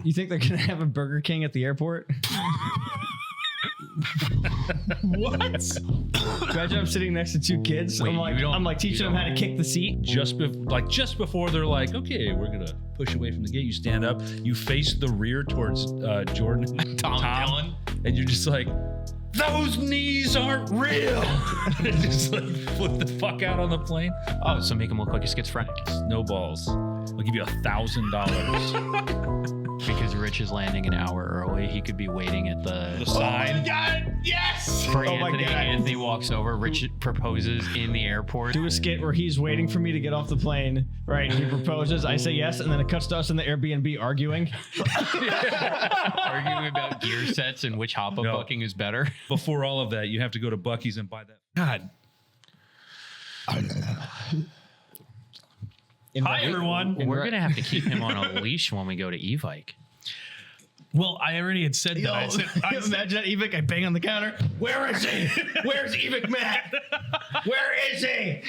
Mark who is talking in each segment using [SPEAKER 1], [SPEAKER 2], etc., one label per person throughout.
[SPEAKER 1] You think they're gonna have a Burger King at the airport?
[SPEAKER 2] What?
[SPEAKER 1] Imagine I'm sitting next to two kids.
[SPEAKER 3] Wait,
[SPEAKER 1] I'm like teaching them how to kick the seat.
[SPEAKER 2] Just before they're like, okay, we're gonna push away from the gate. You stand up, you face the rear towards Jordan and Tom, and you're just like, those knees aren't real. Just like flip the fuck out on the plane.
[SPEAKER 3] Oh, so make him look like a schizophrenic.
[SPEAKER 2] No balls. I'll give you $1,000.
[SPEAKER 3] Because Rich is landing an hour early, he could be waiting at the
[SPEAKER 2] sign.
[SPEAKER 4] Oh my God, yes!
[SPEAKER 3] For
[SPEAKER 1] Oh my
[SPEAKER 3] Anthony.
[SPEAKER 1] God.
[SPEAKER 3] Anthony walks over. Rich proposes in the airport.
[SPEAKER 1] Do a skit where he's waiting for me to get off the plane, right? He proposes, I say yes, and then it cuts to us in the Airbnb arguing.
[SPEAKER 3] Arguing about gear sets and which hop-up
[SPEAKER 2] No.
[SPEAKER 3] bucking is better.
[SPEAKER 2] Before all of that, you have to go to Buc-ee's and buy that. God.
[SPEAKER 4] Hi, everyone.
[SPEAKER 3] We're going to have to keep him on a leash when we go to Evike.
[SPEAKER 4] Well, I already had said that. I said,
[SPEAKER 1] Imagine that Evike, I bang on the counter. Where is he? Where's Evike Matt? Where is he?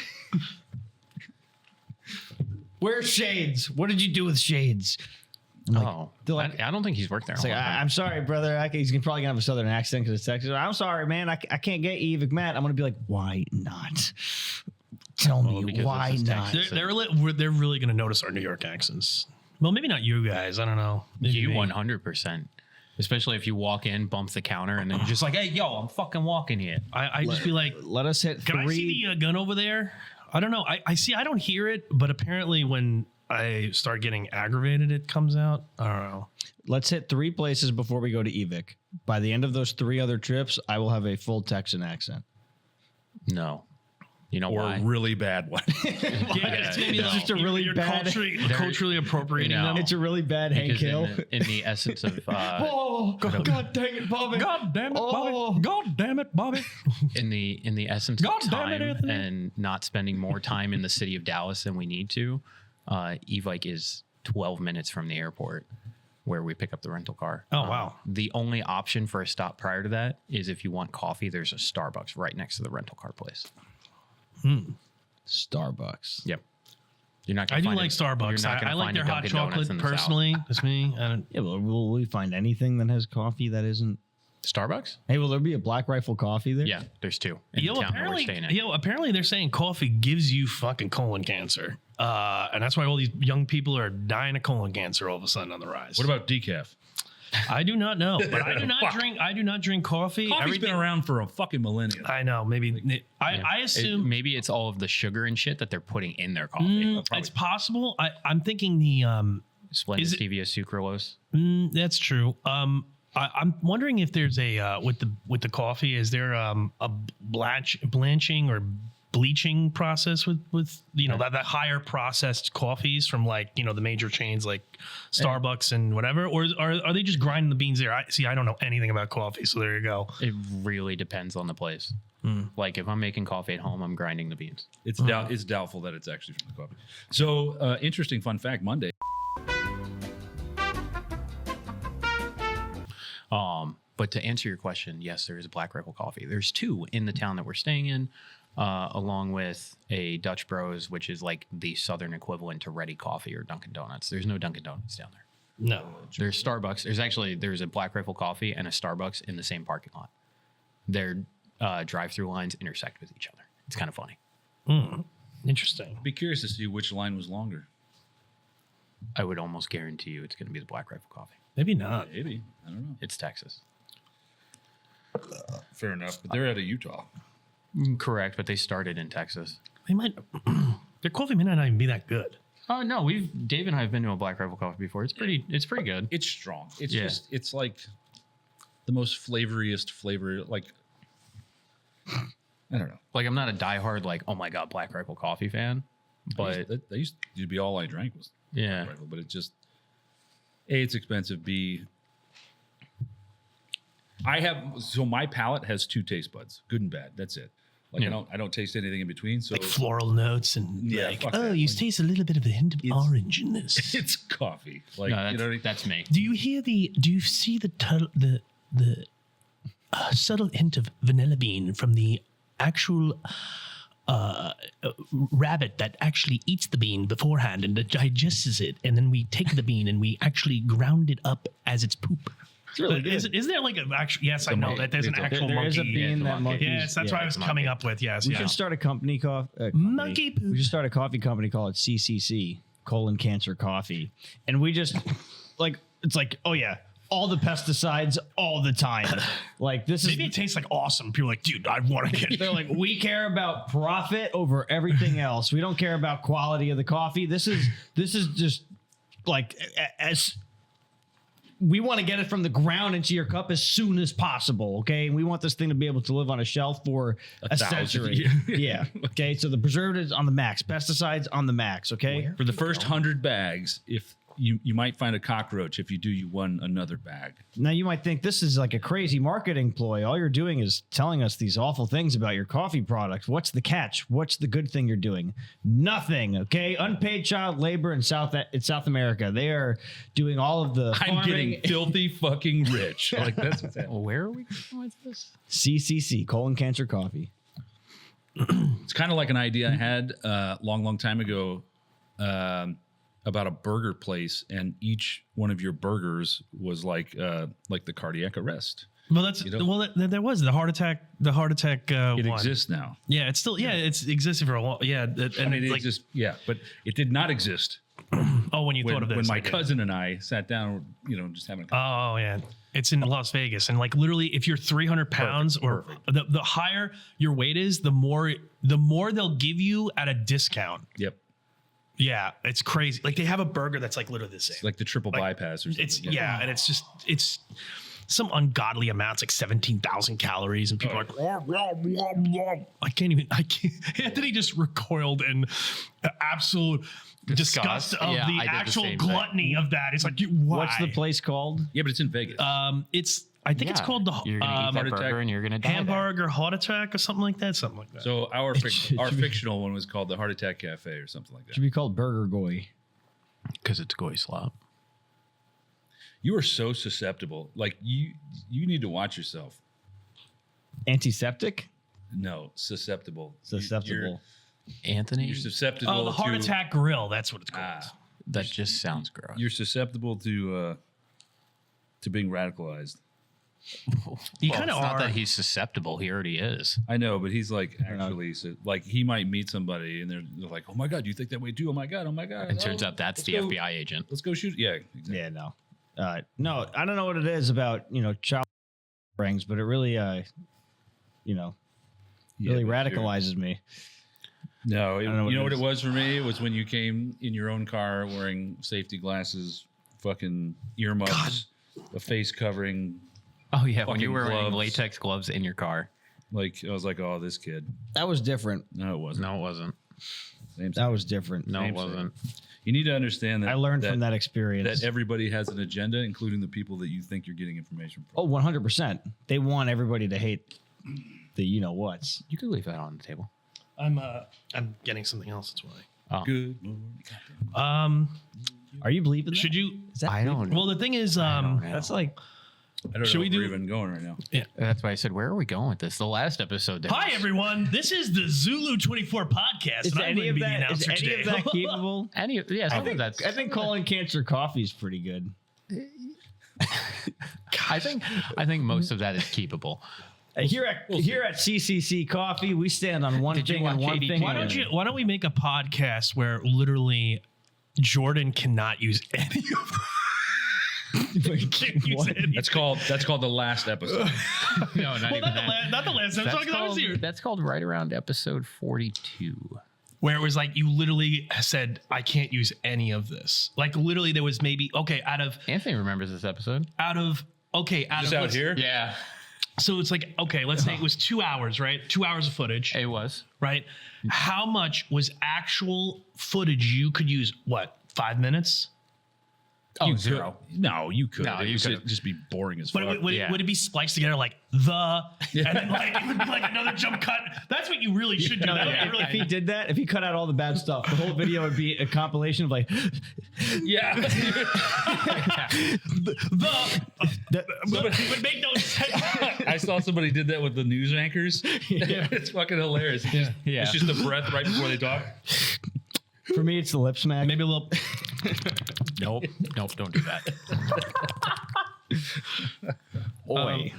[SPEAKER 1] Where's Shades? What did you do with Shades? They're like,
[SPEAKER 3] I don't think he's worked there.
[SPEAKER 1] It's like, I'm sorry, brother. He's probably gonna have a southern accent because it's Texas. I'm sorry, man. I can't get Evike Matt. I'm gonna be like, why not? Tell me
[SPEAKER 3] because
[SPEAKER 1] why
[SPEAKER 3] this is
[SPEAKER 1] not?
[SPEAKER 3] Texas.
[SPEAKER 4] they're really going to notice our New York accents. Well, maybe not you guys. I don't know. Maybe
[SPEAKER 3] You
[SPEAKER 4] me.
[SPEAKER 3] 100%. Especially if you walk in, bump the counter, and then you're just like, hey, yo, I'm fucking walking here.
[SPEAKER 4] I just be like,
[SPEAKER 1] Let us hit
[SPEAKER 4] can I
[SPEAKER 1] three.
[SPEAKER 4] see the gun over there? I don't know. I see. I don't hear it, but apparently when I start getting aggravated, it comes out. I don't know.
[SPEAKER 1] Let's hit 3 places before we go to Evike. By the end of those 3 other trips, I will have a full Texan accent.
[SPEAKER 3] No. You know
[SPEAKER 2] Or
[SPEAKER 3] why?
[SPEAKER 2] a really bad one.
[SPEAKER 4] Yeah, it's gonna be
[SPEAKER 3] no.
[SPEAKER 4] like
[SPEAKER 1] Just a really
[SPEAKER 4] you're
[SPEAKER 1] bad-
[SPEAKER 4] culturally appropriating
[SPEAKER 3] You know.
[SPEAKER 4] them.
[SPEAKER 1] It's a really bad Hank
[SPEAKER 3] Because
[SPEAKER 1] Hill.
[SPEAKER 3] in the essence of
[SPEAKER 1] Oh, God dang it, Bobby.
[SPEAKER 4] God damn it, Bobby!
[SPEAKER 1] Oh.
[SPEAKER 4] God damn it, Bobby!
[SPEAKER 3] in the essence
[SPEAKER 4] God
[SPEAKER 3] of
[SPEAKER 4] damn it,
[SPEAKER 3] time
[SPEAKER 4] Anthony.
[SPEAKER 3] and not spending more time in the city of Dallas than we need to, Evike is 12 minutes from the airport where we pick up the rental car.
[SPEAKER 4] Oh, wow.
[SPEAKER 3] The only option for a stop prior to that is if you want coffee, there's a Starbucks right next to the rental car place.
[SPEAKER 1] Starbucks.
[SPEAKER 3] Yep. You're not.
[SPEAKER 4] I
[SPEAKER 3] Gonna
[SPEAKER 4] do
[SPEAKER 3] find
[SPEAKER 4] like Starbucks. I like their hot chocolate personally. That's me. I don't,
[SPEAKER 1] Yeah, well, will we find anything that has coffee that isn't?
[SPEAKER 3] Starbucks?
[SPEAKER 1] Hey, will there be a Black Rifle coffee there?
[SPEAKER 3] Yeah, there's 2 in the town that we're staying in.
[SPEAKER 4] apparently they're saying coffee gives you fucking colon cancer, and that's why all these young people are dying of colon cancer all of a sudden on the rise.
[SPEAKER 2] What about decaf?
[SPEAKER 4] I do not know, but I do not drink. I do not drink coffee.
[SPEAKER 2] Coffee's been around for a fucking millennium.
[SPEAKER 4] I know. Maybe I assume
[SPEAKER 3] maybe it's all of the sugar and shit that they're putting in their coffee.
[SPEAKER 4] it's possible. I'm thinking the
[SPEAKER 3] Splenda,
[SPEAKER 4] is it-
[SPEAKER 3] stevia, sucralose.
[SPEAKER 4] that's true. I'm wondering if there's a with the coffee, is there a blanching or bleaching process with that higher processed coffees from like the major chains like Starbucks and whatever, or are they just grinding the beans there? I don't know anything about coffee, so there you go.
[SPEAKER 3] It really depends on the place. Like if I'm making coffee at home, I'm grinding the beans.
[SPEAKER 2] It's it's doubtful that it's actually from the coffee. So interesting fun fact, Monday.
[SPEAKER 3] But to answer your question, yes, there is a Black Rifle coffee. There's 2 in the town that we're staying in, along with a Dutch Bros, which is like the southern equivalent to Ready Coffee or Dunkin' Donuts. There's no Dunkin' Donuts down there.
[SPEAKER 4] No,
[SPEAKER 3] There's Starbucks. There's a Black Rifle coffee and a Starbucks in the same parking lot. Their drive-through lines intersect with each other. It's kind of funny.
[SPEAKER 4] interesting.
[SPEAKER 2] Be curious to see which line was longer.
[SPEAKER 3] I would almost guarantee you it's going to be the Black Rifle coffee.
[SPEAKER 4] Maybe not.
[SPEAKER 2] Maybe. I don't know.
[SPEAKER 3] It's Texas.
[SPEAKER 2] Fair enough. But they're out of Utah.
[SPEAKER 3] Correct, but they started in Texas.
[SPEAKER 4] They might. Their coffee may not even be that good.
[SPEAKER 3] Oh no, Dave and I have been to a Black Rifle coffee before. It's pretty good.
[SPEAKER 2] It's strong. It's
[SPEAKER 3] Yeah.
[SPEAKER 2] just, it's like the most flavoriest flavor. Like, I don't know.
[SPEAKER 3] Like I'm not a diehard like, oh my god, Black Rifle coffee fan, but
[SPEAKER 2] that used to be all I drank was
[SPEAKER 3] yeah.
[SPEAKER 2] Black Rifle, but it just, A, it's expensive. B, so my palate has 2 taste buds, good and bad. That's it. Like
[SPEAKER 3] Yeah.
[SPEAKER 2] I don't taste anything in between. So
[SPEAKER 4] Like floral notes and
[SPEAKER 2] Yeah,
[SPEAKER 4] like,
[SPEAKER 2] fuck
[SPEAKER 4] oh,
[SPEAKER 2] that.
[SPEAKER 4] you
[SPEAKER 2] Like-
[SPEAKER 4] taste a little bit of a hint of orange in this.
[SPEAKER 2] it's coffee. Like,
[SPEAKER 3] No,
[SPEAKER 2] you
[SPEAKER 3] that's,
[SPEAKER 2] know what I mean?
[SPEAKER 3] that's me.
[SPEAKER 4] Do you see the subtle hint of vanilla bean from the actual rabbit that actually eats the bean beforehand and digests it, and then we take the bean and we actually ground it up as its poop.
[SPEAKER 1] It's really good.
[SPEAKER 4] Isn't there like an actual? Yes, I know that there's an actual
[SPEAKER 1] There
[SPEAKER 4] monkey.
[SPEAKER 1] is a bean that monkeys.
[SPEAKER 4] Yes, that's what I was coming up with. Yes,
[SPEAKER 1] We should start a company called
[SPEAKER 4] Monkey poop.
[SPEAKER 1] We should start a coffee company called CCC, colon cancer coffee, and we just it's like, oh yeah, all the pesticides all the time. Like this is
[SPEAKER 4] Maybe it tastes like awesome. People are like, dude, I want to get.
[SPEAKER 1] they're like, we care about profit over everything else. We don't care about quality of the coffee. This is just like as we want to get it from the ground into your cup as soon as possible. Okay. And we want this thing to be able to live on a shelf for a
[SPEAKER 2] 1,000
[SPEAKER 1] century.
[SPEAKER 2] years.
[SPEAKER 1] Yeah. Okay. So the preservatives on the max, pesticides on the max. Okay.
[SPEAKER 2] For the first 100 bags, if you might find a cockroach. If you do, you won another bag.
[SPEAKER 1] Now you might think this is like a crazy marketing ploy. All you're doing is telling us these awful things about your coffee products. What's the catch? What's the good thing you're doing? Nothing. Okay. Unpaid child labor in South America. They are doing all of the
[SPEAKER 2] I'm
[SPEAKER 1] farming.
[SPEAKER 2] getting filthy fucking rich. Like that's what's happening.
[SPEAKER 3] Well, where are we going with this?
[SPEAKER 1] CCC, colon cancer coffee.
[SPEAKER 2] It's kind of like an idea I had a long time ago about a burger place, and each one of your burgers was like the cardiac arrest.
[SPEAKER 4] Well, that's there was the heart attack. The heart attack.
[SPEAKER 2] It
[SPEAKER 4] one.
[SPEAKER 2] exists now.
[SPEAKER 4] Yeah, it's still it's existed for a while. Yeah,
[SPEAKER 2] I mean, it exists. Yeah, but it did not exist
[SPEAKER 4] when you thought of this.
[SPEAKER 2] when my
[SPEAKER 4] I did.
[SPEAKER 2] cousin and I sat down, just having a
[SPEAKER 4] Oh yeah, it's in Las Vegas, and like literally, if you're 300 pounds or the higher your weight is, the more they'll give you at a discount.
[SPEAKER 2] Yep.
[SPEAKER 4] Yeah, it's crazy. Like they have a burger that's like literally the same.
[SPEAKER 2] Like the triple bypass or something.
[SPEAKER 4] It's and it's some ungodly amounts, like 17,000 calories, and people are like, I can't. Anthony just recoiled in absolute disgust of
[SPEAKER 3] Yeah, I
[SPEAKER 4] the
[SPEAKER 3] did the
[SPEAKER 4] actual
[SPEAKER 3] same
[SPEAKER 4] gluttony of that. It's like, why?
[SPEAKER 1] What's the place called?
[SPEAKER 2] Yeah, but it's in Vegas.
[SPEAKER 4] I think it's called the
[SPEAKER 3] You're gonna eat that
[SPEAKER 2] heart attack.
[SPEAKER 3] burger and you're gonna die.
[SPEAKER 4] Hamburger Heart Attack or something like that. Something like that.
[SPEAKER 2] So our fictional one was called the Heart Attack Cafe or something like that.
[SPEAKER 1] Should be called Burger Goy.
[SPEAKER 3] Because it's goy slop.
[SPEAKER 2] You are so susceptible. Like you need to watch yourself.
[SPEAKER 1] Antiseptic?
[SPEAKER 2] No, susceptible.
[SPEAKER 1] Susceptible.
[SPEAKER 3] Anthony,
[SPEAKER 2] You're susceptible.
[SPEAKER 4] The Heart
[SPEAKER 2] to,
[SPEAKER 4] Attack Grill. That's what it's called.
[SPEAKER 3] that just sounds gross.
[SPEAKER 2] You're susceptible to being radicalized.
[SPEAKER 4] You
[SPEAKER 3] Well,
[SPEAKER 4] kind of
[SPEAKER 3] it's
[SPEAKER 4] are.
[SPEAKER 3] not that he's susceptible. He already is.
[SPEAKER 2] I know, but he's like actually like he might meet somebody and they're like, "Oh my god, do you think that way too? Oh my god, oh my god."
[SPEAKER 3] And turns out that's the FBI agent.
[SPEAKER 2] Let's go shoot. Yeah, exactly.
[SPEAKER 1] Yeah, no. No, I don't know what it is about, child rings, but it really, really radicalizes me.
[SPEAKER 2] No,
[SPEAKER 1] don't know what
[SPEAKER 2] you know
[SPEAKER 1] it
[SPEAKER 2] what it
[SPEAKER 1] is.
[SPEAKER 2] was for me? It was when you came in your own car wearing safety glasses, fucking earmuffs, a face covering.
[SPEAKER 3] Oh yeah, when you
[SPEAKER 2] Fucking
[SPEAKER 3] were wearing
[SPEAKER 2] gloves.
[SPEAKER 3] latex gloves in your car.
[SPEAKER 2] Like I was like, "Oh, this kid."
[SPEAKER 1] That was different.
[SPEAKER 2] No, it wasn't.
[SPEAKER 3] No, it wasn't.
[SPEAKER 2] Same
[SPEAKER 1] That was different.
[SPEAKER 3] No, it
[SPEAKER 2] Same
[SPEAKER 3] wasn't.
[SPEAKER 2] You need to understand that
[SPEAKER 1] I learned from that experience.
[SPEAKER 2] that everybody has an agenda, including the people that you think you're getting information from.
[SPEAKER 1] Oh, 100%. They want everybody to hate the you-know-whats.
[SPEAKER 3] You could leave that on the table.
[SPEAKER 4] I'm getting something else. That's why.
[SPEAKER 2] Good morning.
[SPEAKER 1] Are you believing that?
[SPEAKER 4] Should you?
[SPEAKER 1] Is that
[SPEAKER 3] I don't know.
[SPEAKER 4] Well, the thing is,
[SPEAKER 1] That's like...
[SPEAKER 2] I don't
[SPEAKER 4] Should
[SPEAKER 2] know
[SPEAKER 4] we
[SPEAKER 2] where
[SPEAKER 4] do-
[SPEAKER 2] we're even going right now.
[SPEAKER 3] That's why I said, where are we going with this? The last episode. there
[SPEAKER 4] Hi
[SPEAKER 3] was-
[SPEAKER 4] everyone. This is the Zulu 24 podcast,
[SPEAKER 1] Is
[SPEAKER 4] and I'm going to be the
[SPEAKER 1] is
[SPEAKER 4] announcer
[SPEAKER 1] any
[SPEAKER 4] today.
[SPEAKER 1] of that keepable?
[SPEAKER 3] Yeah, some of that's.
[SPEAKER 1] I think colon cancer coffee is pretty good.
[SPEAKER 3] I think most of that is keepable.
[SPEAKER 1] Here at CCC Coffee, we stand on one
[SPEAKER 3] Did you
[SPEAKER 1] thing and
[SPEAKER 3] watch
[SPEAKER 1] one
[SPEAKER 3] KDT?
[SPEAKER 1] thing.
[SPEAKER 4] Why don't we make a podcast where literally Jordan cannot use any of can't use
[SPEAKER 1] What?
[SPEAKER 4] any.
[SPEAKER 2] That's called the last episode.
[SPEAKER 3] No, not
[SPEAKER 4] Well,
[SPEAKER 3] even
[SPEAKER 4] not
[SPEAKER 3] that.
[SPEAKER 4] the last. I'm
[SPEAKER 3] That's
[SPEAKER 4] talking about this year.
[SPEAKER 3] called, that's called right around episode 42.
[SPEAKER 4] Where it was like you literally said, I can't use any of this. Like literally there was maybe, okay, out of
[SPEAKER 3] Anthony remembers this episode.
[SPEAKER 2] Just out here.
[SPEAKER 3] Yeah,
[SPEAKER 4] So it's like, okay, let's say it was 2 hours, right? 2 hours of footage,
[SPEAKER 3] it was.
[SPEAKER 4] right? How much was actual footage you could use? What, 5 minutes?
[SPEAKER 3] Oh,
[SPEAKER 2] You
[SPEAKER 3] zero.
[SPEAKER 2] could. No, you could.
[SPEAKER 3] No,
[SPEAKER 2] It
[SPEAKER 3] you
[SPEAKER 2] would
[SPEAKER 3] could've.
[SPEAKER 2] just be boring as
[SPEAKER 4] But
[SPEAKER 2] fuck.
[SPEAKER 4] would
[SPEAKER 3] Yeah.
[SPEAKER 4] it be spliced together like the, and then like it would be like another jump cut? That's what you really should do. That would be really
[SPEAKER 1] If he did that, if he cut out all the bad stuff, the whole video would be a compilation of like
[SPEAKER 2] Yeah.
[SPEAKER 4] it would make no sense.
[SPEAKER 2] I saw somebody did that with the news anchors. It's fucking hilarious.
[SPEAKER 3] Yeah.
[SPEAKER 2] It's just the breath right before they talk.
[SPEAKER 1] for me it's the lip smack.
[SPEAKER 4] Maybe a little.
[SPEAKER 3] Nope, don't do that.
[SPEAKER 1] Oi.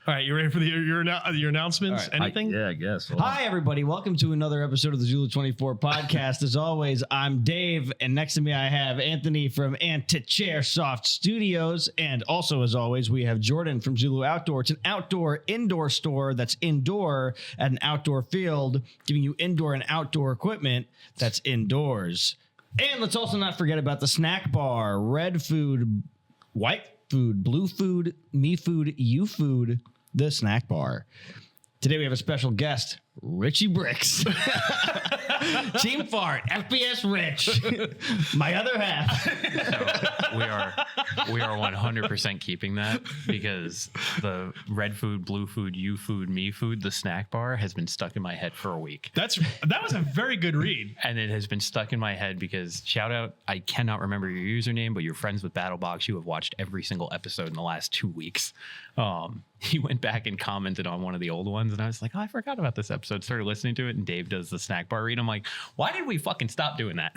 [SPEAKER 4] All right, you ready for your announcements?
[SPEAKER 1] All right.
[SPEAKER 4] Anything?
[SPEAKER 2] I guess.
[SPEAKER 1] Hi everybody, welcome to another episode of the Zulu 24 podcast. As always, I'm Dave, and next to me I have Anthony from Airsoft Studios, and also as always we have Jordan from Zulu Outdoor. It's an outdoor indoor store that's indoor at an outdoor field, giving you indoor and outdoor equipment that's indoors. And let's also not forget about the snack bar: red food, white food, blue food, me food, you food, the snack bar. Today we have a special guest, Richie Bricks. Team Fart, FPS Rich, my other half.
[SPEAKER 3] So we are 100% keeping that because the red food, blue food, you food, me food, the snack bar has been stuck in my head for a week.
[SPEAKER 4] That was a very good read.
[SPEAKER 3] And it has been stuck in my head because shout out, I cannot remember your username, but you're friends with BattleBox. You have watched every single episode in the last 2 weeks. He went back and commented on one of the old ones, and I was like, oh, I forgot about this episode. Started listening to it, and Dave does the snack bar read. I'm like, why did we fucking stop doing that?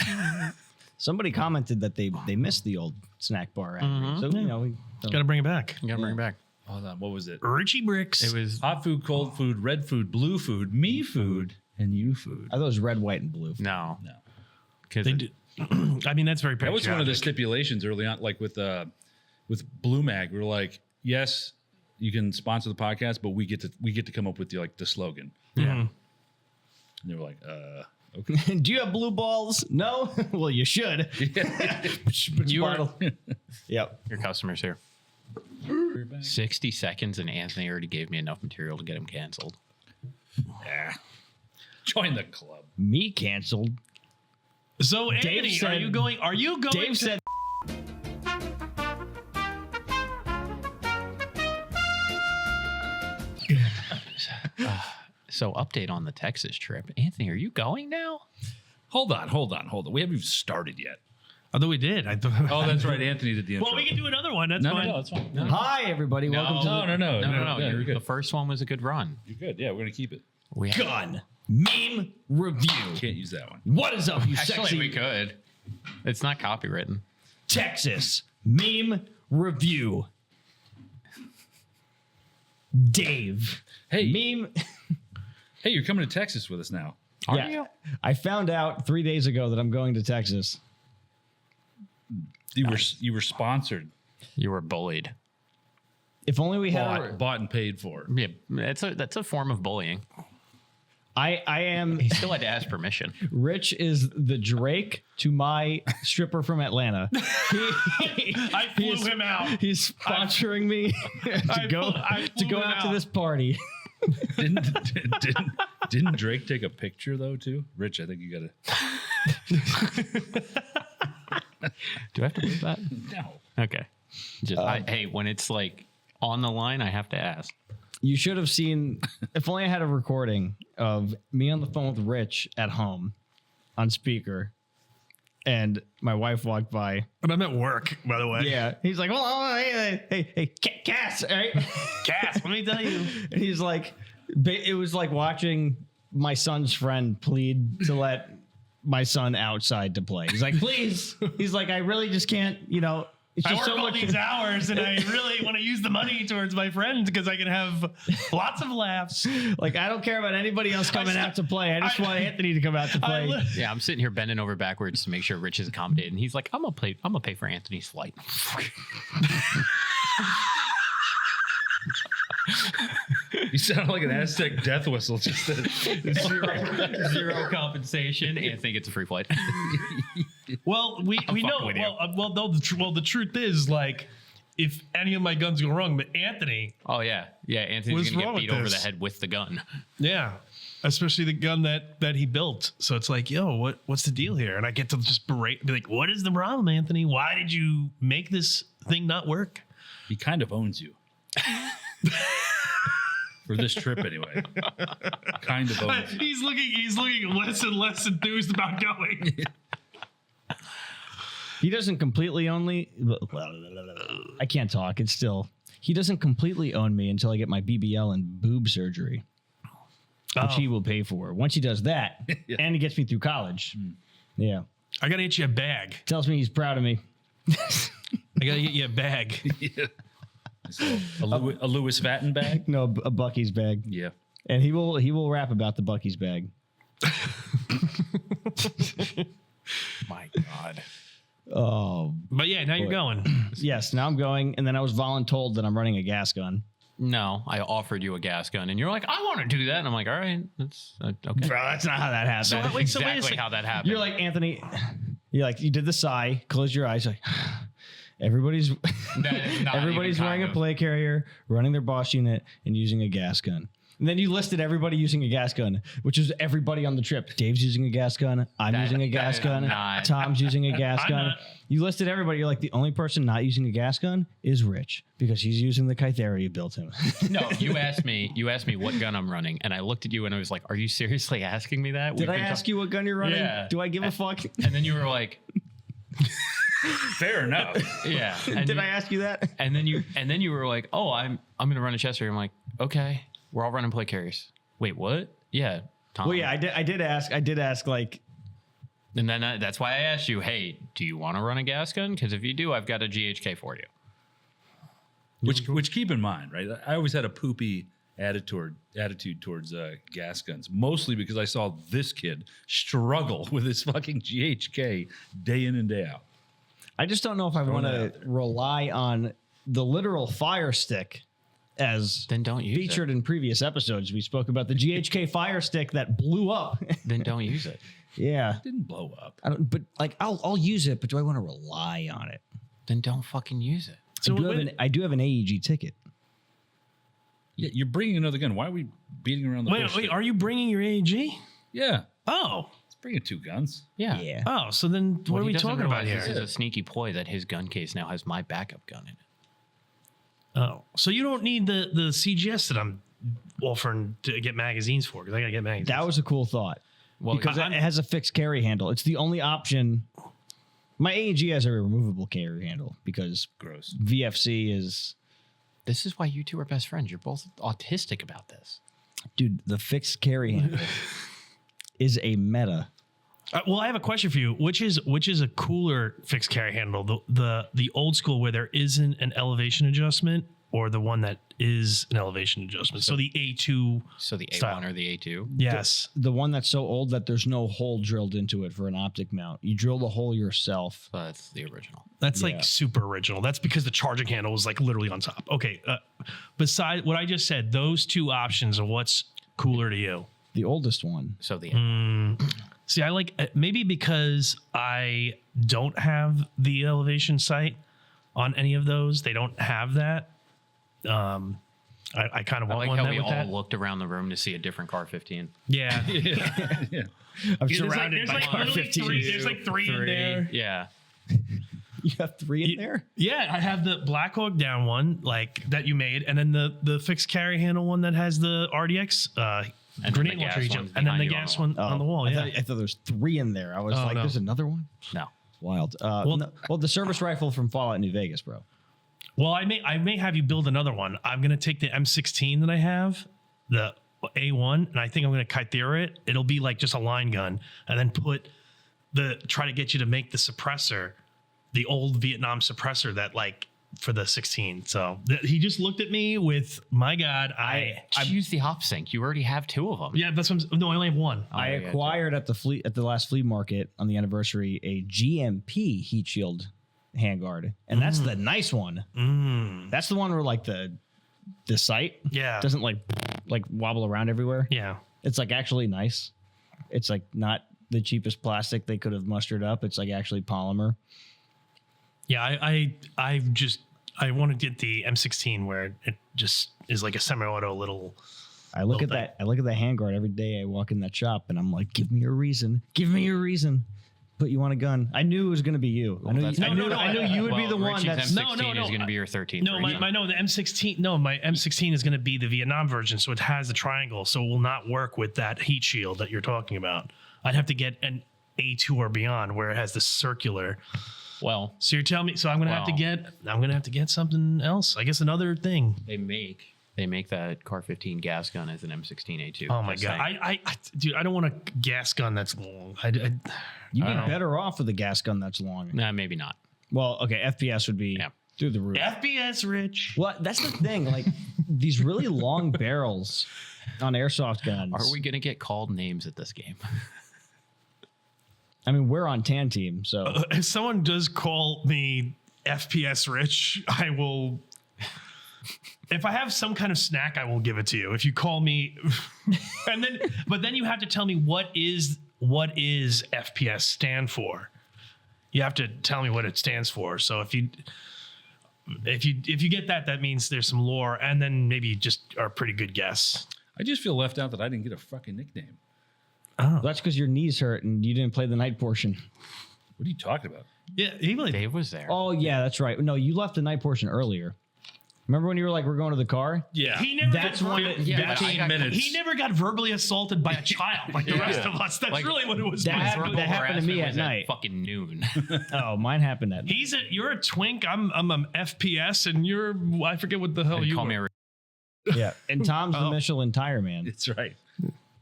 [SPEAKER 1] Somebody commented that they missed the old snack bar. So, you know, we
[SPEAKER 4] Got to bring it back.
[SPEAKER 3] You gotta bring it back.
[SPEAKER 2] Hold on. What was it?
[SPEAKER 4] Richie Bricks.
[SPEAKER 3] It was
[SPEAKER 2] Hot food, cold food, red food, blue food, me food, and you food.
[SPEAKER 1] are those red, white, and blue?
[SPEAKER 3] no,
[SPEAKER 2] No.
[SPEAKER 3] because
[SPEAKER 4] They did. I mean, that's very.
[SPEAKER 2] That was one of the
[SPEAKER 4] patriotic.
[SPEAKER 2] stipulations early on, like with Blue Mag. We were like, yes, you can sponsor the podcast, but we get to come up with the slogan.
[SPEAKER 4] Yeah.
[SPEAKER 2] And they were like, okay.
[SPEAKER 1] Do you have blue balls? No? Well, you should.
[SPEAKER 3] You are
[SPEAKER 1] Yep.
[SPEAKER 3] your customers here. 60 seconds, and Anthony already gave me enough material to get him canceled.
[SPEAKER 2] Yeah. Join the club.
[SPEAKER 1] Me canceled.
[SPEAKER 4] So Anthony,
[SPEAKER 1] said-
[SPEAKER 4] are you going?
[SPEAKER 1] Dave
[SPEAKER 4] to-
[SPEAKER 1] said
[SPEAKER 3] So, update on the Texas trip. Anthony, are you going now?
[SPEAKER 2] Hold on. We haven't even started yet.
[SPEAKER 4] Although we did. I thought.
[SPEAKER 2] Oh, that's right. Anthony did the intro.
[SPEAKER 4] Well, we can do another one. That's
[SPEAKER 2] No,
[SPEAKER 4] fine.
[SPEAKER 2] that's fine.
[SPEAKER 1] hi everybody. Welcome to
[SPEAKER 2] No.
[SPEAKER 3] No.
[SPEAKER 2] Yeah, you're
[SPEAKER 3] The
[SPEAKER 2] good.
[SPEAKER 3] first one was a good run.
[SPEAKER 2] You're good. Yeah, we're gonna keep it.
[SPEAKER 3] We
[SPEAKER 1] the gun meme review.
[SPEAKER 2] Can't use that one.
[SPEAKER 1] What is up, you
[SPEAKER 3] Actually,
[SPEAKER 1] sexy
[SPEAKER 3] we could. It's not copywritten.
[SPEAKER 1] Texas meme review? Dave.
[SPEAKER 2] Hey,
[SPEAKER 1] Meme.
[SPEAKER 2] hey, you're coming to Texas with us now.
[SPEAKER 3] Are you?
[SPEAKER 1] I found out 3 days ago that I'm going to Texas.
[SPEAKER 2] You were sponsored,
[SPEAKER 3] You were bullied.
[SPEAKER 1] If only we had.
[SPEAKER 2] bought and paid for.
[SPEAKER 3] Yeah, that's a form of bullying.
[SPEAKER 1] I am.
[SPEAKER 3] He still had to ask permission.
[SPEAKER 1] Rich is the Drake to my stripper from Atlanta.
[SPEAKER 4] I flew him out.
[SPEAKER 1] He's sponsoring me to go
[SPEAKER 4] flew him
[SPEAKER 1] out to
[SPEAKER 4] out.
[SPEAKER 1] this party.
[SPEAKER 2] Didn't Drake take a picture though too? Rich, I think you gotta.
[SPEAKER 3] Do I have to believe that?
[SPEAKER 2] No.
[SPEAKER 3] Okay. Hey, when it's like on the line, I have to ask.
[SPEAKER 1] You should have seen. If only I had a recording of me on the phone with Rich at home on speaker, and my wife walked by.
[SPEAKER 4] But I'm at work, by the way.
[SPEAKER 1] Yeah, he's like, "Oh, hey, Cass, all right."
[SPEAKER 4] Cass, let me tell you.
[SPEAKER 1] And he's like, it was like watching my son's friend plead to let my son outside to play. He's like, please. He's like, I really just can't, it's
[SPEAKER 4] I
[SPEAKER 1] just
[SPEAKER 4] work
[SPEAKER 1] so
[SPEAKER 4] all
[SPEAKER 1] much.
[SPEAKER 4] these hours, and I really want to use the money towards my friends because I can have lots of laughs.
[SPEAKER 1] Like, I don't care about anybody else coming out to play. I just want Anthony to come out to play.
[SPEAKER 3] Yeah, I'm sitting here bending over backwards to make sure Rich is accommodated, and he's like, "I'm gonna pay for Anthony's flight."
[SPEAKER 2] You sound like an Aztec death whistle. Just
[SPEAKER 3] Zero compensation. Anthony gets a free flight.
[SPEAKER 4] Well, we know.
[SPEAKER 3] with you.
[SPEAKER 4] The truth is, like, if any of my guns go wrong. But Anthony,
[SPEAKER 3] Oh yeah, Anthony's
[SPEAKER 4] What's
[SPEAKER 3] gonna
[SPEAKER 4] wrong
[SPEAKER 3] get beat
[SPEAKER 4] with
[SPEAKER 3] over the
[SPEAKER 4] this?
[SPEAKER 3] head with the gun.
[SPEAKER 4] yeah, especially the gun that he built. So it's like, yo, what's the deal here? And I get to just be like, what is the problem, Anthony? Why did you make this thing not work?
[SPEAKER 2] He kind of owns you. For this trip, anyway. Kind of owns you.
[SPEAKER 4] He's looking less and less enthused about going.
[SPEAKER 1] He doesn't completely own me. I can't talk. It's still. He doesn't completely own me until I get my BBL and boob surgery, which he will pay for. Once he does that, and he gets me through college, yeah,
[SPEAKER 4] I gotta get you a bag.
[SPEAKER 1] tells me he's proud of me.
[SPEAKER 4] I gotta get you a bag.
[SPEAKER 2] Yeah. So, a Louis Vuitton bag?
[SPEAKER 1] No, a Bucky's bag,
[SPEAKER 2] Yeah.
[SPEAKER 1] and he will rap about the Bucky's bag.
[SPEAKER 3] My God.
[SPEAKER 1] Oh,
[SPEAKER 4] But yeah, now you're going.
[SPEAKER 1] yes. Now I'm going, and then I was voluntold that I'm running a gas gun.
[SPEAKER 3] No, I offered you a gas gun, and you're like, I want to do that. And I'm like, all right, that's okay.
[SPEAKER 1] Bro, that's not how that happened.
[SPEAKER 4] So
[SPEAKER 3] That's
[SPEAKER 4] wait a
[SPEAKER 3] exactly
[SPEAKER 4] second.
[SPEAKER 3] how that happened.
[SPEAKER 1] You're like, Anthony, you did the sigh, close your eyes, like everybody's
[SPEAKER 3] That is not
[SPEAKER 1] everybody's
[SPEAKER 3] even
[SPEAKER 1] wearing
[SPEAKER 3] kind
[SPEAKER 1] a
[SPEAKER 3] of-
[SPEAKER 1] play carrier, running their boss unit, and using a gas gun. And then you listed everybody using a gas gun, which is everybody on the trip. Dave's using a gas gun. I'm using a gas
[SPEAKER 3] that is
[SPEAKER 1] gun.
[SPEAKER 3] not-
[SPEAKER 1] Tom's using a gas
[SPEAKER 4] I'm
[SPEAKER 1] gun.
[SPEAKER 4] not.
[SPEAKER 1] You listed everybody. You're like, the only person not using a gas gun is Rich because he's using the Kythera you built him.
[SPEAKER 3] No, you asked me what gun I'm running, and I looked at you and I was like, are you seriously asking me that?
[SPEAKER 1] Did I ask you what gun you're running?
[SPEAKER 3] Yeah.
[SPEAKER 1] Do I give a fuck?
[SPEAKER 3] And then you were like,
[SPEAKER 2] Fair enough.
[SPEAKER 3] yeah. And
[SPEAKER 1] Did
[SPEAKER 3] you-
[SPEAKER 1] I ask you that?
[SPEAKER 3] And then you were like, oh, I'm gonna run a chest area. I'm like, okay, we're all running play carries. Wait, what? Yeah, Tom.
[SPEAKER 1] Well, yeah, I did ask like,
[SPEAKER 3] And then that's why I asked you, hey, do you want to run a gas gun? Because if you do, I've got a GHK for you.
[SPEAKER 2] Which keep in mind, right? I always had a poopy attitude towards gas guns, mostly because I saw this kid struggle with his fucking GHK day in and day out.
[SPEAKER 1] I just don't know if I want
[SPEAKER 2] that
[SPEAKER 1] to
[SPEAKER 2] out there.
[SPEAKER 1] rely on the literal fire stick as
[SPEAKER 3] Then don't use
[SPEAKER 1] featured
[SPEAKER 3] it.
[SPEAKER 1] in previous episodes. We spoke about the GHK fire stick that blew up.
[SPEAKER 3] Then don't use it.
[SPEAKER 1] Yeah.
[SPEAKER 2] Didn't blow up.
[SPEAKER 1] I don't, but like I'll use it, but do I want to rely on it?
[SPEAKER 3] Then don't fucking use it.
[SPEAKER 4] So
[SPEAKER 1] I do have an AEG ticket.
[SPEAKER 2] Yeah, you're bringing another gun. Why are we beating around the bush?
[SPEAKER 4] wait, are you bringing your AEG?
[SPEAKER 2] Yeah,
[SPEAKER 4] Oh,
[SPEAKER 2] let's bring it 2 guns.
[SPEAKER 3] Yeah.
[SPEAKER 1] Yeah.
[SPEAKER 4] oh, so then what
[SPEAKER 3] What
[SPEAKER 4] are
[SPEAKER 3] he
[SPEAKER 4] we
[SPEAKER 3] doesn't
[SPEAKER 4] talking about
[SPEAKER 3] realize
[SPEAKER 4] here?
[SPEAKER 3] This is a sneaky ploy that his gun case now has my backup gun in it.
[SPEAKER 4] Oh, so you don't need the CGS that I'm offering to get magazines for because I gotta get magazines.
[SPEAKER 1] That was a cool thought.
[SPEAKER 3] Well,
[SPEAKER 1] Because it has a fixed carry handle. It's the only option. My AEG has a removable carry handle because
[SPEAKER 2] Gross.
[SPEAKER 1] VFC is,
[SPEAKER 3] this is why you two are best friends. You're both autistic about this.
[SPEAKER 1] dude, the fixed carry handle is a meta.
[SPEAKER 4] Well, I have a question for you. Which is a cooler fixed carry handle? The old school where there isn't an elevation adjustment, or the one that is an elevation adjustment? So the A2.
[SPEAKER 3] So the A1
[SPEAKER 4] Style.
[SPEAKER 3] or the A2.
[SPEAKER 4] Yes.
[SPEAKER 1] The one that's so old that there's no hole drilled into it for an optic mount. You drill the hole yourself.
[SPEAKER 3] But that's the original.
[SPEAKER 4] That's
[SPEAKER 1] Yeah.
[SPEAKER 4] like super original. That's because the charging handle was like literally on top. Okay. Besides what I just said, those two options are what's cooler to you.
[SPEAKER 1] The oldest one.
[SPEAKER 3] So the
[SPEAKER 4] See, I like maybe because I don't have the elevation sight on any of those. They don't have that. I kind of
[SPEAKER 3] I
[SPEAKER 4] want
[SPEAKER 3] like
[SPEAKER 4] one
[SPEAKER 3] how
[SPEAKER 4] that
[SPEAKER 3] we
[SPEAKER 4] with
[SPEAKER 3] all
[SPEAKER 4] that.
[SPEAKER 3] looked around the room to see a different car 15.
[SPEAKER 4] Yeah.
[SPEAKER 2] Yeah.
[SPEAKER 1] I'm surrounded
[SPEAKER 4] there's
[SPEAKER 1] by
[SPEAKER 4] like
[SPEAKER 1] car
[SPEAKER 4] literally
[SPEAKER 1] 15.
[SPEAKER 4] there's like three in there.
[SPEAKER 3] Yeah.
[SPEAKER 1] You have 3 in there?
[SPEAKER 4] Yeah, I have the Black Hawk down one like that you made, and then the fixed carry handle one that has the RDX
[SPEAKER 3] And
[SPEAKER 4] grenade
[SPEAKER 3] then the
[SPEAKER 4] launcher
[SPEAKER 3] gas
[SPEAKER 4] each,
[SPEAKER 3] one's
[SPEAKER 4] and then the
[SPEAKER 3] behind you on
[SPEAKER 4] gas
[SPEAKER 3] the
[SPEAKER 4] one on the wall.
[SPEAKER 1] I
[SPEAKER 4] Yeah.
[SPEAKER 1] thought there was 3 in there. I was
[SPEAKER 4] Oh,
[SPEAKER 1] like,
[SPEAKER 4] no.
[SPEAKER 1] there's another one?
[SPEAKER 3] No.
[SPEAKER 1] Wild.
[SPEAKER 4] Well-
[SPEAKER 1] Well, the service rifle from Fallout New Vegas, bro.
[SPEAKER 4] Well, I may have you build another one. I'm gonna take the M16 that I have, the A1, and I think I'm gonna Kythera it. It'll be like just a line gun, and then try to get you to make the suppressor, the old Vietnam suppressor that like for the 16. So he just looked at me with, my God, I
[SPEAKER 3] Use the hop sync. You already have 2 of them.
[SPEAKER 4] yeah, that's what no, I only have one.
[SPEAKER 1] I
[SPEAKER 3] yeah,
[SPEAKER 1] acquired at the last flea market on the anniversary a GMP heat shield handguard, and that's the nice one. That's the one where like the sight
[SPEAKER 4] Yeah.
[SPEAKER 1] doesn't like wobble around everywhere.
[SPEAKER 4] Yeah.
[SPEAKER 1] It's like actually nice. It's like not the cheapest plastic they could have mustered up. It's like actually polymer.
[SPEAKER 4] Yeah, I want to get the M16 where it just is like a semi-auto little.
[SPEAKER 1] I look at
[SPEAKER 4] thing.
[SPEAKER 1] that. I look at that handguard every day. I walk in that shop and I'm like, give me a reason. Give me a reason. But you want a gun? I knew it was going to be you. I knew you would be the one that's
[SPEAKER 3] M16 is going to be your 13th.
[SPEAKER 4] No, the M16. No, my M16 is going to be the Vietnam version, so it has the triangle, so it will not work with that heat shield that you're talking about. I'd have to get an A2 or beyond where it has the circular.
[SPEAKER 3] Well,
[SPEAKER 4] So you're telling me? So I'm going to have to get something else. I guess another thing.
[SPEAKER 3] they make that Car 15 gas gun as an M16A2.
[SPEAKER 4] Oh my god, dude, I don't want a gas gun that's long.
[SPEAKER 1] you'd be better off with a gas gun that's long.
[SPEAKER 3] Nah, maybe not.
[SPEAKER 1] Well, okay, FPS would be through the roof.
[SPEAKER 4] FPS, Rich.
[SPEAKER 1] Well, that's the thing. Like these really long barrels on airsoft guns.
[SPEAKER 3] Are we going to get called names at this game?
[SPEAKER 1] I mean, we're on Tan Team, so
[SPEAKER 4] If someone does call me FPS Rich, I will. If I have some kind of snack, I will give it to you. If you call me, but then you have to tell me what is FPS stand for. You have to tell me what it stands for. So if you get that, that means there's some lore, and then maybe just are a pretty good guess.
[SPEAKER 2] I just feel left out that I didn't get a fucking nickname.
[SPEAKER 4] Oh,
[SPEAKER 1] that's because your knees hurt and you didn't play the night portion.
[SPEAKER 2] What are you talking about?
[SPEAKER 4] yeah,
[SPEAKER 3] Dave was there.
[SPEAKER 1] Oh yeah, that's right. No, you left the night portion earlier. Remember when you were like, "We're going to the car"?
[SPEAKER 2] Yeah.
[SPEAKER 4] he never.
[SPEAKER 1] That's
[SPEAKER 4] got
[SPEAKER 1] one.
[SPEAKER 3] Yeah,
[SPEAKER 2] 15 minutes.
[SPEAKER 4] He never got verbally assaulted by a child like the rest of us. That's
[SPEAKER 3] Like,
[SPEAKER 4] really what it was.
[SPEAKER 1] that
[SPEAKER 4] about.
[SPEAKER 1] happened- happened to me
[SPEAKER 3] Harassment
[SPEAKER 1] at
[SPEAKER 3] was
[SPEAKER 1] night.
[SPEAKER 3] fucking noon.
[SPEAKER 1] Oh, mine happened at.
[SPEAKER 4] You're a twink. I'm an FPS, and you're I forget what the hell you
[SPEAKER 3] Call
[SPEAKER 4] were.
[SPEAKER 3] me
[SPEAKER 1] Yeah, and Tom's the Michelin tire man,
[SPEAKER 2] That's right.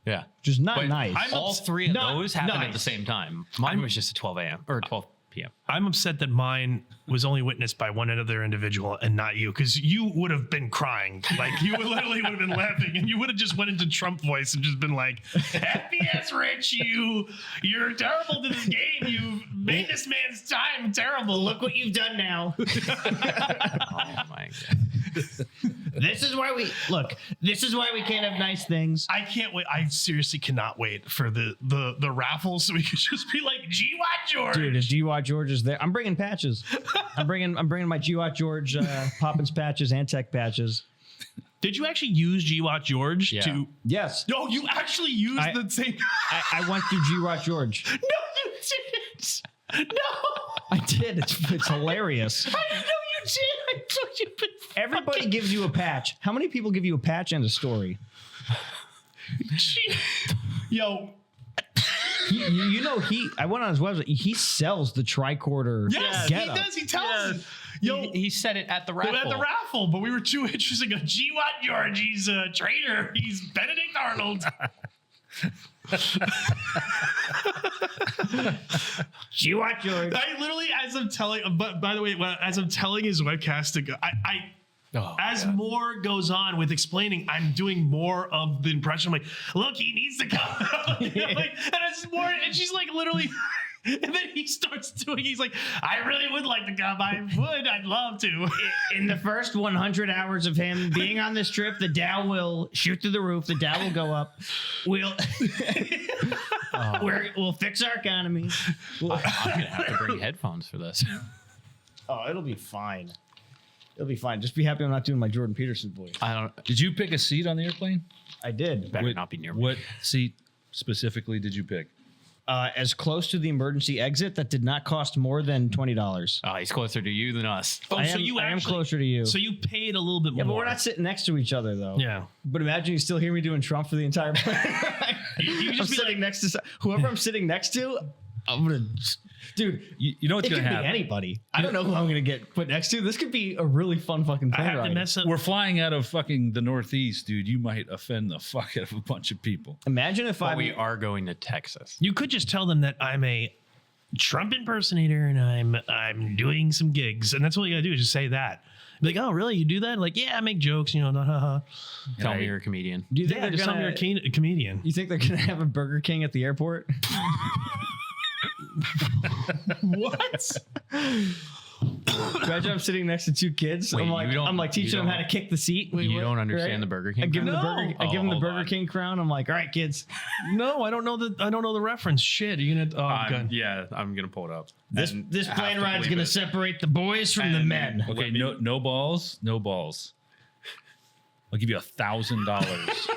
[SPEAKER 3] yeah.
[SPEAKER 1] just not
[SPEAKER 3] But
[SPEAKER 1] nice.
[SPEAKER 3] All three of those happened at
[SPEAKER 4] nice.
[SPEAKER 3] the same time. Mine was just at 12 a.m. or 12 p.m.
[SPEAKER 4] I'm upset that mine was only witnessed by one other individual and not you, because you would have been crying. Like you literally would have been laughing, and you would have just went into Trump voice and just been like, "FPS Rich, you're terrible to this game. You made this man's time terrible. Look what you've done now."
[SPEAKER 3] Oh my god.
[SPEAKER 1] This is why we look. This is why we can't have nice things.
[SPEAKER 4] I can't wait. I seriously cannot wait for the raffle so we could just be like GWOT George.
[SPEAKER 1] Dude, if GWOT George is there, I'm bringing patches. I'm bringing my GWOT George Poppins patches and Tech patches.
[SPEAKER 4] Did you actually use GWOT George
[SPEAKER 3] Yeah.
[SPEAKER 4] to?
[SPEAKER 1] Yes,
[SPEAKER 4] No, you actually used the same.
[SPEAKER 1] I went through GWOT George.
[SPEAKER 4] No, you didn't. No,
[SPEAKER 1] I did. It's hilarious.
[SPEAKER 4] I know you did. I thought you've been.
[SPEAKER 1] Everybody gives you a patch. How many people give you a patch and a story?
[SPEAKER 4] Yo.
[SPEAKER 1] I went on his website. He sells the tricorder.
[SPEAKER 4] Yes,
[SPEAKER 1] getup.
[SPEAKER 4] he does. He tells us. Yo,
[SPEAKER 3] He said it at the raffle.
[SPEAKER 4] at the raffle, but we were too interested in GWOT George. He's a traitor. He's Benedict Arnold.
[SPEAKER 1] GWOT George.
[SPEAKER 4] I literally, as I'm telling, but by the way, as I'm telling his webcast to go, as more goes on with explaining, I'm doing more of the impression. I'm like, look, he needs to come. And it's more, and she's like, literally. And then he starts doing. He's like, I really would like to come. I'd love to.
[SPEAKER 1] In the first 100 hours of him being on this trip, the Dow will shoot through the roof. The Dow will go up. We'll fix our economy.
[SPEAKER 3] I'm gonna have to bring headphones for this.
[SPEAKER 1] Oh, it'll be fine. It'll be fine. Just be happy I'm not doing my Jordan Peterson voice.
[SPEAKER 3] I don't.
[SPEAKER 2] Did you pick a seat on the airplane?
[SPEAKER 1] I did.
[SPEAKER 3] Better not be near me.
[SPEAKER 2] What seat specifically did you pick?
[SPEAKER 1] As close to the emergency exit that did not cost more than $20.
[SPEAKER 3] Oh, he's closer to you than us.
[SPEAKER 4] Oh,
[SPEAKER 1] I am closer to you.
[SPEAKER 4] So you paid a little bit
[SPEAKER 1] Yeah,
[SPEAKER 4] more.
[SPEAKER 1] but we're not sitting next to each other though.
[SPEAKER 4] Yeah.
[SPEAKER 1] But imagine you still hear me doing Trump for the entire plane.
[SPEAKER 4] You
[SPEAKER 1] I'm
[SPEAKER 4] just be
[SPEAKER 1] sitting next to whoever I'm sitting next to. I'm gonna, dude.
[SPEAKER 2] You know what's
[SPEAKER 1] It
[SPEAKER 2] going
[SPEAKER 1] could
[SPEAKER 2] to
[SPEAKER 1] be
[SPEAKER 2] happen?
[SPEAKER 1] anybody. I don't know who I'm gonna get put next to. This could be a really fun fucking
[SPEAKER 4] I
[SPEAKER 1] plane
[SPEAKER 4] have to
[SPEAKER 1] ride.
[SPEAKER 4] mess up.
[SPEAKER 2] We're flying out of fucking the Northeast, dude. You might offend the fuck out of a bunch of people.
[SPEAKER 1] Imagine if
[SPEAKER 3] But we are going to Texas.
[SPEAKER 4] You could just tell them that I'm a Trump impersonator and I'm doing some gigs, and that's all you gotta do is just say that. Be like, oh, really? You do that? Like, yeah, I make jokes, you know.
[SPEAKER 3] Tell me you're a comedian.
[SPEAKER 1] Do you think
[SPEAKER 4] Yeah,
[SPEAKER 1] they're
[SPEAKER 4] just tell me
[SPEAKER 1] gonna?
[SPEAKER 4] you're a comedian.
[SPEAKER 1] You think they're gonna have a Burger King at the airport?
[SPEAKER 4] What?
[SPEAKER 1] Imagine I'm sitting next to two kids.
[SPEAKER 3] Wait,
[SPEAKER 1] I'm like teaching them how to kick the seat.
[SPEAKER 3] You don't understand the Burger King?
[SPEAKER 1] I give them
[SPEAKER 3] crown?
[SPEAKER 1] I give them the
[SPEAKER 3] hold
[SPEAKER 1] Burger
[SPEAKER 3] on.
[SPEAKER 1] King crown. I'm like, all right, kids.
[SPEAKER 4] No, I don't know the reference. Shit, are you gonna? Oh, God.
[SPEAKER 3] Yeah, I'm gonna pull it up.
[SPEAKER 1] This
[SPEAKER 3] And
[SPEAKER 1] this
[SPEAKER 3] I have
[SPEAKER 1] plane
[SPEAKER 3] to
[SPEAKER 1] ride's
[SPEAKER 3] believe
[SPEAKER 1] gonna
[SPEAKER 3] it.
[SPEAKER 1] separate the boys from the men.
[SPEAKER 2] Okay, no balls, no balls. I'll give you $1,000.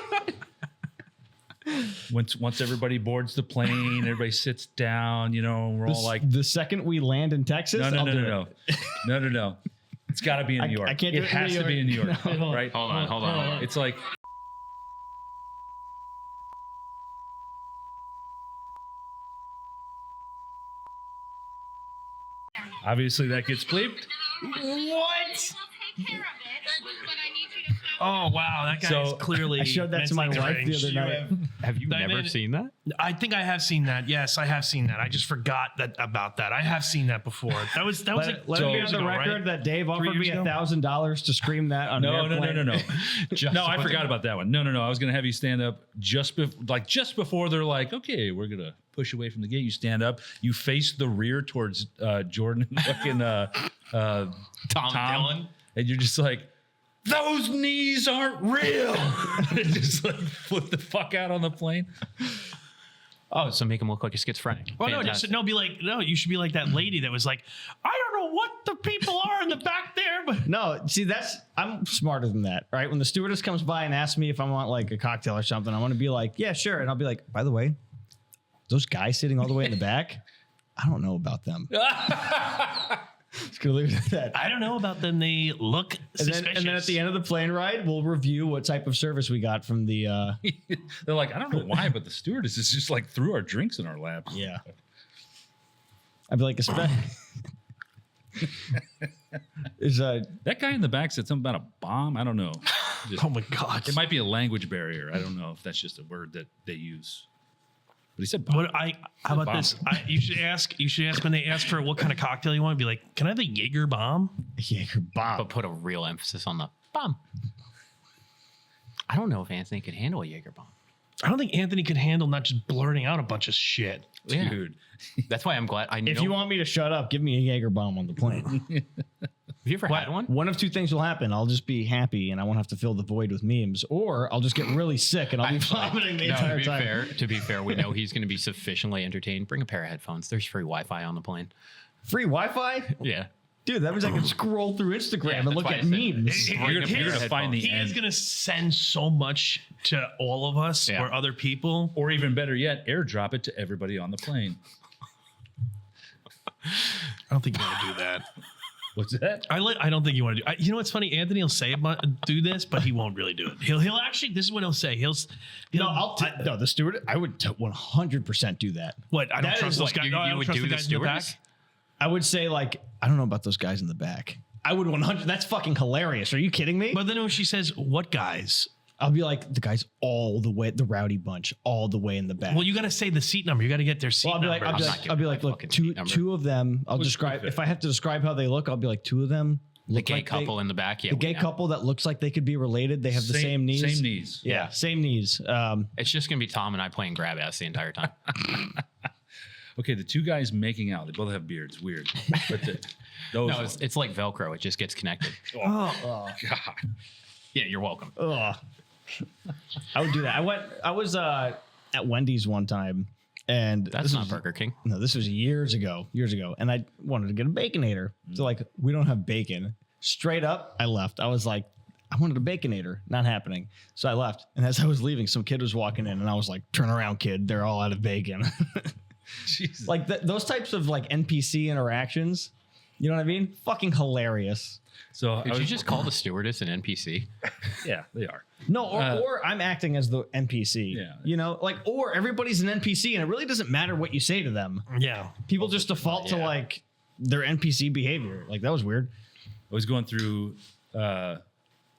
[SPEAKER 2] Once everybody boards the plane, everybody sits down. You know, we're all like,
[SPEAKER 1] The second we land in Texas, I'll do it.
[SPEAKER 2] no. It's got to be in New York.
[SPEAKER 1] I can't do
[SPEAKER 2] it
[SPEAKER 1] it in
[SPEAKER 2] has
[SPEAKER 1] New
[SPEAKER 2] to be in New
[SPEAKER 1] York.
[SPEAKER 2] York,
[SPEAKER 1] No.
[SPEAKER 2] right?
[SPEAKER 3] Hold on.
[SPEAKER 2] It's like obviously that gets bleeped.
[SPEAKER 1] What?
[SPEAKER 4] Oh wow, that guy is
[SPEAKER 2] So,
[SPEAKER 4] clearly.
[SPEAKER 1] I showed that to my
[SPEAKER 4] mentally
[SPEAKER 1] wife the other
[SPEAKER 4] deranged.
[SPEAKER 1] night.
[SPEAKER 3] Have you
[SPEAKER 4] I
[SPEAKER 3] never
[SPEAKER 4] mean-
[SPEAKER 3] seen that?
[SPEAKER 4] I think I have seen that. Yes, I have seen that. I just forgot about that. I have seen that before. That was like
[SPEAKER 1] Let
[SPEAKER 4] 2
[SPEAKER 1] it be
[SPEAKER 4] years
[SPEAKER 1] on the
[SPEAKER 4] ago,
[SPEAKER 1] record
[SPEAKER 4] right?
[SPEAKER 1] that Dave offered
[SPEAKER 4] years
[SPEAKER 1] me
[SPEAKER 4] ago?
[SPEAKER 1] $1,000 to scream that on
[SPEAKER 2] No.
[SPEAKER 1] an airplane.
[SPEAKER 2] No, I forgot about that one. No. I was gonna have you stand up just before they're like, okay, we're gonna push away from the gate. You stand up, you face the rear towards Jordan, fucking
[SPEAKER 3] Tom Dillon.
[SPEAKER 2] and you're just like, those knees aren't real. And just like flip the fuck out on the plane.
[SPEAKER 3] Oh, so make him look like a schizophrenic.
[SPEAKER 4] Oh
[SPEAKER 3] Fantastic.
[SPEAKER 4] you should be like that lady that was like, I don't know what the people are in the back there, but
[SPEAKER 1] No, see, I'm smarter than that, right? When the stewardess comes by and asks me if I want like a cocktail or something, I want to be like, yeah, sure. And I'll be like, by the way, those guys sitting all the way in the back, I don't know about them. Just gonna leave it at that.
[SPEAKER 4] I don't know about them. They look suspicious.
[SPEAKER 1] And then at the end of the plane ride, we'll review what type of service we got from the.
[SPEAKER 2] They're like, I don't know why, but the stewardess is just like threw our drinks in our laps.
[SPEAKER 1] Yeah. I'd be like, is
[SPEAKER 2] That guy in the back said something about a bomb. I don't know. Just-
[SPEAKER 4] Oh my God.
[SPEAKER 2] It might be a language barrier. I don't know if that's just a word that they use. But he said bomb.
[SPEAKER 4] How about this? You should ask when they ask for what kind of cocktail you want. Be like, can I have a Jaeger bomb?
[SPEAKER 1] Jaeger bomb?
[SPEAKER 3] But put a real emphasis on the bomb. I don't know if Anthony could handle a Jaeger bomb.
[SPEAKER 4] I don't think Anthony could handle not just blurting out a bunch of shit.
[SPEAKER 3] Yeah.
[SPEAKER 2] Dude.
[SPEAKER 3] That's why I'm glad.
[SPEAKER 1] If you want me to shut up, give me a Jaeger bomb on the plane.
[SPEAKER 3] have you ever had one?
[SPEAKER 1] One of two things will happen. I'll just be happy and I won't have to fill the void with memes, or I'll just get really sick and I'll be vomiting the entire time.
[SPEAKER 3] To be fair, we know he's going to be sufficiently entertained. Bring a pair of headphones. There's free Wi-Fi on the plane.
[SPEAKER 1] Free Wi-Fi?
[SPEAKER 3] Yeah.
[SPEAKER 1] Dude, that means I can scroll through Instagram and
[SPEAKER 3] that's
[SPEAKER 1] look
[SPEAKER 3] why
[SPEAKER 1] at
[SPEAKER 3] I said-
[SPEAKER 1] memes.
[SPEAKER 2] You're gonna find the
[SPEAKER 4] He is
[SPEAKER 2] end.
[SPEAKER 4] going to send so much to all of us
[SPEAKER 3] Yeah.
[SPEAKER 4] or other people.
[SPEAKER 2] Or even better yet, airdrop it to everybody on the plane.
[SPEAKER 4] I don't think you want to do that.
[SPEAKER 2] What's that?
[SPEAKER 4] I don't think you want to do. You know what's funny? Anthony will say do this, but he won't really do it. He'll actually. This is what he'll say. He'll
[SPEAKER 1] No, the steward. I would 100% do that.
[SPEAKER 4] What? I don't
[SPEAKER 1] That
[SPEAKER 4] trust
[SPEAKER 1] is
[SPEAKER 4] those
[SPEAKER 1] what
[SPEAKER 4] guys.
[SPEAKER 3] you-
[SPEAKER 4] No, I
[SPEAKER 3] you
[SPEAKER 4] don't
[SPEAKER 3] would
[SPEAKER 4] trust
[SPEAKER 3] do
[SPEAKER 4] the
[SPEAKER 3] the
[SPEAKER 4] guys in the back.
[SPEAKER 3] stewardess?
[SPEAKER 1] I would say like, I don't know about those guys in the back. I would 100. That's fucking hilarious. Are you kidding me?
[SPEAKER 4] But then when she says, "What guys?"
[SPEAKER 1] I'll be like, the guys all the way, the rowdy bunch, all the way in the back.
[SPEAKER 4] Well, you got to say the seat number. You got to get their seat
[SPEAKER 1] Well, I'll be like,
[SPEAKER 4] number.
[SPEAKER 1] I'll be like, look,
[SPEAKER 3] fucking seat number.
[SPEAKER 1] two of them. I'll
[SPEAKER 2] What's
[SPEAKER 1] describe.
[SPEAKER 2] the-
[SPEAKER 1] If I have to describe how they look, I'll be like, two of them.
[SPEAKER 3] The
[SPEAKER 1] Look
[SPEAKER 3] gay
[SPEAKER 1] like
[SPEAKER 3] couple in the back. Yeah.
[SPEAKER 1] the
[SPEAKER 3] we
[SPEAKER 1] gay
[SPEAKER 3] know.
[SPEAKER 1] couple that looks like they could be related. They have the same knees.
[SPEAKER 2] Same knees.
[SPEAKER 1] Yeah, same knees.
[SPEAKER 3] It's just going to be Tom and I playing grab ass the entire time.
[SPEAKER 2] Okay, the two guys making out, they both have beards. Weird. But those
[SPEAKER 3] No, it's like Velcro. It just gets connected.
[SPEAKER 2] God.
[SPEAKER 3] Yeah, you're welcome.
[SPEAKER 1] Ugh. I would do that. I was at Wendy's one time, and
[SPEAKER 3] That's
[SPEAKER 1] this
[SPEAKER 3] not
[SPEAKER 1] was-
[SPEAKER 3] Burger King.
[SPEAKER 1] No, this was years ago, and I wanted to get a Baconator. So like, we don't have bacon. Straight up, I left. I was like, I wanted a Baconator. Not happening. So I left. And as I was leaving, some kid was walking in, and I was like, turn around, kid. They're all out of bacon.
[SPEAKER 2] Jesus.
[SPEAKER 1] Like those types of like NPC interactions, you know what I mean? Fucking hilarious.
[SPEAKER 2] So
[SPEAKER 3] Did you just call the stewardess an NPC?
[SPEAKER 2] Yeah, they are.
[SPEAKER 1] No, or I'm acting as the NPC.
[SPEAKER 2] Yeah.
[SPEAKER 1] You know, like, or everybody's an NPC and it really doesn't matter what you say to them.
[SPEAKER 4] Yeah.
[SPEAKER 1] People just default to
[SPEAKER 3] Yeah.
[SPEAKER 1] like their NPC behavior. Like, that was weird.
[SPEAKER 2] I was going through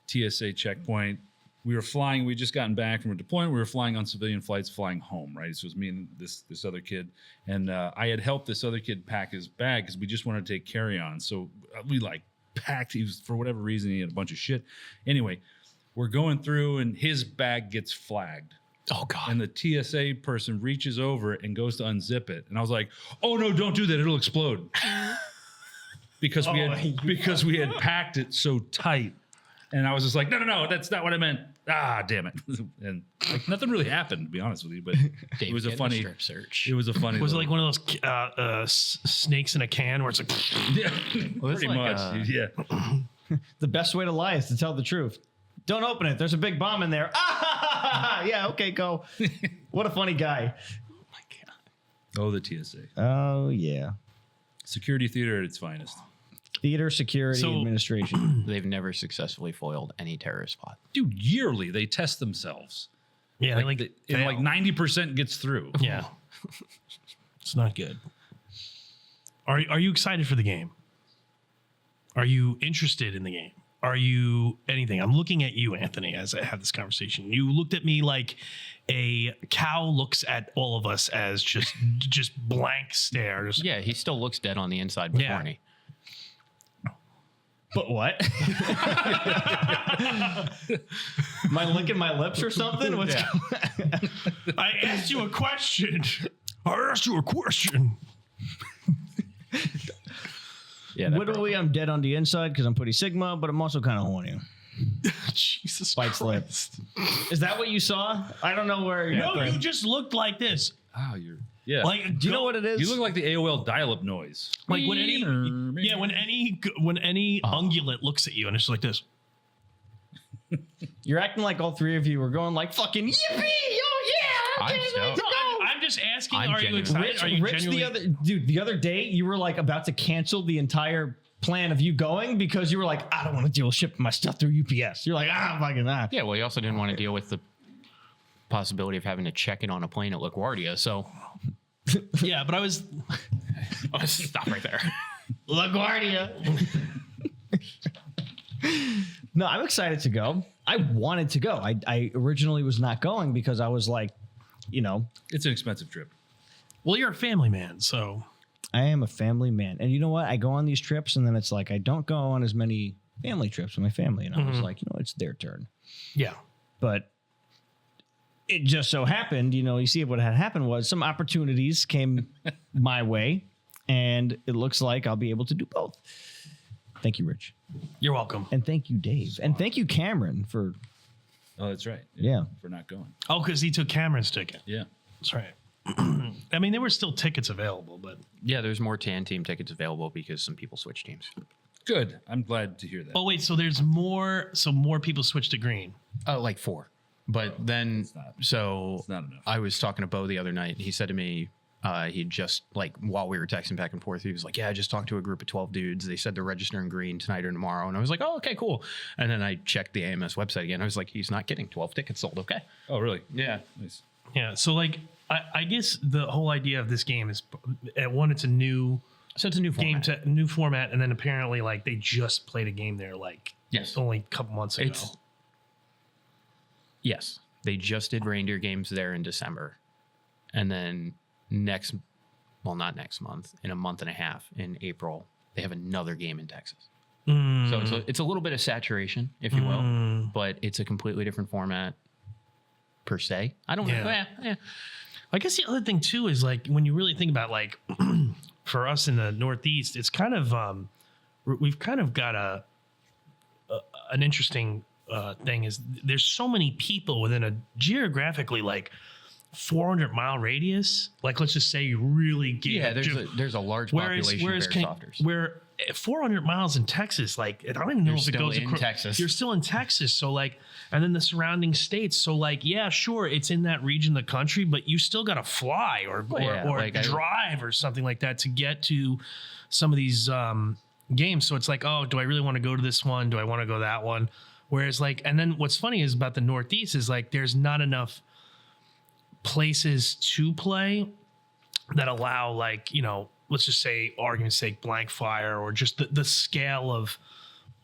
[SPEAKER 2] TSA checkpoint. We were flying. We just gotten back from a deployment. We were flying on civilian flights, flying home. Right, so it was me and this other kid, and I had helped this other kid pack his bag because we just wanted to take carry-on. So we like packed. He was, for whatever reason, he had a bunch of shit. Anyway, we're going through, and his bag gets flagged.
[SPEAKER 3] Oh God.
[SPEAKER 2] And the TSA person reaches over and goes to unzip it, and I was like, "Oh no, don't do that! It'll explode." because we had packed it so tight. And I was just like, no, that's not what I meant. Ah, damn it. And like nothing really happened, to be honest with you, but it was a funny
[SPEAKER 3] strip search.
[SPEAKER 2] It was a funny.
[SPEAKER 4] Was it like one of those snakes in a can where it's like,
[SPEAKER 2] yeah, pretty
[SPEAKER 3] like
[SPEAKER 2] much. Yeah.
[SPEAKER 1] The best way to lie is to tell the truth. Don't open it. There's a big bomb in there. Ah, yeah, okay, go. What a funny guy.
[SPEAKER 2] Oh, the TSA.
[SPEAKER 1] Oh, yeah.
[SPEAKER 2] Security theater at its finest.
[SPEAKER 1] Theater Security Administration.
[SPEAKER 3] They've never successfully foiled any terrorist plot.
[SPEAKER 2] Dude, yearly they test themselves.
[SPEAKER 4] yeah,
[SPEAKER 2] Like,
[SPEAKER 4] like,
[SPEAKER 2] and like 90% gets through.
[SPEAKER 4] yeah, it's not good. Are you excited for the game? Are you interested in the game? Are you anything? I'm looking at you, Anthony, as I have this conversation. You looked at me like a cow looks at all of us as just blank stares.
[SPEAKER 3] Yeah, he still looks dead on the inside before
[SPEAKER 4] Yeah.
[SPEAKER 3] me.
[SPEAKER 1] But what? Am I licking my lips or something? What's going
[SPEAKER 4] I asked you a question.
[SPEAKER 3] Yeah, that
[SPEAKER 1] Literally, I'm dead on the inside because I'm pretty Sigma, but I'm also kind of horny.
[SPEAKER 4] Jesus
[SPEAKER 1] Bite slip.
[SPEAKER 4] Christ.
[SPEAKER 1] Is that what you saw? I don't know where.
[SPEAKER 4] No, you just looked like this.
[SPEAKER 2] Oh, yeah.
[SPEAKER 4] Like,
[SPEAKER 1] Do you know what it is?
[SPEAKER 2] You look like the AOL dial-up noise.
[SPEAKER 4] like when any ungulate looks at you and it's like this.
[SPEAKER 1] You're acting like all three of you were going like fucking yippee! Oh yeah!
[SPEAKER 3] I'm
[SPEAKER 1] Okay,
[SPEAKER 3] stoked.
[SPEAKER 1] let's
[SPEAKER 4] No,
[SPEAKER 1] go!
[SPEAKER 4] I'm just asking.
[SPEAKER 3] I'm
[SPEAKER 4] Are you
[SPEAKER 3] genuine.
[SPEAKER 4] excited? Are you
[SPEAKER 1] Rich
[SPEAKER 4] genuinely?
[SPEAKER 1] the other day, you were like about to cancel the entire plan of you going because you were like, I don't want to deal with shipping my stuff through UPS. You're like, fucking
[SPEAKER 3] Yeah, well, he also didn't want to deal with the possibility of having to check it on a plane at LaGuardia. So
[SPEAKER 4] Yeah, but I was.
[SPEAKER 3] oh, stop right there.
[SPEAKER 1] LaGuardia. No, I'm excited to go. I wanted to go. I originally was not going because I was like,
[SPEAKER 2] It's an expensive trip.
[SPEAKER 4] Well, you're a family man, so
[SPEAKER 1] I am a family man. And you know what? I go on these trips and then it's like I don't go on as many family trips with my family. And I was like, it's their turn.
[SPEAKER 4] yeah.
[SPEAKER 1] But it just so happened, you see what had happened was some opportunities came my way, and it looks like I'll be able to do both. Thank you, Rich.
[SPEAKER 4] You're welcome.
[SPEAKER 1] And thank you, Dave. And thank you, Cameron, for,
[SPEAKER 2] Oh, that's right.
[SPEAKER 1] yeah.
[SPEAKER 2] For not going.
[SPEAKER 4] Oh, because he took Cameron's ticket.
[SPEAKER 2] Yeah.
[SPEAKER 4] That's right. I mean, there were still tickets available, but
[SPEAKER 3] Yeah, there's more tan team tickets available because some people switch teams.
[SPEAKER 2] Good. I'm glad to hear that.
[SPEAKER 4] oh wait, so there's more. So more people switched to green.
[SPEAKER 3] Like 4. But then, so
[SPEAKER 2] It's not enough.
[SPEAKER 3] I was talking to Bo the other night. He said to me, he just like while we were texting back and forth, he was like, "Yeah, I just talked to a group of 12 dudes. They said they're registering green tonight or tomorrow." And I was like, "Oh, okay, cool." And then I checked the AMS website again. I was like, "He's not kidding. 12 tickets sold. Okay."
[SPEAKER 2] Oh, really?
[SPEAKER 3] Yeah.
[SPEAKER 2] Nice.
[SPEAKER 4] Yeah. So like, I guess the whole idea of this game is, one, it's a new
[SPEAKER 3] So it's a new
[SPEAKER 4] game,
[SPEAKER 3] format.
[SPEAKER 4] new format, and then apparently like they just played a game there like
[SPEAKER 3] Yes.
[SPEAKER 4] only a couple months ago.
[SPEAKER 3] Yes. They just did reindeer games there in December. And then not next month, in a month and a half in April, they have another game in Texas. So it's a little bit of saturation, if you will, but it's a completely different format per se. I don't know.
[SPEAKER 4] Yeah.
[SPEAKER 3] Yeah.
[SPEAKER 4] I guess the other thing too is like when you really think about like for us in the Northeast, it's kind of we've kind of got an interesting thing is there's so many people within a geographically like 400-mile radius. Like let's just say you really get
[SPEAKER 3] Yeah, there's a large population of airsofters.
[SPEAKER 4] where 400 miles in Texas, like I don't even know
[SPEAKER 3] You're
[SPEAKER 4] if it
[SPEAKER 3] still
[SPEAKER 4] goes
[SPEAKER 3] in
[SPEAKER 4] across.
[SPEAKER 3] Texas.
[SPEAKER 4] You're still in Texas, so like, and then the surrounding states. So like, yeah, sure, it's in that region of the country, but you still got to fly or drive or something like that to get to some of these games. So it's like, oh, do I really want to go to this one? Do I want to go that one? Whereas like, and then what's funny is about the Northeast is like, there's not enough places to play that allow like, let's just say argument's sake, blank fire or just the scale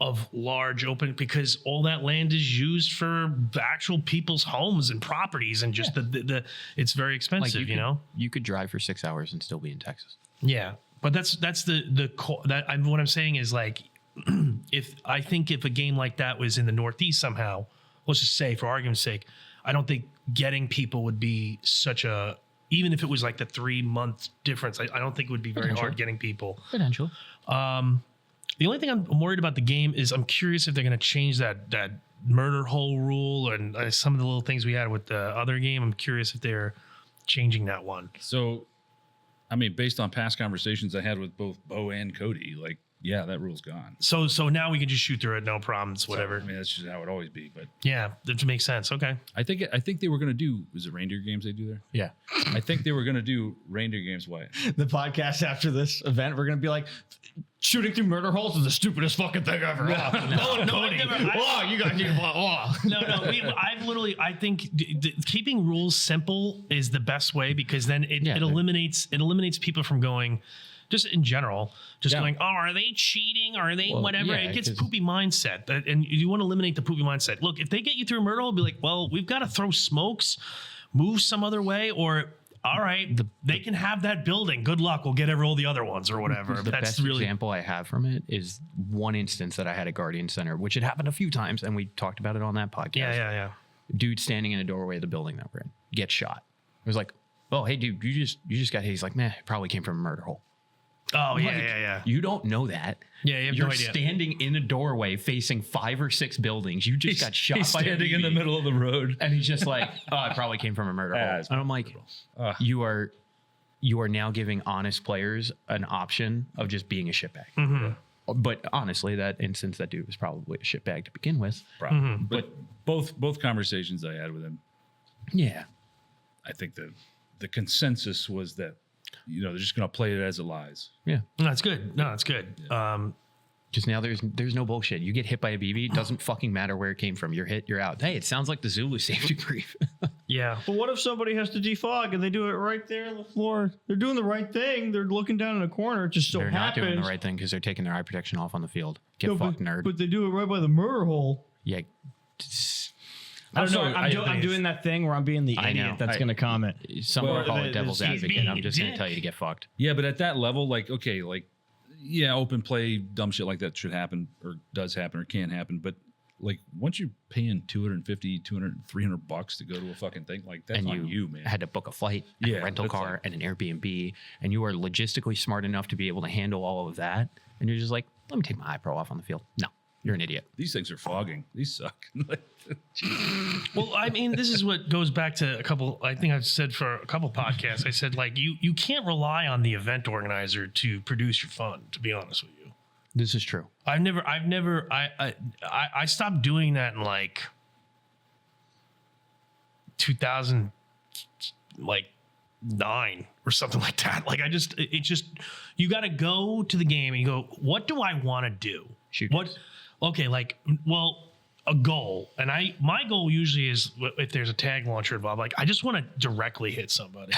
[SPEAKER 4] of large open, because all that land is used for actual people's homes and properties and just the it's very expensive,
[SPEAKER 3] You could drive for 6 hours and still be in Texas.
[SPEAKER 4] Yeah. But that's what I'm saying is like, if a game like that was in the Northeast somehow, let's just say for argument's sake, I don't think getting people would be such a, even if it was like the 3 month difference, I don't think it would be very hard getting people.
[SPEAKER 3] Potentially.
[SPEAKER 4] The only thing I'm worried about the game is I'm curious if they're going to change that murder hole rule and some of the little things we had with the other game. I'm curious if they're changing that one.
[SPEAKER 2] So, I mean, based on past conversations I had with both Bo and Cody, like, yeah, that rule's gone.
[SPEAKER 4] So now we can just shoot through it, no problems, whatever.
[SPEAKER 2] So, I mean, that's just how it always be. But
[SPEAKER 4] yeah, that makes sense. Okay.
[SPEAKER 2] I think they were gonna do. Was it reindeer games they do there?
[SPEAKER 3] Yeah.
[SPEAKER 2] I think they were gonna do reindeer games. Why?
[SPEAKER 1] The podcast after this event, we're gonna be like, shooting through murder holes is the stupidest fucking thing ever.
[SPEAKER 4] No, I've never.
[SPEAKER 1] You guys,
[SPEAKER 4] No. I think keeping rules simple is the best way, because then it eliminates people from going, just in general, going, oh, are they cheating? Are they whatever?
[SPEAKER 3] Yeah,
[SPEAKER 4] it gets poopy mindset. And you want to eliminate the poopy mindset. Look, if they get you through a murder hole, be like, well, we've got to throw smokes, move some other way, or all right, they can have that building. Good luck. We'll get all the other ones or whatever.
[SPEAKER 3] The best example I have from it is one instance that I had at Guardian Center, which had happened a few times, and we talked about it on that podcast.
[SPEAKER 4] Yeah.
[SPEAKER 3] Dude standing in a doorway of the building that we're in gets shot. It was like, oh, hey, dude, you just got hit. He's like, man, it probably came from a murder hole.
[SPEAKER 4] Oh,
[SPEAKER 3] Like,
[SPEAKER 4] yeah.
[SPEAKER 3] You don't know that.
[SPEAKER 4] Yeah, you have
[SPEAKER 3] You're
[SPEAKER 4] no idea.
[SPEAKER 3] standing in a doorway facing 5 or 6 buildings. You just got shot
[SPEAKER 2] He's
[SPEAKER 3] by a
[SPEAKER 2] standing in the
[SPEAKER 3] BB.
[SPEAKER 2] middle of the road.
[SPEAKER 3] And he's just like, oh, it probably came from a murder hole.
[SPEAKER 2] it's
[SPEAKER 3] And I'm like, you are now giving honest players an option of just being a shitbag.
[SPEAKER 4] Mm-hmm.
[SPEAKER 3] But honestly, that instance, that dude was probably a shitbag to begin with.
[SPEAKER 2] Probably. But both conversations I had with him,
[SPEAKER 3] Yeah.
[SPEAKER 2] I think the consensus was that, they're just going to play it as it lies.
[SPEAKER 3] Yeah.
[SPEAKER 4] No, that's good.
[SPEAKER 3] Just now there's no bullshit. You get hit by a BB, it doesn't fucking matter where it came from. You're hit, you're out. Hey, it sounds like the Zulu safety brief.
[SPEAKER 4] Yeah.
[SPEAKER 1] But what if somebody has to defog and they do it right there on the floor? They're doing the right thing. They're looking down in a corner. It just so
[SPEAKER 3] They're not
[SPEAKER 1] happens.
[SPEAKER 3] doing the right thing because they're taking their eye protection off on the field. Get fucked, nerd.
[SPEAKER 1] But they do it right by the murder hole.
[SPEAKER 3] Yeah.
[SPEAKER 1] I'm
[SPEAKER 2] don't know.
[SPEAKER 1] sorry. I'm doing that thing where I'm being the
[SPEAKER 3] I know.
[SPEAKER 1] idiot that's going to comment.
[SPEAKER 3] Some
[SPEAKER 2] Well,
[SPEAKER 3] will call it devil's
[SPEAKER 4] he's
[SPEAKER 3] advocate.
[SPEAKER 4] being
[SPEAKER 3] I'm just going
[SPEAKER 4] dick.
[SPEAKER 3] to tell you to get fucked.
[SPEAKER 2] Yeah, but at that level, like, okay, like, yeah, open play, dumb shit like that should happen or does happen or can happen. But like, once you're paying $250, $200, $300 to go to a fucking thing, like, that's
[SPEAKER 3] And
[SPEAKER 2] on you, man.
[SPEAKER 3] had to book a flight, and
[SPEAKER 2] Yeah,
[SPEAKER 3] a rental
[SPEAKER 2] that's
[SPEAKER 3] car,
[SPEAKER 2] like-
[SPEAKER 3] and an Airbnb, and you are logistically smart enough to be able to handle all of that. And you're just like, let me take my iPro off on the field. No, you're an idiot.
[SPEAKER 2] These things are fogging. These suck.
[SPEAKER 4] Well, I mean, this is what goes back to I think I've said for a couple podcasts, I said, like, you can't rely on the event organizer to produce your fun, to be honest with you.
[SPEAKER 3] This is true.
[SPEAKER 4] I stopped doing that in like 2009 or something like that. Like, you got to go to the game and you go, what do I want to do?
[SPEAKER 3] Shoot.
[SPEAKER 4] Okay, like, well, a goal. And my goal usually is, if there's a tag launcher involved, like, I just want to directly hit somebody.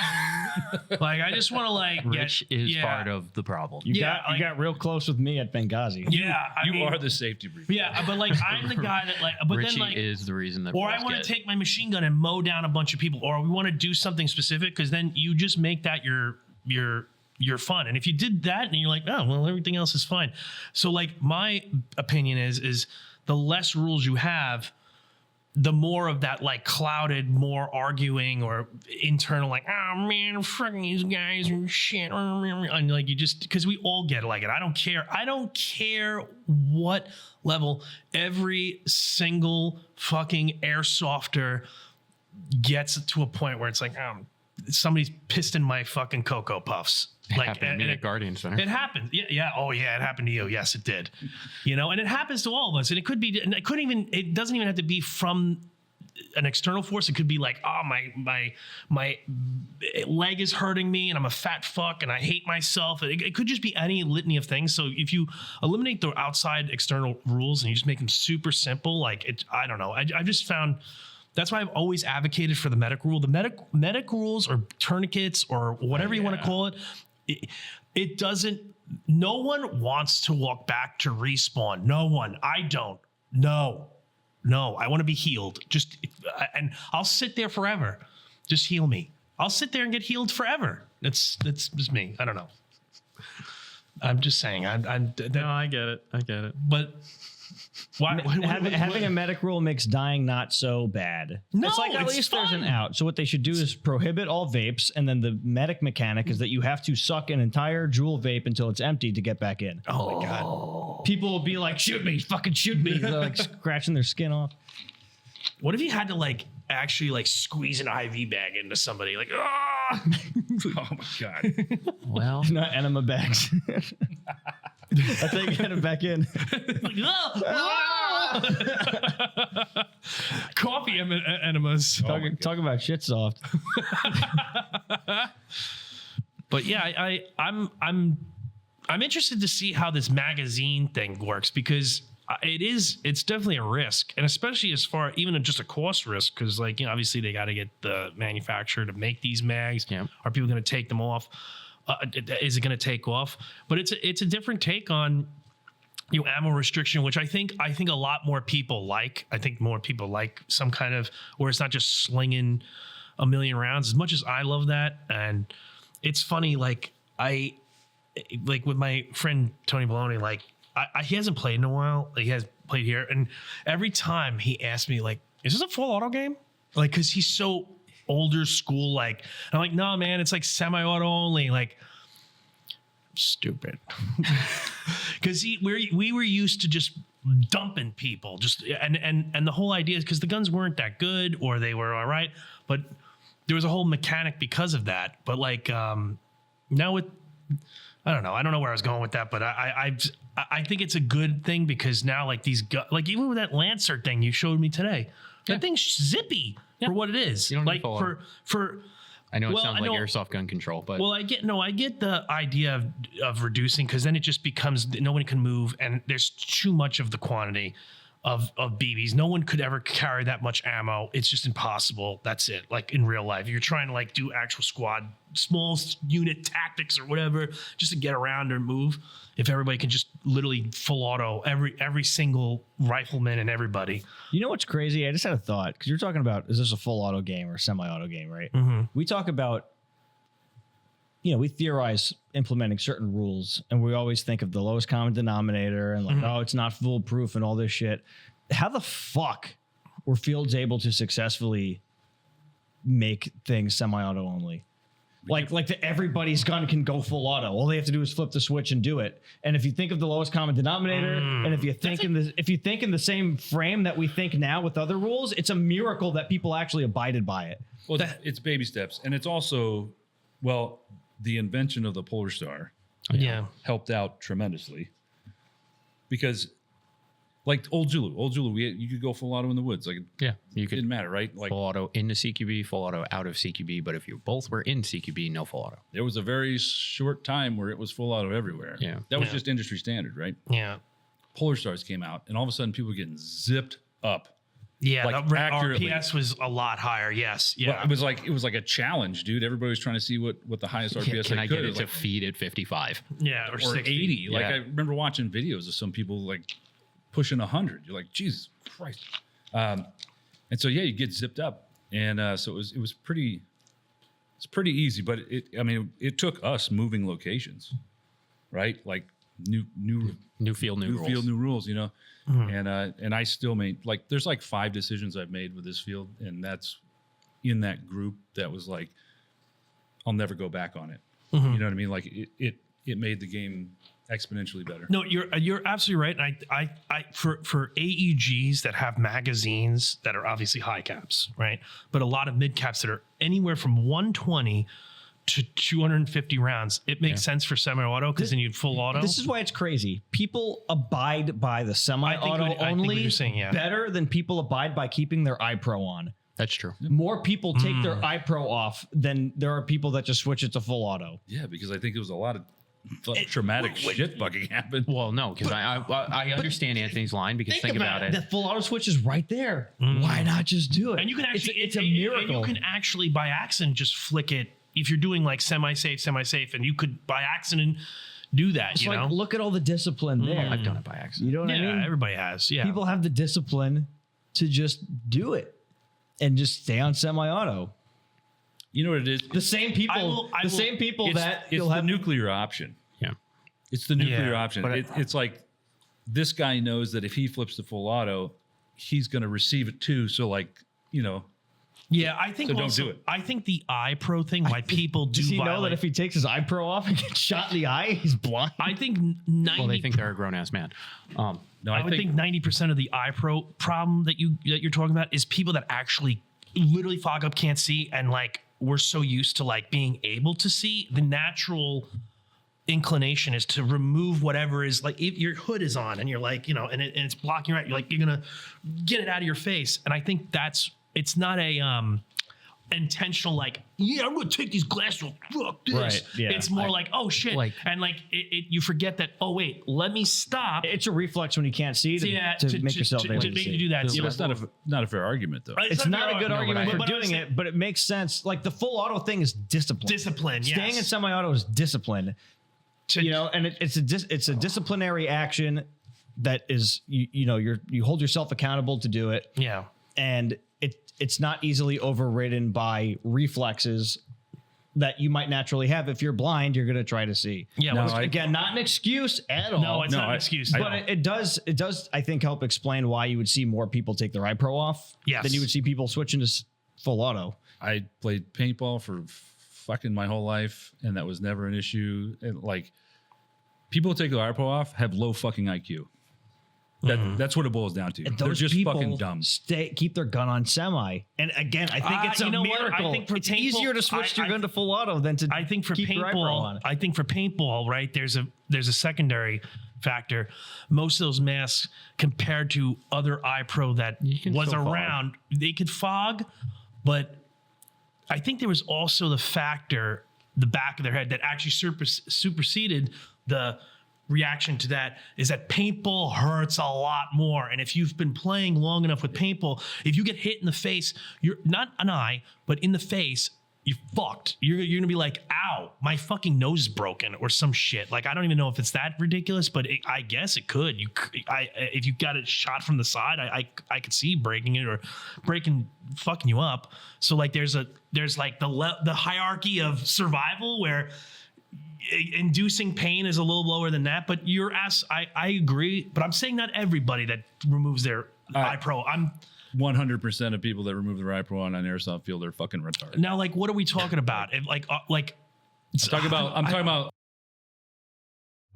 [SPEAKER 4] Like, I just want to, like,
[SPEAKER 3] Rich is part of the problem.
[SPEAKER 1] You got real close with me at Benghazi.
[SPEAKER 4] Yeah,
[SPEAKER 2] You are the safety brief.
[SPEAKER 4] Yeah, but like, I'm the guy that, like, but
[SPEAKER 3] Richie
[SPEAKER 4] then, like,
[SPEAKER 3] is the reason that.
[SPEAKER 4] or
[SPEAKER 3] boys
[SPEAKER 4] I want
[SPEAKER 3] get-
[SPEAKER 4] to take my machine gun and mow down a bunch of people, or we want to do something specific, because then you just make that your fun. And if you did that and you're like, oh, well, everything else is fine. So, like, my opinion is the less rules you have, the more of that, like, clouded, more arguing or internal, like, oh man, freaking these guys and shit. And like, you just, because we all get like it. I don't care what level every single fucking airsofter gets to a point where it's like, somebody's pissed in my fucking Cocoa Puffs. Like,
[SPEAKER 3] happened to me at Guardian Center.
[SPEAKER 4] It happened. Yeah. Oh yeah, it happened to you. Yes, it did. And it happens to all of us. And it doesn't even have to be from an external force. It could be like, oh, my leg is hurting me and I'm a fat fuck and I hate myself. It could just be any litany of things. So if you eliminate the outside external rules and you just make them super simple, like, I don't know. I just found, that's why I've always advocated for the medic rule. The medic rules, or tourniquets, or whatever you want to call it, it doesn't, no one wants to walk back to respawn. No one. I don't. No, I want to be healed. And I'll sit there forever. Just heal me. I'll sit there and get healed forever. That's just me. I don't know. I'm just saying.
[SPEAKER 1] No, I get it.
[SPEAKER 4] But why,
[SPEAKER 1] having a medic rule makes dying not so bad.
[SPEAKER 4] No,
[SPEAKER 1] it's like, at
[SPEAKER 4] it's
[SPEAKER 1] least there's an
[SPEAKER 4] fun.
[SPEAKER 1] out. So what they should do is prohibit all vapes, and then the medic mechanic is that you have to suck an entire Juul vape until it's empty to get back in.
[SPEAKER 4] Oh my God.
[SPEAKER 1] People will be like, shoot me, fucking shoot me. They're like scratching their skin off.
[SPEAKER 4] What if you had to like actually like squeeze an IV bag into somebody? Like,
[SPEAKER 2] Oh my god.
[SPEAKER 3] Well,
[SPEAKER 1] Not enema bags. I think get him back in.
[SPEAKER 4] like, coffee enemas.
[SPEAKER 1] Talk about shit soft.
[SPEAKER 4] But yeah, I'm interested to see how this magazine thing works because it's definitely a risk, and especially as far even just a cost risk because like obviously they got to get the manufacturer to make these mags.
[SPEAKER 3] Yeah.
[SPEAKER 4] Are people going to take them off? Is it going to take off? But it's a different take on ammo restriction, which I think a lot more people like. I think more people like some kind of where it's not just slinging a million rounds. As much as I love that, and it's funny, like with my friend Tony Baloney, like he hasn't played in a while. Like, he has played here, and every time he asks me, like, "Is this a full auto game?" Like, because he's so older school. Like, I'm like, "No, man, it's like semi-auto only." Like, stupid. Because we were used to just dumping people, just and the whole idea is because the guns weren't that good or they were all right, but there was a whole mechanic because of that. But like now with I don't know where I was going with that, but I think it's a good thing because now like these like even with that Lancer thing you showed me today, that thing's zippy for what it is.
[SPEAKER 3] You don't
[SPEAKER 4] like
[SPEAKER 3] need
[SPEAKER 4] for
[SPEAKER 3] I know it sounds like airsoft gun control, but
[SPEAKER 4] I get the idea of reducing because then it just becomes no one can move and there's too much of the quantity of BBs. No one could ever carry that much ammo. It's just impossible. That's it. Like in real life, you're trying to like do actual squad, small unit tactics or whatever, just to get around or move. If everybody can just literally full auto every single rifleman and everybody.
[SPEAKER 1] You know what's crazy? I just had a thought because you're talking about, is this a full auto game or semi-auto game, right?
[SPEAKER 4] Mm-hmm.
[SPEAKER 1] We talk about, we theorize implementing certain rules and we always think of the lowest common denominator and like, oh, it's not foolproof and all this shit. How the fuck were fields able to successfully make things semi-auto only? Like that everybody's gun can go full auto. All they have to do is flip the switch and do it. And if you think of the lowest common denominator, and if you think in the same frame that we think now with other rules, it's a miracle that people actually abided by it.
[SPEAKER 2] Well, it's baby steps, and it's also, the invention of the Polar Star, helped out tremendously because. Like old Zulu, you could go full auto in the woods. Like,
[SPEAKER 3] you could
[SPEAKER 2] didn't matter, right? Like
[SPEAKER 3] full auto into CQB, full auto out of CQB. But if you both were in CQB, no full auto.
[SPEAKER 2] there was a very short time where it was full auto everywhere.
[SPEAKER 3] Yeah.
[SPEAKER 2] That was just industry standard, right?
[SPEAKER 4] Yeah.
[SPEAKER 2] Polar Stars came out, and all of a sudden people were getting zipped up.
[SPEAKER 4] Yeah,
[SPEAKER 2] Like,
[SPEAKER 4] the
[SPEAKER 2] accurately.
[SPEAKER 4] RPS was a lot higher. Yes. Yeah.
[SPEAKER 2] Well, it was like a challenge, dude. Everybody was trying to see what the highest RPS
[SPEAKER 3] Can
[SPEAKER 2] they
[SPEAKER 3] I
[SPEAKER 2] could.
[SPEAKER 3] get it
[SPEAKER 2] was
[SPEAKER 3] to
[SPEAKER 2] like,
[SPEAKER 3] feed at 55?
[SPEAKER 4] Yeah. Or
[SPEAKER 2] or
[SPEAKER 4] 60.
[SPEAKER 2] 80. Like
[SPEAKER 3] Yeah.
[SPEAKER 2] I remember watching videos of some people like pushing 100. You're like, Jesus Christ. And so you get zipped up, and so it was pretty. It's pretty easy, but it took us moving locations, right? Like new
[SPEAKER 3] New rules.
[SPEAKER 2] field, new rules, and I still made like there's like 5 decisions I've made with this field, and that's in that group that was like I'll never go back on it. You know what I mean? Like it made the game exponentially better.
[SPEAKER 4] No, you're absolutely right. And I for AEGs that have magazines that are obviously high caps, right? But a lot of mid caps that are anywhere from 120 to 250 rounds, it makes sense for semi-auto because then you'd full auto.
[SPEAKER 1] This is why it's crazy. People abide by the semi-auto
[SPEAKER 4] I think what
[SPEAKER 1] only
[SPEAKER 4] you're saying, yeah.
[SPEAKER 1] better than people abide by keeping their iPro on.
[SPEAKER 3] That's true.
[SPEAKER 1] More people take their iPro off than there are people that just switch it to full auto.
[SPEAKER 2] Yeah, because I think it was a lot of traumatic shit fucking happened.
[SPEAKER 3] Well, no, because I understand Anthony's line because think about it.
[SPEAKER 1] The full auto switch is right there. Why not just do it?
[SPEAKER 4] And you can actually
[SPEAKER 1] it's a miracle.
[SPEAKER 4] And you can actually by accident just flick it if you're doing like semi-safe, and you could by accident do that.
[SPEAKER 1] It's like, look at all the discipline there.
[SPEAKER 3] I've done it by accident.
[SPEAKER 1] You know what I mean?
[SPEAKER 4] Everybody has. Yeah.
[SPEAKER 1] People have the discipline to just do it and just stay on semi-auto.
[SPEAKER 2] You know what it is?
[SPEAKER 1] The same people, same people
[SPEAKER 2] It's
[SPEAKER 1] that
[SPEAKER 2] the
[SPEAKER 1] you'll have.
[SPEAKER 2] nuclear option.
[SPEAKER 3] Yeah.
[SPEAKER 2] It's the nuclear
[SPEAKER 4] Yeah,
[SPEAKER 2] option.
[SPEAKER 3] but
[SPEAKER 2] It's like this guy knows that if he flips to full auto, he's going to receive it too. So like,
[SPEAKER 4] Yeah, I think
[SPEAKER 2] So don't
[SPEAKER 4] also,
[SPEAKER 2] do it.
[SPEAKER 4] I think the iPro thing, why people do
[SPEAKER 1] Does he know that
[SPEAKER 4] violate.
[SPEAKER 1] if he takes his iPro off and gets shot in the eye, he's blind?
[SPEAKER 4] I think 90.
[SPEAKER 3] Well, they think they're a grown ass man.
[SPEAKER 2] No,
[SPEAKER 4] I would think 90% of the iPro problem that you're talking about is people that actually literally fog up, can't see, and like we're so used to like being able to see. The natural inclination is to remove whatever is like if your hood is on and you're like, you know, and it's blocking your eye. You're like, you're gonna get it out of your face. And I think it's not a intentional like, yeah, I'm gonna take these glasses off, fuck this.
[SPEAKER 1] Right, yeah.
[SPEAKER 4] It's more like, oh shit,
[SPEAKER 3] like-
[SPEAKER 4] and like you forget that. Oh wait, let me stop.
[SPEAKER 1] It's a reflex when you can't see to make yourself able
[SPEAKER 4] to
[SPEAKER 1] to
[SPEAKER 4] make
[SPEAKER 1] see.
[SPEAKER 4] you do that.
[SPEAKER 2] yeah, that's not a fair argument though.
[SPEAKER 1] It's not a good argument for
[SPEAKER 4] but
[SPEAKER 1] doing it, but it makes sense. Like the full auto thing is discipline.
[SPEAKER 4] Discipline, yes.
[SPEAKER 1] Staying in semi-auto is discipline. You know, and it's a disciplinary action that is you hold yourself accountable to do it,
[SPEAKER 4] Yeah.
[SPEAKER 1] and it's not easily overridden by reflexes that you might naturally have. If you're blind, you're going to try to see.
[SPEAKER 4] Yeah.
[SPEAKER 2] No,
[SPEAKER 4] well,
[SPEAKER 1] Again, not an excuse at all.
[SPEAKER 4] no, it's not an excuse.
[SPEAKER 1] But it does, I think, help explain why you would see more people take their iPro off
[SPEAKER 4] Yes.
[SPEAKER 1] than you would see people switching to full auto.
[SPEAKER 2] I played paintball for fucking my whole life, and that was never an issue. And like, people who take their iPro off have low fucking IQ. That's what it boils down to.
[SPEAKER 1] And
[SPEAKER 2] They're
[SPEAKER 1] those
[SPEAKER 2] just
[SPEAKER 1] people
[SPEAKER 2] fucking dumb.
[SPEAKER 1] keep their gun on semi. And again, I think it's a
[SPEAKER 4] you know what?
[SPEAKER 1] miracle.
[SPEAKER 4] I think for
[SPEAKER 1] it's
[SPEAKER 4] paintball-
[SPEAKER 1] easier to switch your gun to full auto than to
[SPEAKER 4] I think for
[SPEAKER 1] keep your iPro on.
[SPEAKER 4] paintball, I think for paintball, right? There's a secondary factor. Most of those masks, compared to other iPro that
[SPEAKER 3] can
[SPEAKER 4] was
[SPEAKER 3] still fog.
[SPEAKER 4] around, they could fog, but I think there was also the factor, the back of their head, that actually superseded the reaction to that, is that paintball hurts a lot more. And if you've been playing long enough with paintball, if you get hit in the face, you're not an eye, but in the face, you're fucked. You're gonna be like, ow, my fucking nose is broken or some shit. Like, I don't even know if it's that ridiculous, but I guess it could. If you got it shot from the side, I could see breaking it or fucking you up. So like there's like the hierarchy of survival where inducing pain is a little lower than that, but I agree, but I'm saying not everybody that removes their iPro. I'm
[SPEAKER 2] 100% of people that remove their iPro on an airsoft field are fucking retarded.
[SPEAKER 4] now like, what are we talking about? If, like
[SPEAKER 2] I'm talking about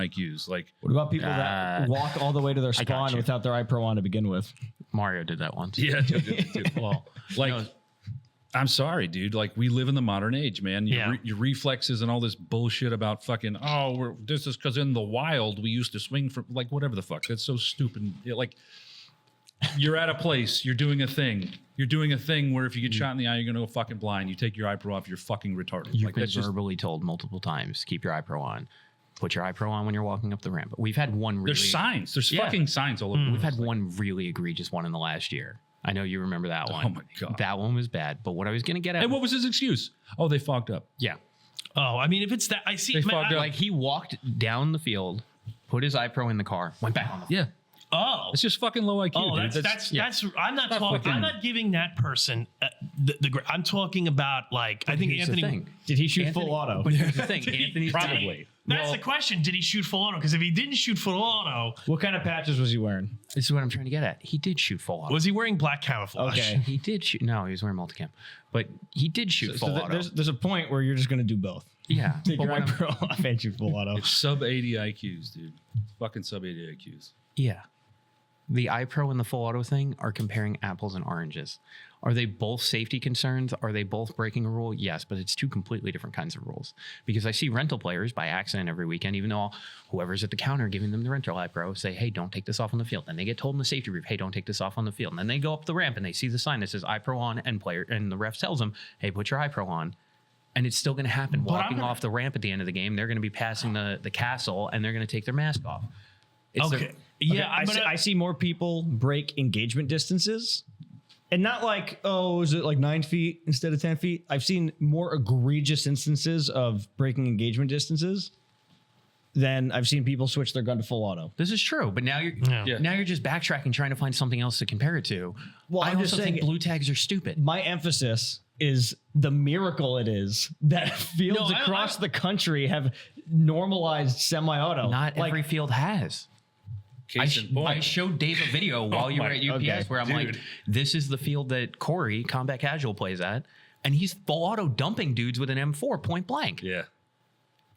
[SPEAKER 2] IQs. Like,
[SPEAKER 1] What about people that walk all the way to their spawn
[SPEAKER 3] you.
[SPEAKER 1] without their iPro on to begin with?
[SPEAKER 3] Mario did that once.
[SPEAKER 2] yeah, well, like,
[SPEAKER 3] No.
[SPEAKER 2] I'm sorry, dude. Like, we live in the modern age, man. Your reflexes and all this bullshit about fucking, this is because in the wild we used to swing from, like, whatever the fuck. That's so stupid. Like, you're at a place, you're doing a thing. You're doing a thing where if you get shot in the eye, you're going to go fucking blind. You take your iPro off, you're fucking retarded.
[SPEAKER 3] You've
[SPEAKER 2] Like,
[SPEAKER 3] been
[SPEAKER 2] that's just,
[SPEAKER 3] verbally told multiple times, keep your iPro on. Put your iPro on when you're walking up the ramp. But we've had one really...
[SPEAKER 2] there's signs. There's
[SPEAKER 3] Yeah.
[SPEAKER 2] fucking signs all over.
[SPEAKER 3] We've had one really egregious one in the last year. I know you remember that one.
[SPEAKER 2] Oh my God.
[SPEAKER 3] That one was bad. But what I was going to get at...
[SPEAKER 2] And what was his excuse? Oh, they fogged up.
[SPEAKER 3] Yeah.
[SPEAKER 4] oh, I mean, if it's that, I see.
[SPEAKER 2] They fogged up.
[SPEAKER 3] Like, he walked down the field, put his iPro in the car, went back on the
[SPEAKER 2] Yeah.
[SPEAKER 4] Oh,
[SPEAKER 2] It's just fucking low IQ,
[SPEAKER 4] oh,
[SPEAKER 2] dude.
[SPEAKER 4] that's. I'm not
[SPEAKER 2] not
[SPEAKER 4] talking.
[SPEAKER 2] fucking-
[SPEAKER 4] I'm not giving that person I'm talking about like. I think
[SPEAKER 3] Here's the
[SPEAKER 4] Anthony.
[SPEAKER 3] thing.
[SPEAKER 1] Did he shoot
[SPEAKER 3] Anthony-
[SPEAKER 1] full auto?
[SPEAKER 3] But here's the thing. Anthony's
[SPEAKER 2] Probably.
[SPEAKER 4] That's the question. Did he shoot full auto? Because if he didn't shoot full auto,
[SPEAKER 1] What kind of patches was he wearing?
[SPEAKER 3] This is what I'm trying to get at. He did shoot full auto.
[SPEAKER 4] was he wearing black camouflage?
[SPEAKER 1] Okay.
[SPEAKER 3] He did shoot. No, he was wearing multicam. But he did shoot full auto.
[SPEAKER 1] There's a point where you're just going to do both.
[SPEAKER 3] Yeah.
[SPEAKER 1] Take
[SPEAKER 3] but
[SPEAKER 1] your
[SPEAKER 3] what I'm-
[SPEAKER 1] iPro off and shoot full auto.
[SPEAKER 2] Sub 80 IQs, dude. Fucking sub 80 IQs.
[SPEAKER 3] Yeah. The iPro and the full auto thing are comparing apples and oranges. Are they both safety concerns? Are they both breaking a rule? Yes, but it's two completely different kinds of rules. Because I see rental players by accident every weekend, even though whoever's at the counter giving them the rental iPro say, hey, don't take this off on the field. And they get told in the safety brief, hey, don't take this off on the field. And then they go up the ramp and they see the sign that says iPro on and player, and the ref tells them, hey, put your iPro on. And it's still going to happen. Walking off the ramp at the end of the game, they're going to be passing the castle and they're going to take their mask off. It's
[SPEAKER 4] Okay.
[SPEAKER 3] their-
[SPEAKER 4] Yeah,
[SPEAKER 1] Okay, I see more people break engagement distances. And not like, oh, is it like 9 feet instead of 10 feet? I've seen more egregious instances of breaking engagement distances than I've seen people switch their gun to full auto.
[SPEAKER 3] This is true, but now you're
[SPEAKER 2] Yeah.
[SPEAKER 3] now you're just backtracking, trying to find something else to compare it to.
[SPEAKER 1] Well,
[SPEAKER 3] I
[SPEAKER 1] I'm just
[SPEAKER 3] also think
[SPEAKER 1] saying-
[SPEAKER 3] blue tags are stupid.
[SPEAKER 1] My emphasis is the miracle it is that fields
[SPEAKER 4] No,
[SPEAKER 1] across the country have normalized semi-auto.
[SPEAKER 3] Not
[SPEAKER 1] like,
[SPEAKER 3] every field has.
[SPEAKER 2] Case in point.
[SPEAKER 3] I showed Dave a video while you were at UPS
[SPEAKER 1] okay,
[SPEAKER 3] where I'm like, this is the field that Corey, Combat Casual, plays at. And he's full auto dumping dudes with an M4 point blank.
[SPEAKER 2] Yeah.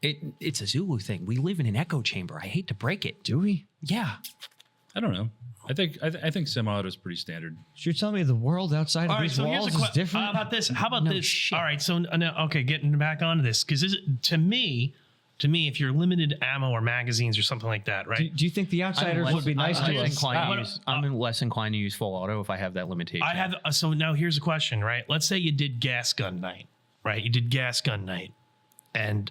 [SPEAKER 3] It's a Zulu thing. We live in an echo chamber. I hate to break it.
[SPEAKER 1] Do we?
[SPEAKER 3] Yeah.
[SPEAKER 2] I don't know. I think semi-auto is pretty standard.
[SPEAKER 1] You're telling me the world outside
[SPEAKER 4] All
[SPEAKER 1] of
[SPEAKER 4] right,
[SPEAKER 1] these
[SPEAKER 4] so
[SPEAKER 1] walls
[SPEAKER 4] here's a
[SPEAKER 1] is
[SPEAKER 4] question.
[SPEAKER 1] different?
[SPEAKER 4] How about this? How about
[SPEAKER 3] No
[SPEAKER 4] this?
[SPEAKER 3] shit.
[SPEAKER 4] All right, so okay, getting back onto this because to me, if you're limited ammo or magazines or something like that, right?
[SPEAKER 1] Do you think the outsiders would be nice to us?
[SPEAKER 3] I'm less inclined to use full auto if I have that limitation.
[SPEAKER 4] I have so now here's a question, right? Let's say you did gas gun night, right? You did gas gun night, and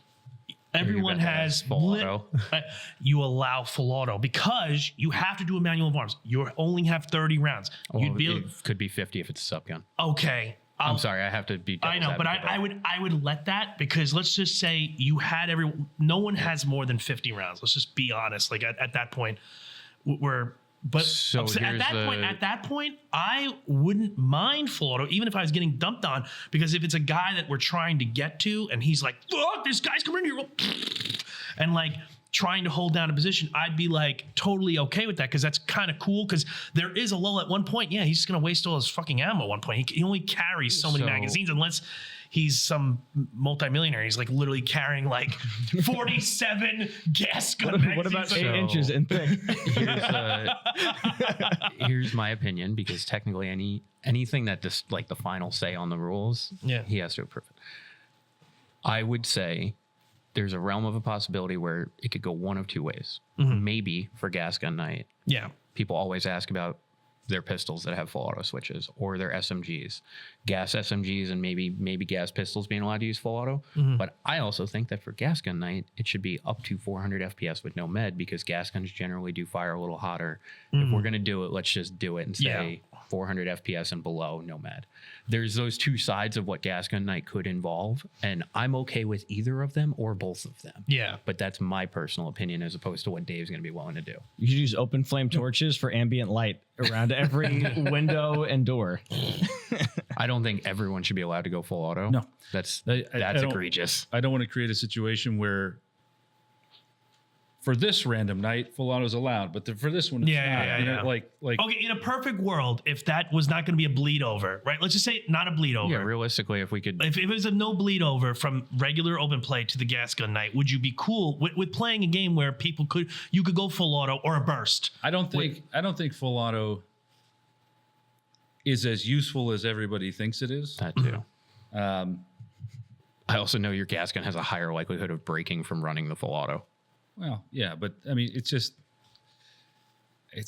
[SPEAKER 4] everyone
[SPEAKER 3] about to
[SPEAKER 4] has
[SPEAKER 3] ask full auto.
[SPEAKER 4] You allow full auto because you have to do a manual of arms. You only have 30 rounds.
[SPEAKER 3] Well,
[SPEAKER 4] You'd be
[SPEAKER 3] it could be 50 if it's a sub gun.
[SPEAKER 4] okay.
[SPEAKER 3] I'm sorry, I have to be.
[SPEAKER 4] I know, but I would let that because let's just say you had no one has more than 50 rounds. Let's just be honest. Like at that point,
[SPEAKER 3] So
[SPEAKER 4] at that point, I wouldn't mind full auto, even if I was getting dumped on, because if it's a guy that we're trying to get to and he's like, fuck, this guy's coming in here, and like trying to hold down a position, I'd be like totally okay with that because that's kind of cool because there is a lull at one point. Yeah, he's just going to waste all his fucking ammo at one point. He only carries so many magazines unless he's some multimillionaire. He's like literally carrying like 47 gas gun magazines.
[SPEAKER 1] What about 8
[SPEAKER 3] So-
[SPEAKER 1] inches in thick?
[SPEAKER 3] Here's my opinion because technically anything that this like the final say on the rules,
[SPEAKER 4] Yeah.
[SPEAKER 3] he has to approve it. I would say there's a realm of a possibility where it could go one of two ways. Maybe for gas gun night,
[SPEAKER 4] Yeah.
[SPEAKER 3] people always ask about their pistols that have full auto switches or their SMGs, gas SMGs, and maybe gas pistols being allowed to use full auto. But I also think that for gas gun night, it should be up to 400 FPS with no med because gas guns generally do fire a little hotter. If we're going to do it, let's just do it and say 400 FPS and below, no med. There's those two sides of what gas gun night could involve, and I'm okay with either of them or both of them.
[SPEAKER 4] Yeah.
[SPEAKER 3] But that's my personal opinion as opposed to what Dave's going to be willing to do.
[SPEAKER 1] You should use open flame torches for ambient light around every window and door.
[SPEAKER 3] I don't think everyone should be allowed to go full auto.
[SPEAKER 2] No.
[SPEAKER 3] That's
[SPEAKER 2] I don't-
[SPEAKER 3] egregious.
[SPEAKER 2] I don't want to create a situation where for this random night, full auto is allowed, but for this one, it's not. You know, like
[SPEAKER 4] Okay, in a perfect world, if that was not going to be a bleed over, right? Let's just say not a bleed over.
[SPEAKER 3] Yeah, realistically, if we could,
[SPEAKER 4] If it was a no bleed over from regular open play to the gas gun night, would you be cool with playing a game where you could go full auto or a burst?
[SPEAKER 2] I don't think full auto is as useful as everybody thinks it is.
[SPEAKER 3] that too. I also know your gas gun has a higher likelihood of breaking from running the full auto.
[SPEAKER 2] Well, yeah, but I mean, it's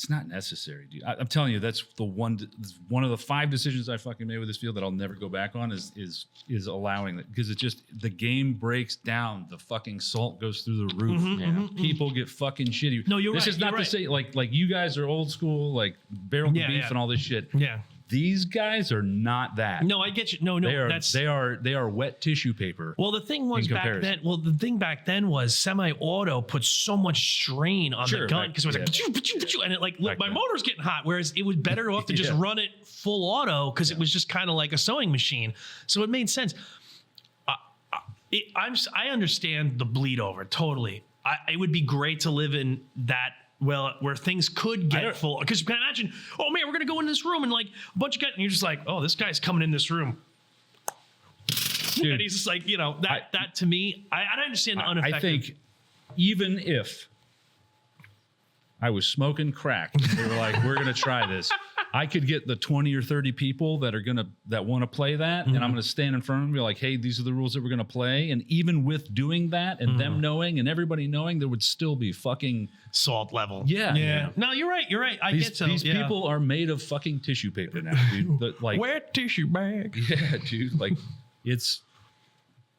[SPEAKER 2] not necessary, dude. I'm telling you, that's one of the 5 decisions I fucking made with this field that I'll never go back on is allowing it because it's just the game breaks down, the fucking salt goes through the roof, people get fucking shitty.
[SPEAKER 4] No, you're
[SPEAKER 2] this
[SPEAKER 4] right,
[SPEAKER 2] is not
[SPEAKER 4] you're
[SPEAKER 2] to say like you guys are old school, like barrel the beef and all this shit.
[SPEAKER 4] Yeah.
[SPEAKER 2] These guys are not that.
[SPEAKER 4] No, I get you. No,
[SPEAKER 2] They are wet tissue paper.
[SPEAKER 4] Well, the thing was
[SPEAKER 2] in
[SPEAKER 4] back
[SPEAKER 2] comparison.
[SPEAKER 4] then. Well, the thing back then was semi-auto put so much strain on the gun
[SPEAKER 2] back-
[SPEAKER 4] because it was like,
[SPEAKER 2] yeah.
[SPEAKER 4] "Pachoo, and it like
[SPEAKER 2] Back
[SPEAKER 4] my
[SPEAKER 2] then.
[SPEAKER 4] motor's getting hot. Whereas it was better off to just
[SPEAKER 2] Yeah.
[SPEAKER 4] run it full auto because it was just kind of like a sewing machine. So it made sense. I understand the bleed over totally. It would be great to live in that. Well, where things could get full, because you can imagine, oh man, we're gonna go in this room and like a bunch of guys, and you're just like, oh, this guy's coming in this room,
[SPEAKER 2] Dude,
[SPEAKER 4] and he's just like, that to me, I understand the unaffected.
[SPEAKER 2] I think even if I was smoking crack, and they were like, we're gonna try this, I could get the 20 or 30 people that want to play that, and I'm gonna stand in front of them and be like, hey, these are the rules that we're gonna play. And even with doing that and them knowing and everybody knowing, there would still be fucking
[SPEAKER 4] salt level.
[SPEAKER 2] Yeah.
[SPEAKER 4] No, you're right.
[SPEAKER 2] these people are made of fucking tissue paper now, dude. Like,
[SPEAKER 4] wet tissue bag.
[SPEAKER 2] yeah, dude. Like, it's.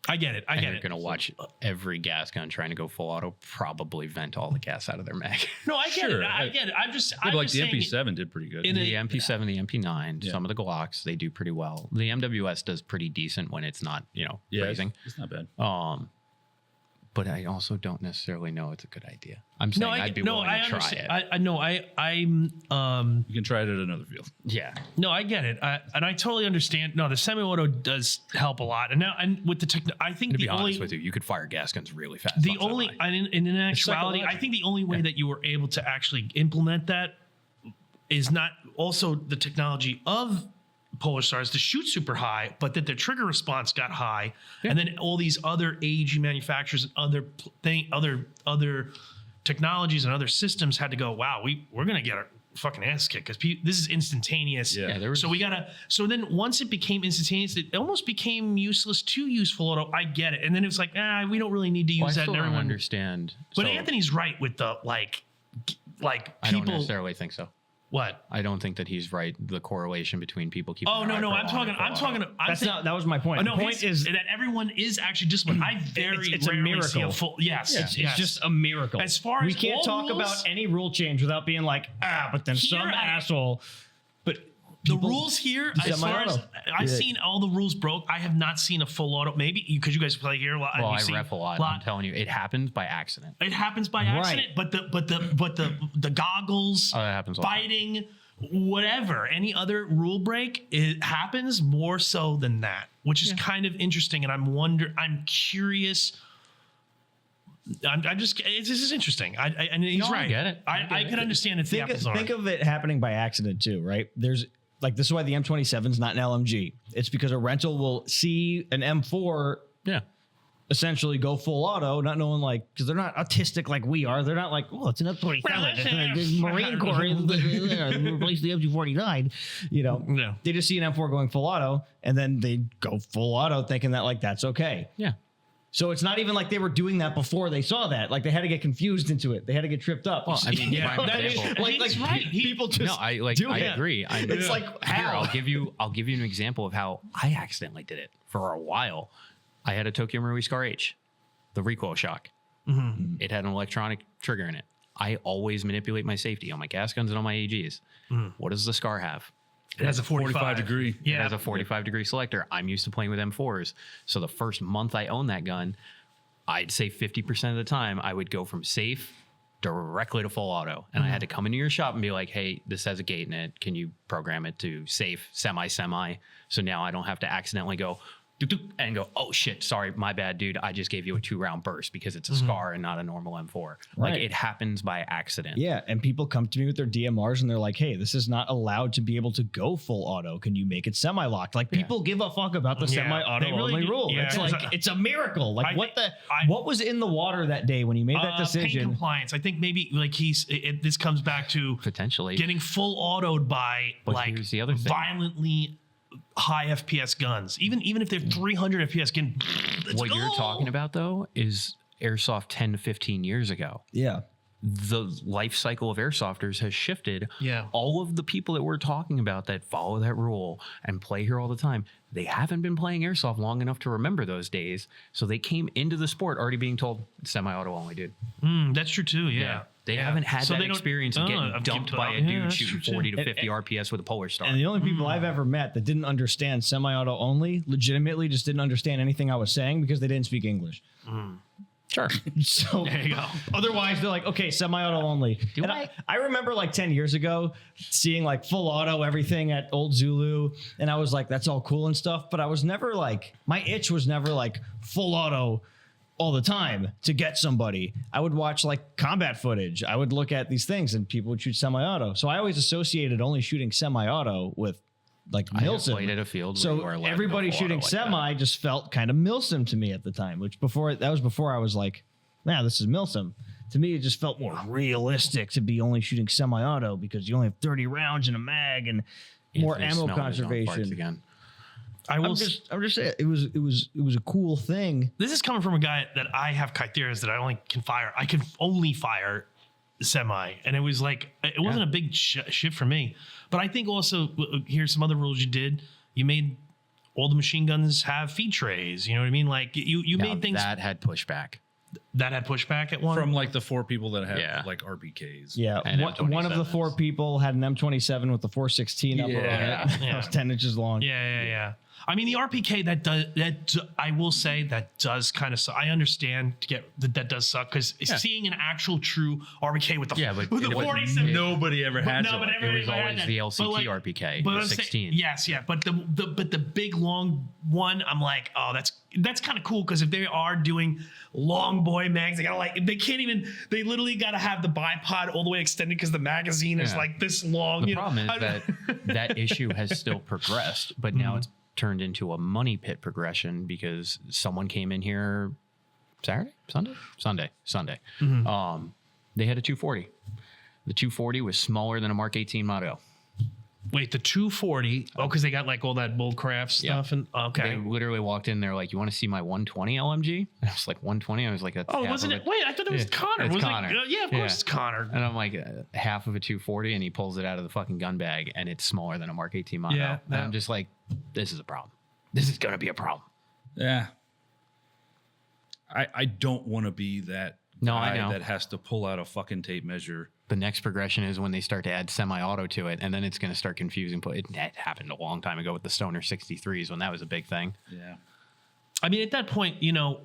[SPEAKER 4] I get it.
[SPEAKER 3] And you're going to watch every gas gun trying to go full auto probably vent all the gas out of their mag.
[SPEAKER 4] No, I get
[SPEAKER 2] Sure.
[SPEAKER 4] it. I get it. I'm just
[SPEAKER 2] Like
[SPEAKER 4] just
[SPEAKER 2] the
[SPEAKER 4] saying
[SPEAKER 2] MP7 did pretty good.
[SPEAKER 3] The MP7, the MP9,
[SPEAKER 2] Yeah.
[SPEAKER 3] some of the Glocks, they do pretty well. The MWS does pretty decent when it's not,
[SPEAKER 2] Yeah,
[SPEAKER 3] freezing.
[SPEAKER 2] it's not bad.
[SPEAKER 3] But I also don't necessarily know it's a good idea. I'm saying I'd be willing to try it.
[SPEAKER 2] You can try it at another field.
[SPEAKER 3] Yeah.
[SPEAKER 4] No, I get it, and I totally understand. No, the semi-auto does help a lot, and with the I think
[SPEAKER 3] To be
[SPEAKER 4] the only
[SPEAKER 3] honest with you, you could fire gas guns really fast.
[SPEAKER 4] the
[SPEAKER 3] on
[SPEAKER 4] only
[SPEAKER 3] semi.
[SPEAKER 4] in actuality, I think the only way that you were able to actually implement that is not also the technology of Polar Stars to shoot super high, but that their trigger response got high, and then all these other AEG manufacturers and other technologies and other systems had to go, wow, we're gonna get our fucking ass kicked because this is instantaneous.
[SPEAKER 2] Yeah.
[SPEAKER 4] So we gotta. So then once it became instantaneous, it almost became useless to use full auto. I get it, and then it was like, we don't really need to use
[SPEAKER 3] Well, I
[SPEAKER 4] that.
[SPEAKER 3] still
[SPEAKER 4] And
[SPEAKER 3] don't
[SPEAKER 4] everyone
[SPEAKER 3] understand.
[SPEAKER 4] But
[SPEAKER 3] So,
[SPEAKER 4] Anthony's right with the like
[SPEAKER 3] I don't
[SPEAKER 4] people.
[SPEAKER 3] necessarily think so.
[SPEAKER 4] What?
[SPEAKER 3] I don't think that he's right. The correlation between people keeping.
[SPEAKER 4] Oh
[SPEAKER 3] their
[SPEAKER 4] no,
[SPEAKER 3] iPro
[SPEAKER 4] I'm
[SPEAKER 3] on
[SPEAKER 4] talking.
[SPEAKER 3] and
[SPEAKER 4] I'm
[SPEAKER 3] full
[SPEAKER 4] talking.
[SPEAKER 3] auto.
[SPEAKER 4] I'm
[SPEAKER 1] That's
[SPEAKER 4] saying,
[SPEAKER 1] not. That was my point.
[SPEAKER 4] no,
[SPEAKER 1] the point is
[SPEAKER 4] that everyone is actually disciplined. I very
[SPEAKER 1] it's a
[SPEAKER 4] rarely see a
[SPEAKER 1] miracle.
[SPEAKER 4] full. Yes,
[SPEAKER 1] It's
[SPEAKER 4] yes.
[SPEAKER 1] just a miracle.
[SPEAKER 4] As far
[SPEAKER 1] we
[SPEAKER 4] as
[SPEAKER 1] can't
[SPEAKER 4] all
[SPEAKER 1] talk
[SPEAKER 4] rules-
[SPEAKER 1] about any rule change without being like, but then
[SPEAKER 4] Here
[SPEAKER 1] some
[SPEAKER 4] I-
[SPEAKER 1] asshole. But
[SPEAKER 4] the rules here, as far as
[SPEAKER 1] Semi-auto.
[SPEAKER 4] I've
[SPEAKER 1] Yeah.
[SPEAKER 4] seen all the rules broke, I have not seen a full auto. Maybe because you guys play here a lot. and
[SPEAKER 3] Well,
[SPEAKER 4] you
[SPEAKER 3] I
[SPEAKER 4] see
[SPEAKER 3] ref a lot. I'm telling you, it happens by accident.
[SPEAKER 4] It happens by
[SPEAKER 1] Right.
[SPEAKER 4] accident, but the goggles,
[SPEAKER 3] Oh, that happens a lot.
[SPEAKER 4] biting, whatever, any other rule break, it happens more so than that, which is kind of interesting. And I'm curious. This is interesting. And he's
[SPEAKER 3] No, I
[SPEAKER 4] right.
[SPEAKER 3] get it.
[SPEAKER 4] I could understand if the apples are.
[SPEAKER 1] Think of it happening by accident too, right? There's like this is why the M27 is not an LMG. It's because a rental will see an M4
[SPEAKER 3] Yeah.
[SPEAKER 1] essentially go full auto, not knowing because they're not autistic like we are. They're not like, it's an F-27. It's the Marine Corps replace the MG-49.
[SPEAKER 4] No.
[SPEAKER 1] They just see an M4 going full auto, and then they go full auto, thinking that that's okay.
[SPEAKER 3] Yeah.
[SPEAKER 1] So it's not even like they were doing that before they saw that. Like they had to get confused into it. They had to get tripped up.
[SPEAKER 3] Well, I mean,
[SPEAKER 1] You
[SPEAKER 3] prime
[SPEAKER 1] know what I mean?
[SPEAKER 3] example.
[SPEAKER 1] Like
[SPEAKER 4] He's right.
[SPEAKER 1] people just
[SPEAKER 3] No, I
[SPEAKER 1] do
[SPEAKER 3] I
[SPEAKER 1] it.
[SPEAKER 3] agree.
[SPEAKER 1] It's like
[SPEAKER 3] Here,
[SPEAKER 1] how?
[SPEAKER 3] I'll give you an example of how I accidentally did it for a while. I had a Tokyo Marui Scar H, the recoil shock.
[SPEAKER 4] Mm-hmm.
[SPEAKER 3] It had an electronic trigger in it. I always manipulate my safety on my gas guns and on my AGs. What does the Scar have?
[SPEAKER 4] It has a 45
[SPEAKER 2] degree.
[SPEAKER 3] It
[SPEAKER 4] Yeah.
[SPEAKER 3] has a 45-degree selector. I'm used to playing with M4s. So the first month I owned that gun, I'd say 50% of the time I would go from safe directly to full auto. And I had to come into your shop and be like, hey, this has a gate in it. Can you program it to safe, semi? So now I don't have to accidentally go and go, oh shit, sorry, my bad, dude. I just gave you a 2-round burst because it's a Scar and not a normal M4. Like
[SPEAKER 1] Right.
[SPEAKER 3] it happens by accident.
[SPEAKER 1] Yeah, and people come to me with their DMRs and they're like, hey, this is not allowed to be able to go full auto. Can you make it semi-locked? Like people give a fuck about the
[SPEAKER 4] Yeah,
[SPEAKER 1] semi-auto
[SPEAKER 4] they really
[SPEAKER 1] only
[SPEAKER 4] do.
[SPEAKER 1] rule.
[SPEAKER 4] Yeah.
[SPEAKER 1] It's like it's a miracle. Like
[SPEAKER 4] I
[SPEAKER 1] what was in the water that day when you made that
[SPEAKER 4] Paint
[SPEAKER 1] decision?
[SPEAKER 4] compliance. I think maybe this comes back to
[SPEAKER 3] Potentially.
[SPEAKER 4] getting full autoed by
[SPEAKER 3] But here's the other thing.
[SPEAKER 4] violently high FPS guns. Even if they're 300 FPS gun.
[SPEAKER 3] What you're talking about though is Airsoft 10 to 15 years ago.
[SPEAKER 1] Yeah.
[SPEAKER 3] The life cycle of airsofters has shifted.
[SPEAKER 4] Yeah.
[SPEAKER 3] All of the people that we're talking about that follow that rule and play here all the time, they haven't been playing airsoft long enough to remember those days. So they came into the sport already being told it's semi-auto only, dude.
[SPEAKER 4] That's true too. Yeah.
[SPEAKER 3] They haven't had
[SPEAKER 4] So
[SPEAKER 3] that
[SPEAKER 4] they don't-
[SPEAKER 3] experience of getting
[SPEAKER 4] I've
[SPEAKER 3] dumped
[SPEAKER 4] kept-
[SPEAKER 3] by a
[SPEAKER 4] yeah,
[SPEAKER 3] dude
[SPEAKER 4] that's
[SPEAKER 3] shooting
[SPEAKER 4] true,
[SPEAKER 3] 40
[SPEAKER 4] too.
[SPEAKER 3] to 50 RPS with a Polar Star.
[SPEAKER 1] And the only people I've ever met that didn't understand semi-auto only legitimately just didn't understand anything I was saying because they didn't speak English.
[SPEAKER 3] Sure.
[SPEAKER 1] So
[SPEAKER 4] There you go.
[SPEAKER 1] otherwise they're like, okay, semi-auto only.
[SPEAKER 3] Do
[SPEAKER 1] And
[SPEAKER 3] I-
[SPEAKER 1] I remember like 10 years ago seeing like full auto everything at old Zulu. And I was like, that's all cool and stuff. But I was never like, my itch was never like full auto all the time to get somebody. I would watch like combat footage. I would look at these things and people would shoot semi-auto. So I always associated only shooting semi-auto with like
[SPEAKER 3] I have
[SPEAKER 1] Milsim.
[SPEAKER 3] played at a field where you
[SPEAKER 1] So
[SPEAKER 3] are allowed to go
[SPEAKER 1] everybody
[SPEAKER 3] full
[SPEAKER 1] shooting
[SPEAKER 3] auto like that.
[SPEAKER 1] semi just felt kind of Milsim to me at the time, which that was before I was like, man, this is Milsim. To me, it just felt more realistic to be only shooting semi-auto because you only have 30 rounds in a mag and more
[SPEAKER 3] Anthony
[SPEAKER 1] ammo
[SPEAKER 3] smelling his own farts
[SPEAKER 1] conservation.
[SPEAKER 3] again.
[SPEAKER 1] I'm just saying it was a cool thing.
[SPEAKER 4] This is coming from a guy that I have criteria that I only can fire. I can only fire semi, and it was like it wasn't a big shift for me. But I think also here's some other rules you did. You made all the machine guns have feed trays. You know what I mean? Like you
[SPEAKER 3] Now,
[SPEAKER 4] made things.
[SPEAKER 3] that had pushback.
[SPEAKER 4] that had pushback at one?
[SPEAKER 2] From like the 4 people that have
[SPEAKER 3] Yeah.
[SPEAKER 2] like RPKs.
[SPEAKER 1] Yeah,
[SPEAKER 3] And
[SPEAKER 1] one of the 4
[SPEAKER 3] M27s.
[SPEAKER 1] people had an M27 with the 416 upper on
[SPEAKER 2] Yeah.
[SPEAKER 1] it.
[SPEAKER 4] Yeah.
[SPEAKER 1] It was 10 inches long.
[SPEAKER 4] Yeah. I mean, the RPK I will say that does kind of. I understand to get that does suck because seeing an actual true RPK with the with the 47.
[SPEAKER 2] Nobody ever had
[SPEAKER 4] No,
[SPEAKER 2] to.
[SPEAKER 4] but
[SPEAKER 3] It
[SPEAKER 4] everybody
[SPEAKER 3] was
[SPEAKER 4] had
[SPEAKER 3] always
[SPEAKER 4] that.
[SPEAKER 3] the
[SPEAKER 4] But
[SPEAKER 3] LCT
[SPEAKER 4] like-
[SPEAKER 3] RPK,
[SPEAKER 4] but
[SPEAKER 3] the
[SPEAKER 4] I'm saying-
[SPEAKER 3] 16.
[SPEAKER 4] Yes, yeah, but the big long one, I'm like, oh, that's kind of cool because if they are doing long boy mags, they literally got to have the bipod all the way extended because the magazine is
[SPEAKER 3] Yeah.
[SPEAKER 4] like this long.
[SPEAKER 3] The problem is that issue has still progressed, but now it's turned into a money pit progression because someone came in here Sunday. They had a 240. The 240 was smaller than a Mark 18 Moto.
[SPEAKER 4] Wait, the 240? Oh, because they got like all that bullcraft stuff and okay.
[SPEAKER 3] They literally walked in there like, you want to see my 120 LMG? And I was like, 120? I was like, that's
[SPEAKER 4] Oh,
[SPEAKER 3] half
[SPEAKER 4] wasn't
[SPEAKER 3] of
[SPEAKER 4] it? Wait, I thought it was Connor.
[SPEAKER 3] It's
[SPEAKER 4] Was it-
[SPEAKER 3] Connor.
[SPEAKER 4] yeah, of course it's Connor.
[SPEAKER 3] And I'm like, half of a 240, and he pulls it out of the fucking gun bag, and it's smaller than a Mark 18 Moto.
[SPEAKER 4] Yeah,
[SPEAKER 3] And I'm just like, this is a problem. This is going to be a problem.
[SPEAKER 2] Yeah. I don't want to be that
[SPEAKER 3] No, I
[SPEAKER 2] guy
[SPEAKER 3] know.
[SPEAKER 2] that has to pull out a fucking tape measure.
[SPEAKER 3] The next progression is when they start to add semi-auto to it, and then it's going to start confusing. That happened a long time ago with the Stoner 63s when that was a big thing.
[SPEAKER 2] Yeah.
[SPEAKER 4] I mean, at that point,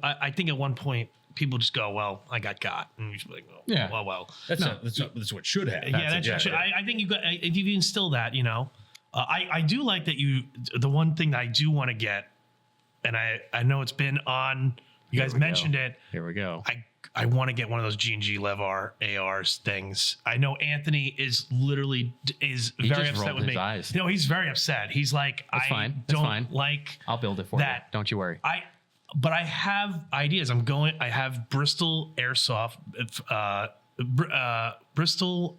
[SPEAKER 4] I think at one point people just go, "Well, I got." And you just be like, "Oh,
[SPEAKER 3] Yeah.
[SPEAKER 4] well."
[SPEAKER 2] That's what should happen.
[SPEAKER 4] I think you got. If you instill that, I do like that you. The one thing that I do want to get, and I know it's been on. You guys mentioned it.
[SPEAKER 3] Here we go.
[SPEAKER 4] I want to get one of those G&G Levar ARs things. I know Anthony is literally
[SPEAKER 3] He
[SPEAKER 4] very
[SPEAKER 3] just
[SPEAKER 4] upset
[SPEAKER 3] rolled
[SPEAKER 4] with
[SPEAKER 3] his
[SPEAKER 4] me.
[SPEAKER 3] eyes.
[SPEAKER 4] He's very upset. He's like,
[SPEAKER 3] That's
[SPEAKER 4] I
[SPEAKER 3] fine. That's
[SPEAKER 4] don't
[SPEAKER 3] fine.
[SPEAKER 4] like
[SPEAKER 3] I'll build it for
[SPEAKER 4] that.
[SPEAKER 3] you. Don't you worry.
[SPEAKER 4] But I have ideas. I have Bristol Airsoft. Bristol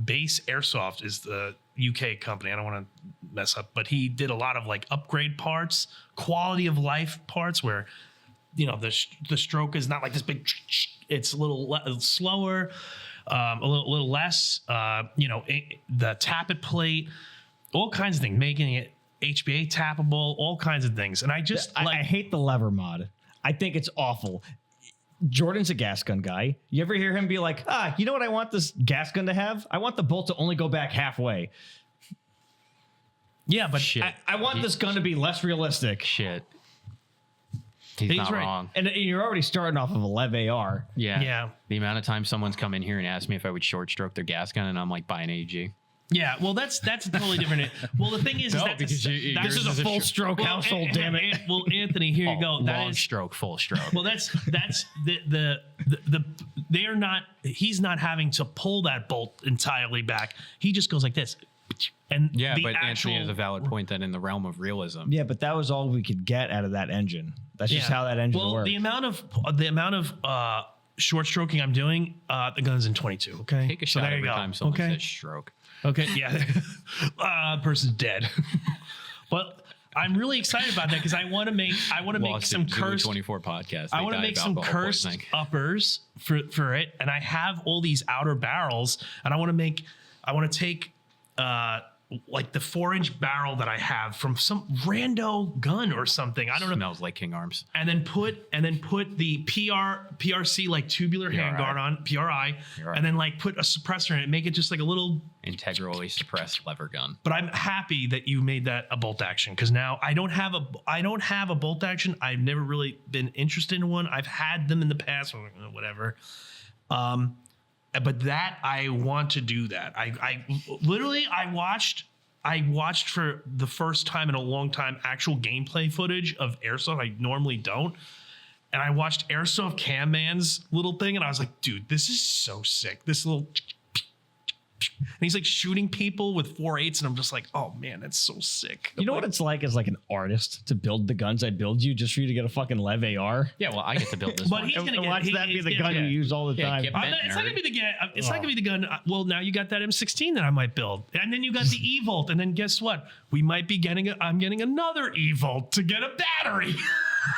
[SPEAKER 4] Base Airsoft is the UK company. I don't want to mess up, but he did a lot of like upgrade parts, quality of life parts where, the stroke is not like this big, it's a little slower, a little less, the tappet plate, all kinds of things, making it HBA tappable, all kinds of things. And I just
[SPEAKER 1] I hate the lever mod. I think it's awful. Jordan's a gas gun guy. You ever hear him be like, you know what I want this gas gun to have? I want the bolt to only go back halfway.
[SPEAKER 4] yeah, but
[SPEAKER 3] Shit.
[SPEAKER 1] I want this gun to be less realistic.
[SPEAKER 3] Shit. He's not
[SPEAKER 4] right.
[SPEAKER 3] wrong.
[SPEAKER 1] And you're already starting off of a Lev AR.
[SPEAKER 3] Yeah.
[SPEAKER 4] Yeah.
[SPEAKER 3] The amount of times someone's come in here and asked me if I would short stroke their gas gun, and I'm like, buy an AG.
[SPEAKER 4] yeah, well, that's a totally different. Well, the thing is that
[SPEAKER 3] because
[SPEAKER 1] This
[SPEAKER 3] yours
[SPEAKER 1] is a full stroke household, damn it.
[SPEAKER 4] Well, Anthony, here you go. That
[SPEAKER 3] Long
[SPEAKER 4] is
[SPEAKER 3] stroke, full stroke.
[SPEAKER 4] well. That's the they are not. He's not having to pull that bolt entirely back. He just goes like this, and
[SPEAKER 3] yeah,
[SPEAKER 4] the
[SPEAKER 3] but
[SPEAKER 4] actual,
[SPEAKER 3] Anthony has a valid point that in the realm of realism,
[SPEAKER 1] Yeah, but that was all we could get out of that engine. That's just how that engine works.
[SPEAKER 4] The amount of short stroking I'm doing, the gun's in 22. Okay,
[SPEAKER 3] take a shot every time someone
[SPEAKER 4] okay.
[SPEAKER 3] says stroke.
[SPEAKER 4] Okay, yeah, person's dead. But I'm really excited about that because I want to make some
[SPEAKER 3] Zulu
[SPEAKER 4] cursed.
[SPEAKER 3] 24 podcast.
[SPEAKER 4] I want to make some cursed uppers for it, and I have all these outer barrels, and I want to take like the 4-inch barrel that I have from some rando gun or something. I don't know.
[SPEAKER 3] Smells like King Arms.
[SPEAKER 4] And then put the PRC like tubular handguard on PRI, and then like put a suppressor in it, make it just like a little.
[SPEAKER 3] Integrally suppressed lever gun.
[SPEAKER 4] But I'm happy that you made that a bolt action because now I don't have a bolt action. I've never really been interested in one. I've had them in the past, whatever. But that I want to do that. I literally watched for the first time in a long time actual gameplay footage of Airsoft. I normally don't. And I watched Airsoft Cam Man's little thing and I was like, dude, this is so sick. This little and he's like shooting people with 4.8s and I'm just like, oh man, that's so sick.
[SPEAKER 1] You know what it's like as like an artist to build the guns I build you just for you to get a fucking Lev AR?
[SPEAKER 3] Yeah, well, I get to build this
[SPEAKER 4] But
[SPEAKER 3] one.
[SPEAKER 4] he's gonna
[SPEAKER 1] And
[SPEAKER 4] get
[SPEAKER 1] watch that be the gun you use all the time.
[SPEAKER 3] get
[SPEAKER 4] It's not gonna be the gun. It's not gonna be the gun. Well, now you got that M16 that I might build, and then you got the E-Volt, and then guess what? We might be getting I'm getting another E-Volt to get a battery.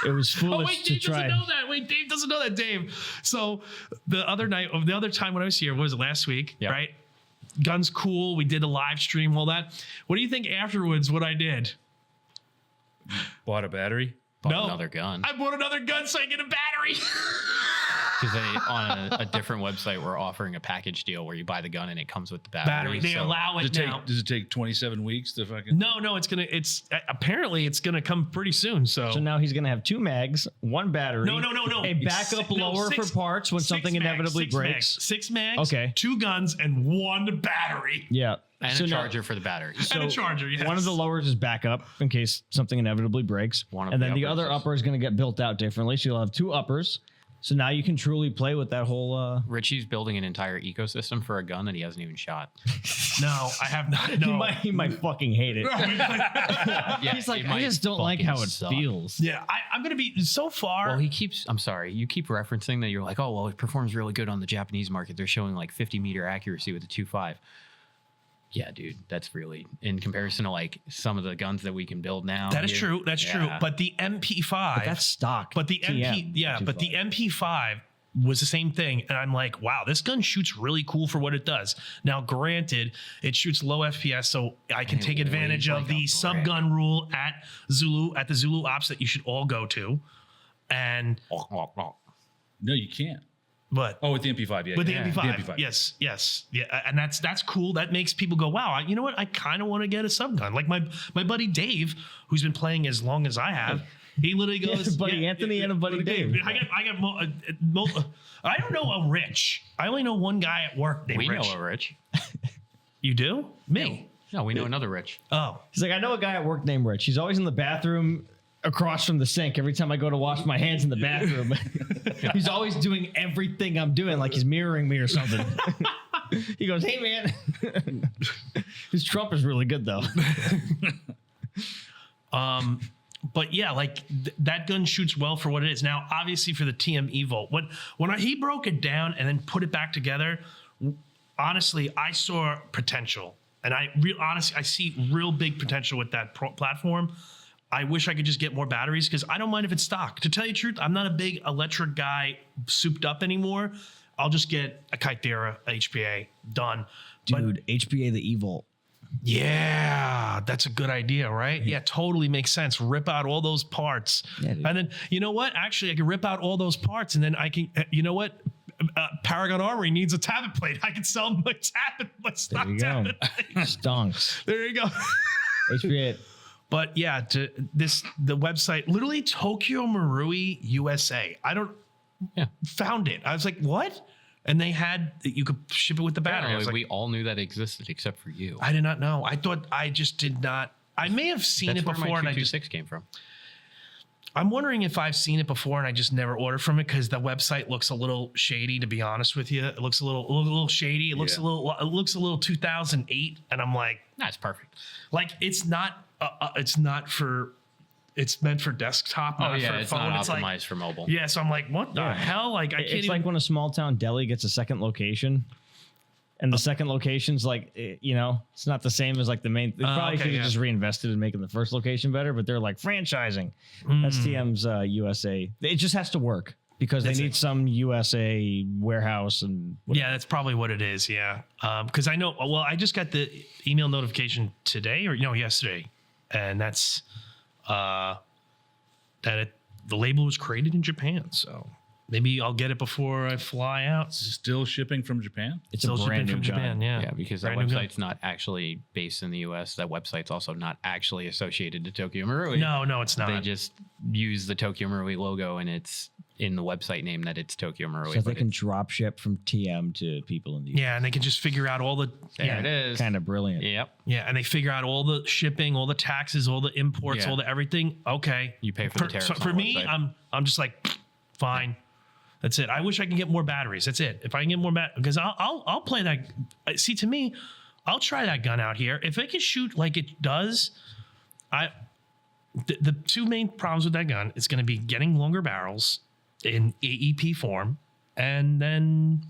[SPEAKER 1] It was
[SPEAKER 4] Oh
[SPEAKER 1] foolish
[SPEAKER 4] wait,
[SPEAKER 1] to
[SPEAKER 4] Dave
[SPEAKER 1] try.
[SPEAKER 4] doesn't know that. Wait, Dave doesn't know that. Dave. So the other time when I was here, what was it, last week?
[SPEAKER 3] Yep.
[SPEAKER 4] Right. Guns cool. We did a live stream, all that. What do you think afterwards? What I did?
[SPEAKER 2] Bought a battery.
[SPEAKER 3] Bought
[SPEAKER 4] No.
[SPEAKER 3] another gun.
[SPEAKER 4] I bought another gun so I get a battery.
[SPEAKER 3] Because they on a different website were offering a package deal where you buy the gun and it comes with the battery.
[SPEAKER 4] They
[SPEAKER 3] so
[SPEAKER 4] allow it now.
[SPEAKER 2] Does it take 27 weeks to fucking?
[SPEAKER 4] No, it's apparently it's gonna come pretty soon. So
[SPEAKER 1] now he's gonna have 2 mags, 1 battery.
[SPEAKER 4] No.
[SPEAKER 1] A backup lower for parts when something inevitably breaks.
[SPEAKER 4] 6 mags.
[SPEAKER 1] Okay.
[SPEAKER 4] 2 guns and 1 battery.
[SPEAKER 1] Yeah.
[SPEAKER 3] and a charger for the battery.
[SPEAKER 4] And a charger. Yes.
[SPEAKER 1] One of the lowers is backup in case something inevitably breaks. And then the other upper is going to get built out differently. So you'll have 2 uppers. So now you can truly play with that whole.
[SPEAKER 3] Richie's building an entire ecosystem for a gun that he hasn't even shot.
[SPEAKER 4] No, I have not. No.
[SPEAKER 1] He might fucking hate it.
[SPEAKER 3] Yeah,
[SPEAKER 1] He's like, I just don't like how it feels.
[SPEAKER 4] Yeah, I'm going to be so far.
[SPEAKER 3] Well, I'm sorry, you keep referencing that you're like, oh, well, it performs really good on the Japanese market. They're showing like 50-meter accuracy with a 2.5. Yeah, dude, that's really in comparison to like some of the guns that we can build now.
[SPEAKER 4] That is true. That's true. But the MP5,
[SPEAKER 1] But that's stock.
[SPEAKER 4] But the
[SPEAKER 1] TM,
[SPEAKER 4] but the MP5 was the same thing, and I'm like, wow, this gun shoots really cool for what it does. Now, granted, it shoots low FPS, so I can take advantage of the sub gun rule at the Zulu ops that you should all go to, and
[SPEAKER 2] No, you can't.
[SPEAKER 4] but.
[SPEAKER 2] Oh, with the MP5, yeah.
[SPEAKER 4] With the
[SPEAKER 2] yeah.
[SPEAKER 4] MP5, yes, yeah, and that's cool. That makes people go, "Wow, you know what? I kind of want to get a subgun." Like my buddy Dave, who's been playing as long as I have, he literally goes,
[SPEAKER 1] buddy Anthony and a buddy Dave.
[SPEAKER 4] I don't know a Rich. I only know one guy at work named
[SPEAKER 3] We
[SPEAKER 4] Rich.
[SPEAKER 3] know a Rich.
[SPEAKER 4] You do? Me?
[SPEAKER 3] No, we know another Rich.
[SPEAKER 4] Oh,
[SPEAKER 1] He's like, I know a guy at work named Rich. He's always in the bathroom across from the sink every time I go to wash my hands in the bathroom. He's always doing everything I'm doing, like he's mirroring me or something. He goes, hey, man. His Trump is really good, though.
[SPEAKER 4] but yeah, like that gun shoots well for what it is. Now, obviously, for the TM Evo, when he broke it down and then put it back together, honestly, I saw potential, and honestly, I see real big potential with that platform. I wish I could just get more batteries because I don't mind if it's stock. To tell you the truth, I'm not a big electric guy souped up anymore. I'll just get a Kythera HPA done.
[SPEAKER 1] Dude, HPA the Evil.
[SPEAKER 4] Yeah, that's a good idea, right? Yeah, totally makes sense. Rip out all those parts.
[SPEAKER 1] Yeah, dude.
[SPEAKER 4] And then, you know what? Actually, I can rip out all those parts and then I can, you know what? Paragon Armory needs a tappet plate. I can sell them my stock
[SPEAKER 1] There you
[SPEAKER 4] tappet
[SPEAKER 1] go.
[SPEAKER 4] plate.
[SPEAKER 1] Stonks.
[SPEAKER 4] There you go.
[SPEAKER 1] HPA it.
[SPEAKER 4] But yeah, the website, literally Tokyo Marui USA. Found it. I was like, what? And they had, you could ship it with the battery. I was like,
[SPEAKER 3] we all knew that existed except for you.
[SPEAKER 4] I did not know. I just did not. I may have seen
[SPEAKER 3] That's
[SPEAKER 4] it
[SPEAKER 3] where
[SPEAKER 4] before,
[SPEAKER 3] my
[SPEAKER 4] and I just
[SPEAKER 3] 226 came from.
[SPEAKER 4] I'm wondering if I've seen it before and I just never ordered from it because the website looks a little shady. To be honest with you, it looks a little shady. It looks a little 2008, and I'm like,
[SPEAKER 3] That's perfect.
[SPEAKER 4] like it's not for. It's meant for desktop, not for
[SPEAKER 3] it's
[SPEAKER 4] phone.
[SPEAKER 3] not
[SPEAKER 4] It's
[SPEAKER 3] optimized
[SPEAKER 4] like,
[SPEAKER 3] for mobile.
[SPEAKER 4] yeah, so I'm like, what the hell? Like I can't
[SPEAKER 1] It's
[SPEAKER 4] even.
[SPEAKER 1] like when a small town deli gets a second location. And the second location's like, it's not the same as like the main. They probably should have just reinvested in making the first location better, but they're like franchising. That's TM's USA. It just has to work because they need some USA warehouse and.
[SPEAKER 4] Yeah, that's probably what it is. Yeah, because I know. Well, I just got the email notification today, or yesterday, and that's that the label was created in Japan. So maybe I'll get it before I fly out.
[SPEAKER 2] Still shipping from Japan?
[SPEAKER 1] It's
[SPEAKER 4] Still
[SPEAKER 1] a brand
[SPEAKER 4] shipping
[SPEAKER 1] new
[SPEAKER 4] from
[SPEAKER 1] gun.
[SPEAKER 4] Japan. Yeah,
[SPEAKER 3] Yeah, because that
[SPEAKER 4] Brand new
[SPEAKER 3] website's not actually based in the US. That website's also not actually associated to Tokyo Marui.
[SPEAKER 4] No, it's not.
[SPEAKER 3] They just use the Tokyo Marui logo and it's in the website name that it's Tokyo Marui.
[SPEAKER 1] So they can drop ship from TM to people in the US.
[SPEAKER 4] Yeah, and they can just figure out all the.
[SPEAKER 3] There it is.
[SPEAKER 1] Kind of brilliant.
[SPEAKER 3] Yep.
[SPEAKER 4] Yeah, and they figure out all the shipping, all the taxes, all the imports,
[SPEAKER 3] Yeah.
[SPEAKER 4] all the everything. Okay,
[SPEAKER 3] You pay for the tariffs.
[SPEAKER 4] So
[SPEAKER 3] on
[SPEAKER 4] for
[SPEAKER 3] the
[SPEAKER 4] me,
[SPEAKER 3] website.
[SPEAKER 4] I'm just like, fine. That's it. I wish I could get more batteries. That's it. If I can get more because I'll play that. See, to me, I'll try that gun out here. If it can shoot like it does, the two main problems with that gun is going to be getting longer barrels in AEP form, and then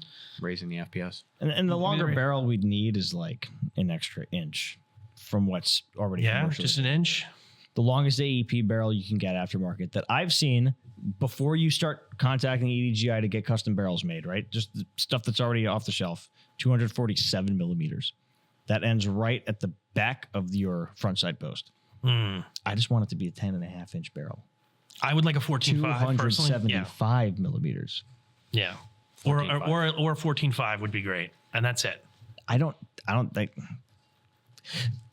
[SPEAKER 3] raising the FPS.
[SPEAKER 1] And the longer
[SPEAKER 4] Maybe-
[SPEAKER 1] barrel we'd need is like an extra inch from what's already commercially.
[SPEAKER 4] just an inch.
[SPEAKER 1] The longest AEP barrel you can get aftermarket that I've seen before you start contacting EDGI to get custom barrels made, right? Just the stuff that's already off the shelf, 247 millimeters. That ends right at the back of your front side post. I just want it to be a 10.5 inch barrel.
[SPEAKER 4] I would like a 14.5 personally. Yeah.
[SPEAKER 1] 275 millimeters.
[SPEAKER 4] Yeah. Or 14.5 would be great. And that's it.
[SPEAKER 1] I don't think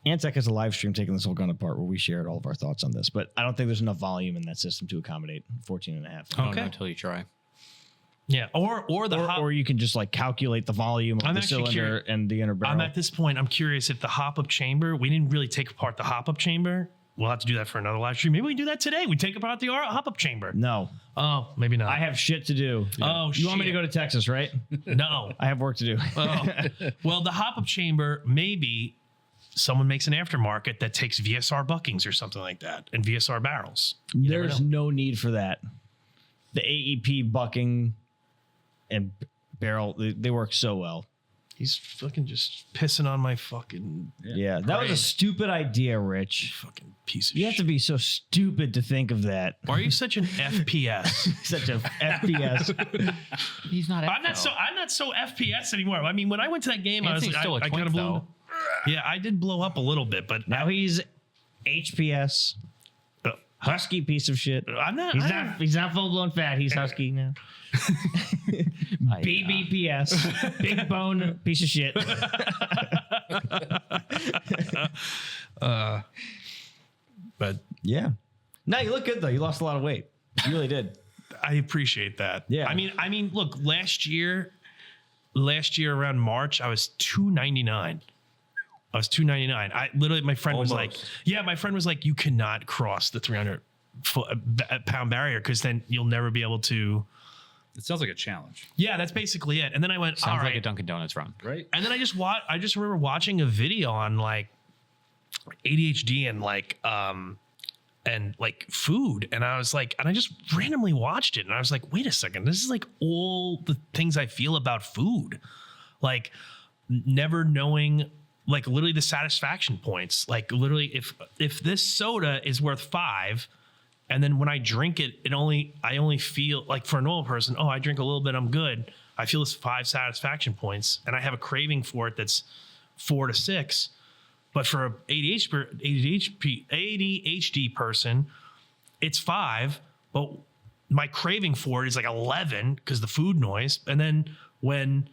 [SPEAKER 1] Antec has a live stream taking this whole gun apart where we shared all of our thoughts on this, but I don't think there's enough volume in that system to accommodate 14.5.
[SPEAKER 3] Don't
[SPEAKER 4] Okay.
[SPEAKER 3] know until you try.
[SPEAKER 4] Yeah. Or
[SPEAKER 1] you can just like calculate the volume of
[SPEAKER 4] I'm
[SPEAKER 1] the
[SPEAKER 4] actually
[SPEAKER 1] cylinder and the inner barrel.
[SPEAKER 4] I'm at this point, I'm curious if the hop-up chamber, we didn't really take apart the hop-up chamber. We'll have to do that for another live stream. Maybe we do that today. We take apart the hop-up chamber.
[SPEAKER 1] No,
[SPEAKER 4] Oh, maybe not.
[SPEAKER 1] I have shit to do.
[SPEAKER 4] Oh,
[SPEAKER 1] You want me to go to Texas, right?
[SPEAKER 4] No.
[SPEAKER 1] I have work to do.
[SPEAKER 4] Oh. Well, the hop-up chamber, maybe someone makes an aftermarket that takes VSR buckings or something like that and VSR barrels.
[SPEAKER 1] There's no need for that. The AEP bucking and barrel, they work so well.
[SPEAKER 4] He's fucking just pissing on my fucking
[SPEAKER 1] Yeah, that was a stupid idea, Rich.
[SPEAKER 4] fucking piece of
[SPEAKER 1] You have
[SPEAKER 4] shit.
[SPEAKER 1] to be so stupid to think of that.
[SPEAKER 4] Why are you such an FPS?
[SPEAKER 1] Such a FPS.
[SPEAKER 3] He's not.
[SPEAKER 4] I'm not so FPS anymore. I mean, when I went to that game,
[SPEAKER 3] Anthony's still a
[SPEAKER 4] I
[SPEAKER 3] twink,
[SPEAKER 4] kind of blew.
[SPEAKER 3] though.
[SPEAKER 4] Yeah, I did blow up a little bit, but
[SPEAKER 1] Now he's HPS. Husky piece of shit.
[SPEAKER 4] I'm not.
[SPEAKER 1] He's not full blown fat. He's husky now. BBPS. Big bone piece of shit.
[SPEAKER 4] But
[SPEAKER 1] Yeah. No, you look good though. You lost a lot of weight. You really did.
[SPEAKER 4] I appreciate that.
[SPEAKER 1] Yeah.
[SPEAKER 4] I mean, look, last year around March, I was 299. I was 299. I literally, my friend was like, you cannot cross the 300 pound barrier because then you'll never be able to.
[SPEAKER 2] It sounds like a challenge,
[SPEAKER 4] Yeah, that's basically it. And then I went, all
[SPEAKER 3] Sounds
[SPEAKER 4] right.
[SPEAKER 3] like a Dunkin' Donuts run.
[SPEAKER 2] right?
[SPEAKER 4] And then I just remember watching a video on like ADHD and like food. And I was like, and I just randomly watched it. And I was like, wait a second, this is like all the things I feel about food. Like never knowing, like literally the satisfaction points. Like literally if this soda is worth 5, and then when I drink it, I only feel like for a normal person, oh, I drink a little bit, I'm good. I feel this 5 satisfaction points, and I have a craving for it that's 4 to 6. But for a ADHD person, it's 5. But my craving for it is like 11 because the food noise. And then when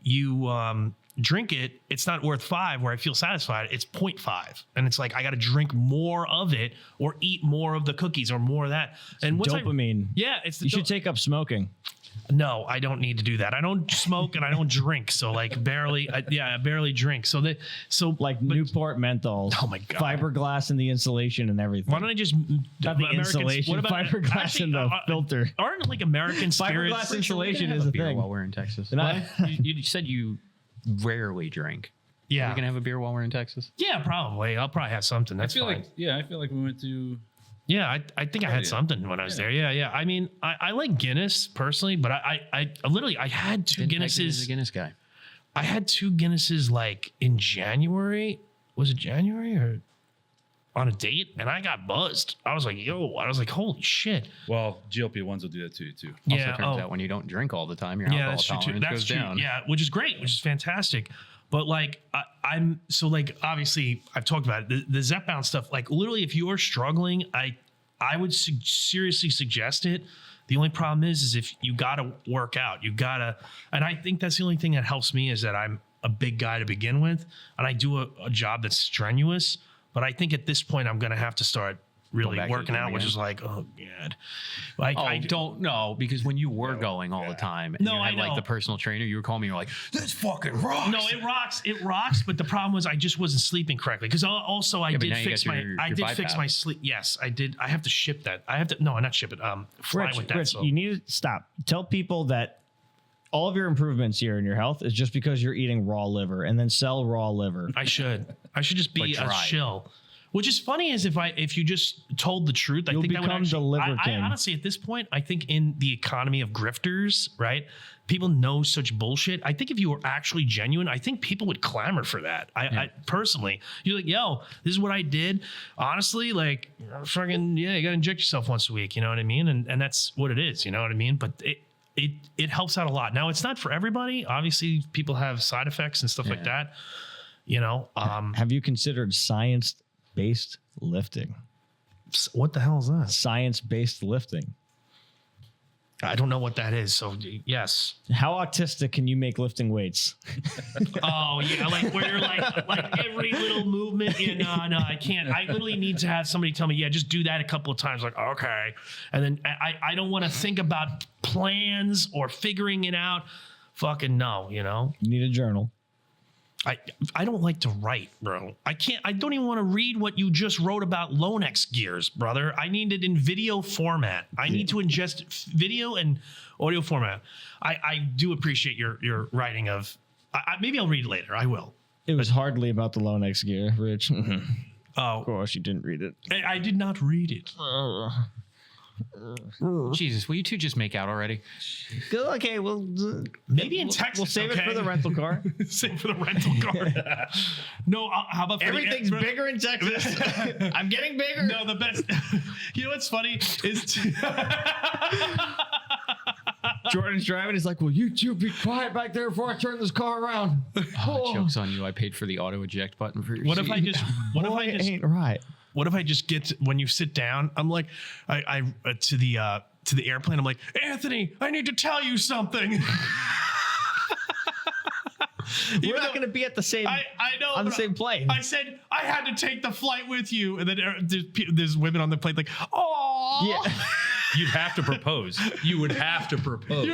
[SPEAKER 4] you drink it, it's not worth 5 where I feel satisfied. It's 0.5. And it's like I got to drink more of it or eat more of the cookies or more of that. And what's
[SPEAKER 1] Dopamine.
[SPEAKER 4] it's the
[SPEAKER 1] You should take up smoking.
[SPEAKER 4] No, I don't need to do that. I don't smoke and I don't drink. So like barely, I barely drink. But
[SPEAKER 1] Newport menthols.
[SPEAKER 4] Oh my God.
[SPEAKER 1] Fiberglass in the insulation and everything.
[SPEAKER 4] why don't I just
[SPEAKER 1] Not the insulation, fiberglass
[SPEAKER 4] actually,
[SPEAKER 1] in the filter.
[SPEAKER 4] Aren't like American spirits?
[SPEAKER 1] Fiberglass insulation
[SPEAKER 3] Have
[SPEAKER 1] is
[SPEAKER 3] a
[SPEAKER 1] a
[SPEAKER 3] beer
[SPEAKER 1] thing.
[SPEAKER 3] while we're in Texas.
[SPEAKER 1] And I-
[SPEAKER 3] you said you rarely drink. Are
[SPEAKER 4] Yeah,
[SPEAKER 3] we gonna have a beer while we're in Texas?
[SPEAKER 4] yeah, probably. I'll probably have something. That's
[SPEAKER 2] I feel
[SPEAKER 4] fine.
[SPEAKER 2] like we went to.
[SPEAKER 4] Yeah, I think I had something when I was there. Yeah. I mean, I like Guinness personally, but I literally I had 2
[SPEAKER 3] Texas is
[SPEAKER 4] Guinnesses.
[SPEAKER 3] a Guinness guy.
[SPEAKER 4] I had 2 Guinnesses like in January. Was it January or on a date? And I got buzzed. I was like, holy shit.
[SPEAKER 2] Well, GLP-1s will do that to you too.
[SPEAKER 3] Also
[SPEAKER 4] Yeah,
[SPEAKER 3] turns out when you don't drink all the time, your alcohol
[SPEAKER 4] that's true too.
[SPEAKER 3] tolerance
[SPEAKER 4] That's
[SPEAKER 3] goes
[SPEAKER 4] true.
[SPEAKER 3] down.
[SPEAKER 4] Yeah, which is great, which is fantastic. But like, I'm so like, obviously, I've talked about it. The Zepbound stuff. Like, literally, if you're struggling, I would seriously suggest it. The only problem is if you gotta work out, and I think that's the only thing that helps me is that I'm a big guy to begin with, and I do a job that's strenuous. But I think at this point, I'm gonna have to start really
[SPEAKER 3] back to the
[SPEAKER 4] working
[SPEAKER 3] gym
[SPEAKER 4] out, which
[SPEAKER 3] again?
[SPEAKER 4] is like, oh god. Like,
[SPEAKER 3] I don't know because when you were going all the time, and
[SPEAKER 4] No,
[SPEAKER 3] you had
[SPEAKER 4] I
[SPEAKER 3] like
[SPEAKER 4] know.
[SPEAKER 3] the personal trainer, you were calling me, you're like, "This fucking rocks."
[SPEAKER 4] No, it rocks. But the problem was I just wasn't sleeping correctly because also I
[SPEAKER 3] but
[SPEAKER 4] did
[SPEAKER 3] now you
[SPEAKER 4] fix
[SPEAKER 3] got
[SPEAKER 4] my
[SPEAKER 3] your
[SPEAKER 4] I did fix
[SPEAKER 3] BiPAP.
[SPEAKER 4] my sleep. Yes, I did. I have to ship that. I have to not ship it. Fly with that.
[SPEAKER 1] Rich,
[SPEAKER 4] So.
[SPEAKER 1] you need to stop. Tell people that all of your improvements here in your health is just because you're eating raw liver, and then sell raw liver.
[SPEAKER 4] I should just be
[SPEAKER 3] But
[SPEAKER 4] a
[SPEAKER 3] try.
[SPEAKER 4] shill. Which is funny is if you just told the truth, I
[SPEAKER 1] You'll
[SPEAKER 4] think that would
[SPEAKER 1] become
[SPEAKER 4] actually,
[SPEAKER 1] the liver
[SPEAKER 4] I
[SPEAKER 1] king.
[SPEAKER 4] honestly at this point, I think in the economy of grifters, right? People know such bullshit. I think if you were actually genuine, I think people would clamor for that. I personally, you're like, yo, this is what I did. Honestly, like, fucking, yeah, you got to inject yourself once a week. You know what I mean? And that's what it is. You know what I mean? But it helps out a lot. Now, it's not for everybody. Obviously, people have side effects and stuff like that. You know,
[SPEAKER 1] Have you considered science-based lifting?
[SPEAKER 4] what the hell is that?
[SPEAKER 1] Science-based lifting.
[SPEAKER 4] I don't know what that is. So yes.
[SPEAKER 1] How autistic can you make lifting weights?
[SPEAKER 4] Oh yeah, like where you're like every little movement. Yeah, no, I can't. I literally need to have somebody tell me, yeah, just do that a couple of times. Like, okay, and then I don't want to think about plans or figuring it out. Fucking no, you know.
[SPEAKER 1] You need a journal.
[SPEAKER 4] I don't like to write, bro. I don't even want to read what you just wrote about Lonex gears, brother. I need it in video format. I need to ingest video and audio format. I do appreciate your writing of. Maybe I'll read it later. I will.
[SPEAKER 1] It was hardly about the Lonex gear, Rich.
[SPEAKER 4] Oh,
[SPEAKER 1] of course, you didn't read it.
[SPEAKER 4] I did not read it.
[SPEAKER 3] Jesus, will you two just make out already?
[SPEAKER 1] Okay, well,
[SPEAKER 4] Maybe in Texas.
[SPEAKER 1] we'll save
[SPEAKER 4] okay?
[SPEAKER 1] it for the rental car.
[SPEAKER 4] Save for the rental car. No, how about for
[SPEAKER 1] Everything's bigger in Texas. I'm getting bigger.
[SPEAKER 4] No, the best. You know what's funny is
[SPEAKER 1] Jordan's driving. He's like, "Will you two be quiet back there before I turn this car around?"
[SPEAKER 3] Oh, joke's on you. I paid for the auto eject button for your
[SPEAKER 4] what if
[SPEAKER 3] seat.
[SPEAKER 4] I just? What if
[SPEAKER 1] Boy,
[SPEAKER 4] I just?
[SPEAKER 1] ain't right.
[SPEAKER 4] What if I just get to, when you sit down? I'm like, I to the airplane. I'm like, Anthony, I need to tell you something.
[SPEAKER 1] We're not going to be at the same.
[SPEAKER 4] I know
[SPEAKER 1] on the
[SPEAKER 4] but
[SPEAKER 1] same plane.
[SPEAKER 4] I said I had to take the flight with you, and then there's women on the plane like, oh,
[SPEAKER 1] Yeah.
[SPEAKER 2] You'd have to propose. You would have to propose.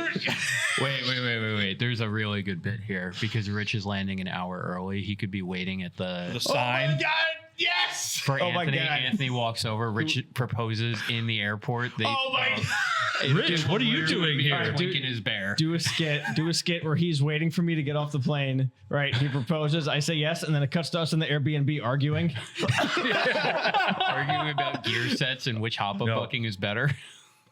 [SPEAKER 3] Wait. There's a really good bit here because Rich is landing an hour early. He could be waiting at the
[SPEAKER 2] The
[SPEAKER 4] Oh my
[SPEAKER 2] sign.
[SPEAKER 4] God, yes.
[SPEAKER 3] for
[SPEAKER 1] Oh my
[SPEAKER 3] Anthony.
[SPEAKER 1] God.
[SPEAKER 3] Anthony walks over. Rich proposes in the airport.
[SPEAKER 4] Oh my.
[SPEAKER 2] Rich, what are you doing here?
[SPEAKER 3] Winking his bear.
[SPEAKER 1] Do a skit where he's waiting for me to get off the plane. Right? He proposes. I say yes, and then it cuts to us in the Airbnb arguing.
[SPEAKER 3] Arguing about gear sets and which hoppa
[SPEAKER 2] No.
[SPEAKER 3] bucking is better.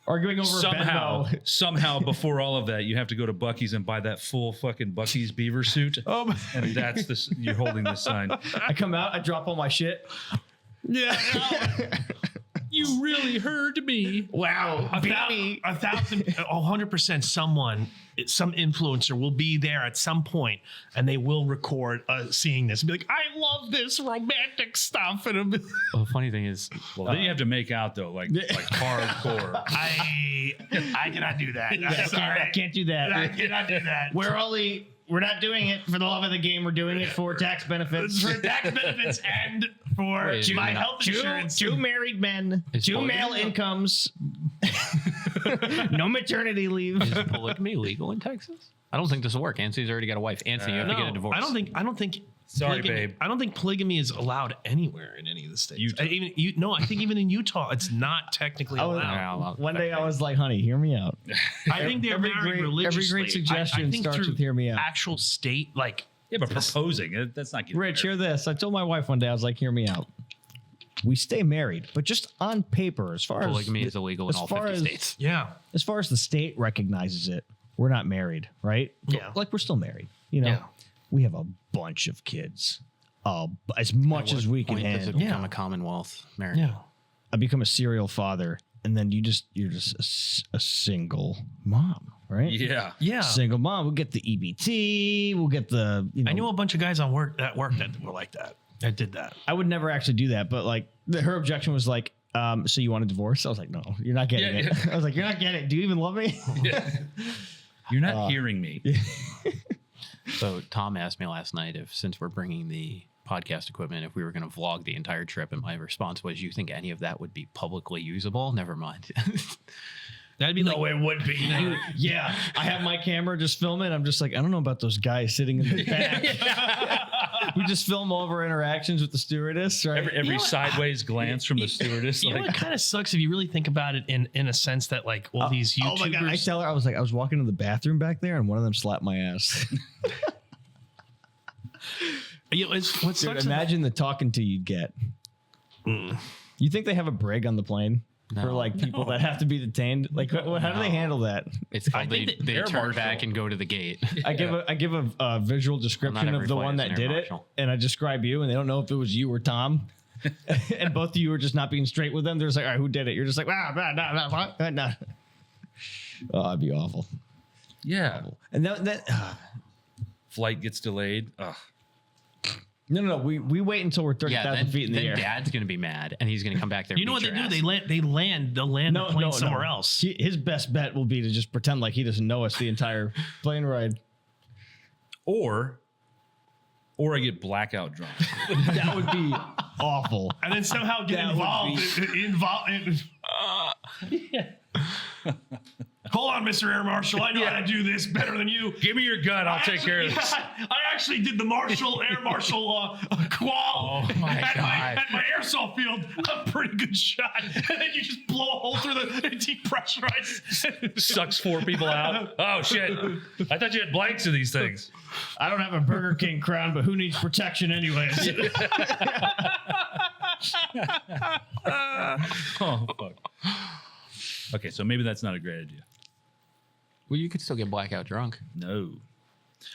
[SPEAKER 1] Arguing over Venmo.
[SPEAKER 2] Somehow, before all of that, you have to go to Buc-ee's and buy that full fucking Buc-ee's beaver suit.
[SPEAKER 4] Oh my.
[SPEAKER 2] And that's the you're holding the sign.
[SPEAKER 1] I come out. I drop all my shit.
[SPEAKER 4] Yeah.
[SPEAKER 2] You really heard me.
[SPEAKER 1] Wow. Beat me.
[SPEAKER 4] 100%. Some influencer will be there at some point, and they will record seeing this and be like, "I love this romantic stuff." And it'll be,
[SPEAKER 3] Well, the funny thing is,
[SPEAKER 2] Well, then you have to make out though, like hardcore.
[SPEAKER 4] I cannot do that. I'm sorry.
[SPEAKER 1] I can't do that.
[SPEAKER 4] I cannot do that.
[SPEAKER 1] We're not doing it for the love of the game. We're doing it for tax benefits.
[SPEAKER 4] For tax benefits and for
[SPEAKER 3] Wait,
[SPEAKER 4] my
[SPEAKER 3] no.
[SPEAKER 4] health insurance.
[SPEAKER 1] Two married men,
[SPEAKER 3] Is
[SPEAKER 1] two
[SPEAKER 3] polygamy-
[SPEAKER 1] male incomes, no maternity leave.
[SPEAKER 3] is polygamy legal in Texas? I don't think this will work. Anthony's already got a wife. Anthony, you have to get a divorce.
[SPEAKER 4] I don't think.
[SPEAKER 2] Sorry,
[SPEAKER 4] polygamy,
[SPEAKER 2] babe.
[SPEAKER 4] I don't think polygamy is allowed anywhere in any of the states.
[SPEAKER 2] Utah.
[SPEAKER 4] I think even in Utah, it's not technically
[SPEAKER 1] I was-
[SPEAKER 4] allowed.
[SPEAKER 3] Yeah, well,
[SPEAKER 1] One day I was like, "Honey, hear me out."
[SPEAKER 4] I think they're very religiously.
[SPEAKER 1] every great suggestion
[SPEAKER 4] I think
[SPEAKER 1] starts
[SPEAKER 4] through
[SPEAKER 1] with "hear me out."
[SPEAKER 4] Actual state, like
[SPEAKER 2] Yeah, but proposing, that's not getting
[SPEAKER 1] Rich,
[SPEAKER 2] married.
[SPEAKER 1] hear this. I told my wife one day, I was like, "Hear me out. We stay married, but just on paper, as far
[SPEAKER 3] polygamy
[SPEAKER 1] as
[SPEAKER 3] is illegal in
[SPEAKER 1] as
[SPEAKER 3] all
[SPEAKER 1] far
[SPEAKER 3] 50
[SPEAKER 1] as-
[SPEAKER 3] states.
[SPEAKER 4] yeah,
[SPEAKER 1] as far as the state recognizes it, we're not married, right?
[SPEAKER 4] Yeah.
[SPEAKER 1] Like we're still married. You know,
[SPEAKER 4] Yeah.
[SPEAKER 1] we have a bunch of kids, as much as we can
[SPEAKER 3] Point does it
[SPEAKER 1] handle.
[SPEAKER 3] become a commonwealth marriage?
[SPEAKER 4] yeah.
[SPEAKER 1] I become a serial father, and then you're just a single mom, right?
[SPEAKER 4] Yeah.
[SPEAKER 1] Single mom. We'll get the EBT. We'll get the. You know,
[SPEAKER 4] I knew a bunch of guys at work that were like that. That did that.
[SPEAKER 1] I would never actually do that, but like her objection was like, so you want a divorce? I was like, no, you're not getting
[SPEAKER 2] Yeah,
[SPEAKER 1] it. I was like, you're not getting it. Do you even love me?
[SPEAKER 2] You're not hearing me.
[SPEAKER 3] So Tom asked me last night if, since we're bringing the podcast equipment, if we were going to vlog the entire trip, and my response was, "You think any of that would be publicly usable? Never mind."
[SPEAKER 4] That'd be
[SPEAKER 1] No, it would be. Yeah, I have my camera just filming. I'm just like, I don't know about those guys sitting in the back. We just film all of our interactions with the stewardess, right?
[SPEAKER 2] Every sideways glance from the stewardess,
[SPEAKER 4] You know,
[SPEAKER 2] like
[SPEAKER 4] it kind of sucks if you really think about it in a sense that like all these YouTubers.
[SPEAKER 1] Oh my god! I tell her, I was walking to the bathroom back there, and one of them slapped my ass.
[SPEAKER 4] You know, what
[SPEAKER 1] Dude,
[SPEAKER 4] sucks.
[SPEAKER 1] imagine the talking to you'd get. You think they have a brig on the plane for
[SPEAKER 3] No.
[SPEAKER 1] like people that have to be detained? Like, how do they handle that?
[SPEAKER 3] It's called
[SPEAKER 4] think
[SPEAKER 3] they,
[SPEAKER 4] that
[SPEAKER 3] they
[SPEAKER 2] Air
[SPEAKER 3] turn
[SPEAKER 2] Marshal.
[SPEAKER 3] back and go to the gate.
[SPEAKER 1] I give a visual description
[SPEAKER 3] every
[SPEAKER 1] of the
[SPEAKER 3] flight
[SPEAKER 1] one
[SPEAKER 3] is an
[SPEAKER 1] that
[SPEAKER 3] air
[SPEAKER 1] did it,
[SPEAKER 3] marshal.
[SPEAKER 1] and I describe you, and they don't know if it was you or Tom. And both of you are just not being straight with them. They're just like, all right, who did it? You're just like, nah. Oh, that'd be awful.
[SPEAKER 2] yeah.
[SPEAKER 1] And that
[SPEAKER 2] Flight gets delayed. Ugh.
[SPEAKER 1] No. We wait until we're 30,000 feet in the air.
[SPEAKER 3] Then Dad's gonna be mad, and he's gonna come back there.
[SPEAKER 4] You know what they do? They'll land the plane somewhere else.
[SPEAKER 1] His best bet will be to just pretend like he doesn't know us the entire plane ride.
[SPEAKER 2] Or I get blackout drunk.
[SPEAKER 1] That would be awful.
[SPEAKER 4] And then somehow get involved. Hold on, Mr. Air Marshal. I know how to do this better than you.
[SPEAKER 2] Give me your gun. I'll take care of this.
[SPEAKER 4] I actually did the Air Marshal qual at my airsoft field. A pretty good shot. And then you just blow a hole through the depressurize.
[SPEAKER 2] Sucks 4 people out. Oh, shit. I thought you had blanks in these things.
[SPEAKER 1] I don't have a Burger King crown, but who needs protection anyways?
[SPEAKER 2] Oh, fuck. Okay, so maybe that's not a great idea.
[SPEAKER 3] Well, you could still get blackout drunk.
[SPEAKER 2] No.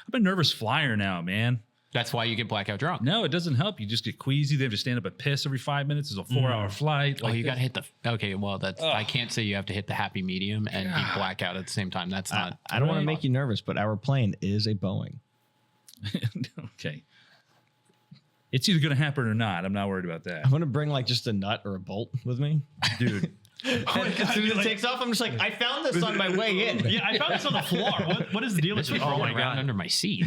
[SPEAKER 2] I'm a nervous flyer now, man.
[SPEAKER 3] That's why you get blackout drunk.
[SPEAKER 2] No, it doesn't help. You just get queasy. They have to stand up and piss every 5 minutes. It's a 4-hour flight.
[SPEAKER 3] Oh, you got to hit the... Okay, well, that's... I can't say you have to hit the happy medium and be blackout at the same time. That's not...
[SPEAKER 1] I don't want to make you nervous, but our plane is a Boeing.
[SPEAKER 2] Okay. It's either going to happen or not. I'm not worried about that.
[SPEAKER 1] I'm going to bring like just a nut or a bolt with me.
[SPEAKER 2] Dude.
[SPEAKER 1] As soon as it takes off, I'm just like, I found this on my way in.
[SPEAKER 4] Yeah, I found this on the floor. What is the deal?
[SPEAKER 3] This was rolling around under my seat.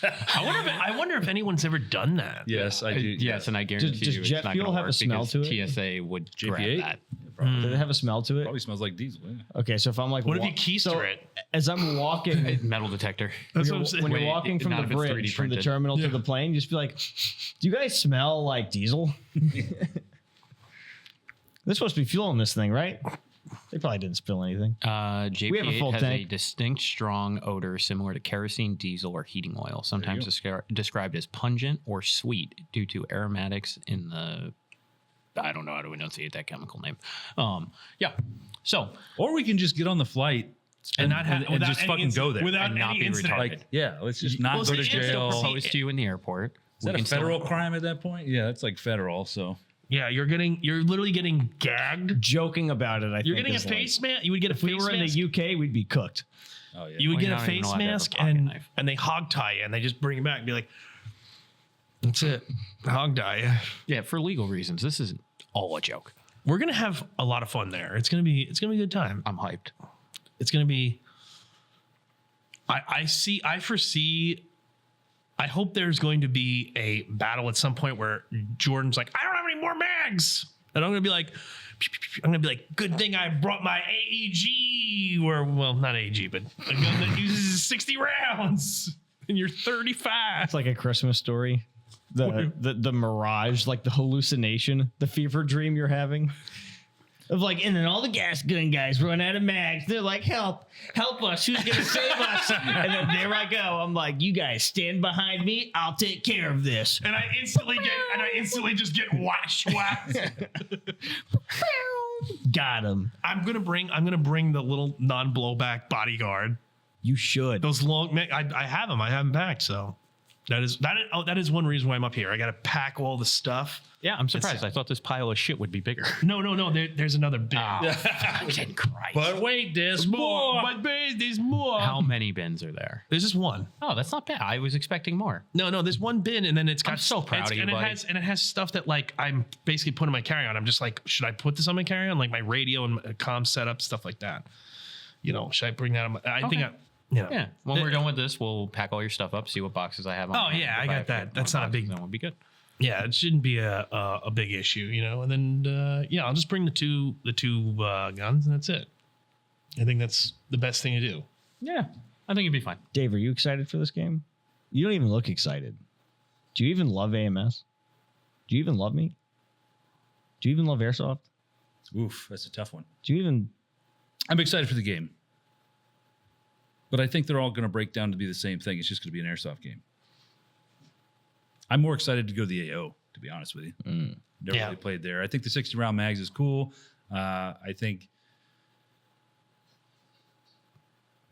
[SPEAKER 4] I wonder if anyone's ever done that.
[SPEAKER 2] Yes, I do.
[SPEAKER 3] Yes, and I guarantee
[SPEAKER 1] Does
[SPEAKER 3] you
[SPEAKER 1] jet
[SPEAKER 3] it's not
[SPEAKER 1] fuel
[SPEAKER 3] gonna
[SPEAKER 1] have a
[SPEAKER 3] work
[SPEAKER 1] smell
[SPEAKER 3] because
[SPEAKER 1] to it?
[SPEAKER 3] TSA would grab
[SPEAKER 2] JP8?
[SPEAKER 3] that.
[SPEAKER 1] Does it have a smell to it?
[SPEAKER 2] Probably smells like diesel. Yeah.
[SPEAKER 1] Okay, so if I'm like,
[SPEAKER 4] What if you keister it?
[SPEAKER 1] As I'm walking,
[SPEAKER 3] Metal detector.
[SPEAKER 4] That's what I'm saying.
[SPEAKER 1] when you're
[SPEAKER 3] Wait,
[SPEAKER 1] walking from
[SPEAKER 3] not
[SPEAKER 1] the
[SPEAKER 3] if it's 3D
[SPEAKER 1] bridge, from the
[SPEAKER 3] printed.
[SPEAKER 1] terminal to the plane, just be like, do you guys smell like diesel? There's supposed to be fuel in this thing, right? They probably didn't spill anything.
[SPEAKER 3] JP8
[SPEAKER 1] full
[SPEAKER 3] has a
[SPEAKER 1] tank.
[SPEAKER 3] distinct, strong odor similar to kerosene, diesel, or heating oil, sometimes described as pungent or sweet due to aromatics in the... I don't know how to enunciate that chemical name. Yeah. So,
[SPEAKER 2] Or we can just get on the flight
[SPEAKER 4] And not have
[SPEAKER 2] and just fucking go there.
[SPEAKER 4] without
[SPEAKER 3] and not
[SPEAKER 4] any
[SPEAKER 3] be
[SPEAKER 4] incident.
[SPEAKER 3] retarded.
[SPEAKER 2] Like, yeah, let's just not
[SPEAKER 4] Well,
[SPEAKER 2] go to
[SPEAKER 4] see, it's
[SPEAKER 2] jail.
[SPEAKER 4] still
[SPEAKER 3] propose to you in the airport.
[SPEAKER 2] Is that a federal crime at that point? Yeah, it's like federal. So
[SPEAKER 4] Yeah, you're literally getting gagged.
[SPEAKER 1] Joking about it,
[SPEAKER 4] You're getting a face mask. You would get a
[SPEAKER 1] If we
[SPEAKER 4] face
[SPEAKER 1] were in
[SPEAKER 4] mask.
[SPEAKER 1] the UK, we'd be cooked.
[SPEAKER 2] oh yeah.
[SPEAKER 4] You would
[SPEAKER 3] Well,
[SPEAKER 4] get
[SPEAKER 3] you're
[SPEAKER 4] a
[SPEAKER 3] not even
[SPEAKER 4] face
[SPEAKER 3] allowed to have a
[SPEAKER 4] mask
[SPEAKER 3] pocket knife.
[SPEAKER 4] and they hog tie you and they just bring you back and be like, that's it. Hog tie you.
[SPEAKER 3] Yeah, for legal reasons. This is all a joke.
[SPEAKER 4] We're gonna have a lot of fun there. It's gonna be a good time.
[SPEAKER 3] I'm hyped.
[SPEAKER 4] It's gonna be. I foresee. I hope there's going to be a battle at some point where Jordan's like, I don't have any more mags, and I'm gonna be like, good thing I brought my AEG, or well, not AEG, but a gun that uses 60 rounds, and you're 35.
[SPEAKER 1] It's like a Christmas story. The mirage, like the hallucination, the fever dream you're having. Of like, and then all the gas gun guys run out of mags. They're like, help us. Who's going to save us? And then there I go. I'm like, you guys stand behind me. I'll take care of this.
[SPEAKER 4] And I instantly just get whacked.
[SPEAKER 1] Got him.
[SPEAKER 4] I'm gonna bring the little non-blowback bodyguard.
[SPEAKER 1] You should.
[SPEAKER 4] Those long, I have them. I have them packed. So that is one reason why I'm up here. I got to pack all the stuff.
[SPEAKER 3] Yeah, I'm surprised. I thought this pile of shit would be bigger.
[SPEAKER 4] No. There's another bin.
[SPEAKER 3] Fucking Christ.
[SPEAKER 2] But wait, there's more.
[SPEAKER 4] But there's more.
[SPEAKER 3] How many bins are there?
[SPEAKER 4] There's just one.
[SPEAKER 3] Oh, that's not bad. I was expecting more.
[SPEAKER 4] No, there's one bin, and then it's got.
[SPEAKER 3] I'm so proud of you,
[SPEAKER 4] and
[SPEAKER 3] buddy.
[SPEAKER 4] it has stuff that like I'm basically putting in my carry-on. I'm just like, should I put this on my carry-on? Like my radio and my comm setup, stuff like that. You know, should I bring that on? I think
[SPEAKER 3] Yeah. When we're done with this, we'll pack all your stuff up, see what boxes I have on.
[SPEAKER 4] Oh, yeah, I got that. That's not a big.
[SPEAKER 3] That would be good.
[SPEAKER 4] Yeah, it shouldn't be a big issue, you know. And then I'll just bring the two guns, and that's it. I think that's the best thing to do.
[SPEAKER 3] Yeah, I think you'd be fine.
[SPEAKER 1] Dave, are you excited for this game? You don't even look excited. Do you even love AMS? Do you even love me? Do you even love Airsoft?
[SPEAKER 2] Oof, that's a tough one.
[SPEAKER 1] Do you even...
[SPEAKER 2] I'm excited for the game. But I think they're all going to break down to be the same thing. It's just going to be an Airsoft game. I'm more excited to go to the AO, to be honest with you. Never really played there. I think the 60-round mags is cool. I think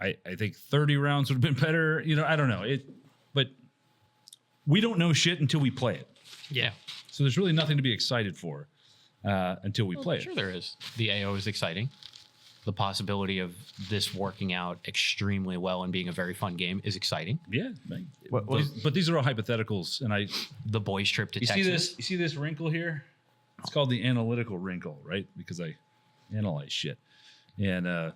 [SPEAKER 2] 30 rounds would have been better. You know, I don't know. But we don't know shit until we play it.
[SPEAKER 3] Yeah.
[SPEAKER 2] So there's really nothing to be excited for until we play
[SPEAKER 3] Sure
[SPEAKER 2] it.
[SPEAKER 3] there is. The AO is exciting. the possibility of this working out extremely well and being a very fun game is exciting.
[SPEAKER 2] Yeah, but these are all hypotheticals, and
[SPEAKER 3] The boys' trip to
[SPEAKER 2] you
[SPEAKER 3] Texas.
[SPEAKER 2] see this? You see this wrinkle here? It's called the analytical wrinkle, right? Because I analyze shit, and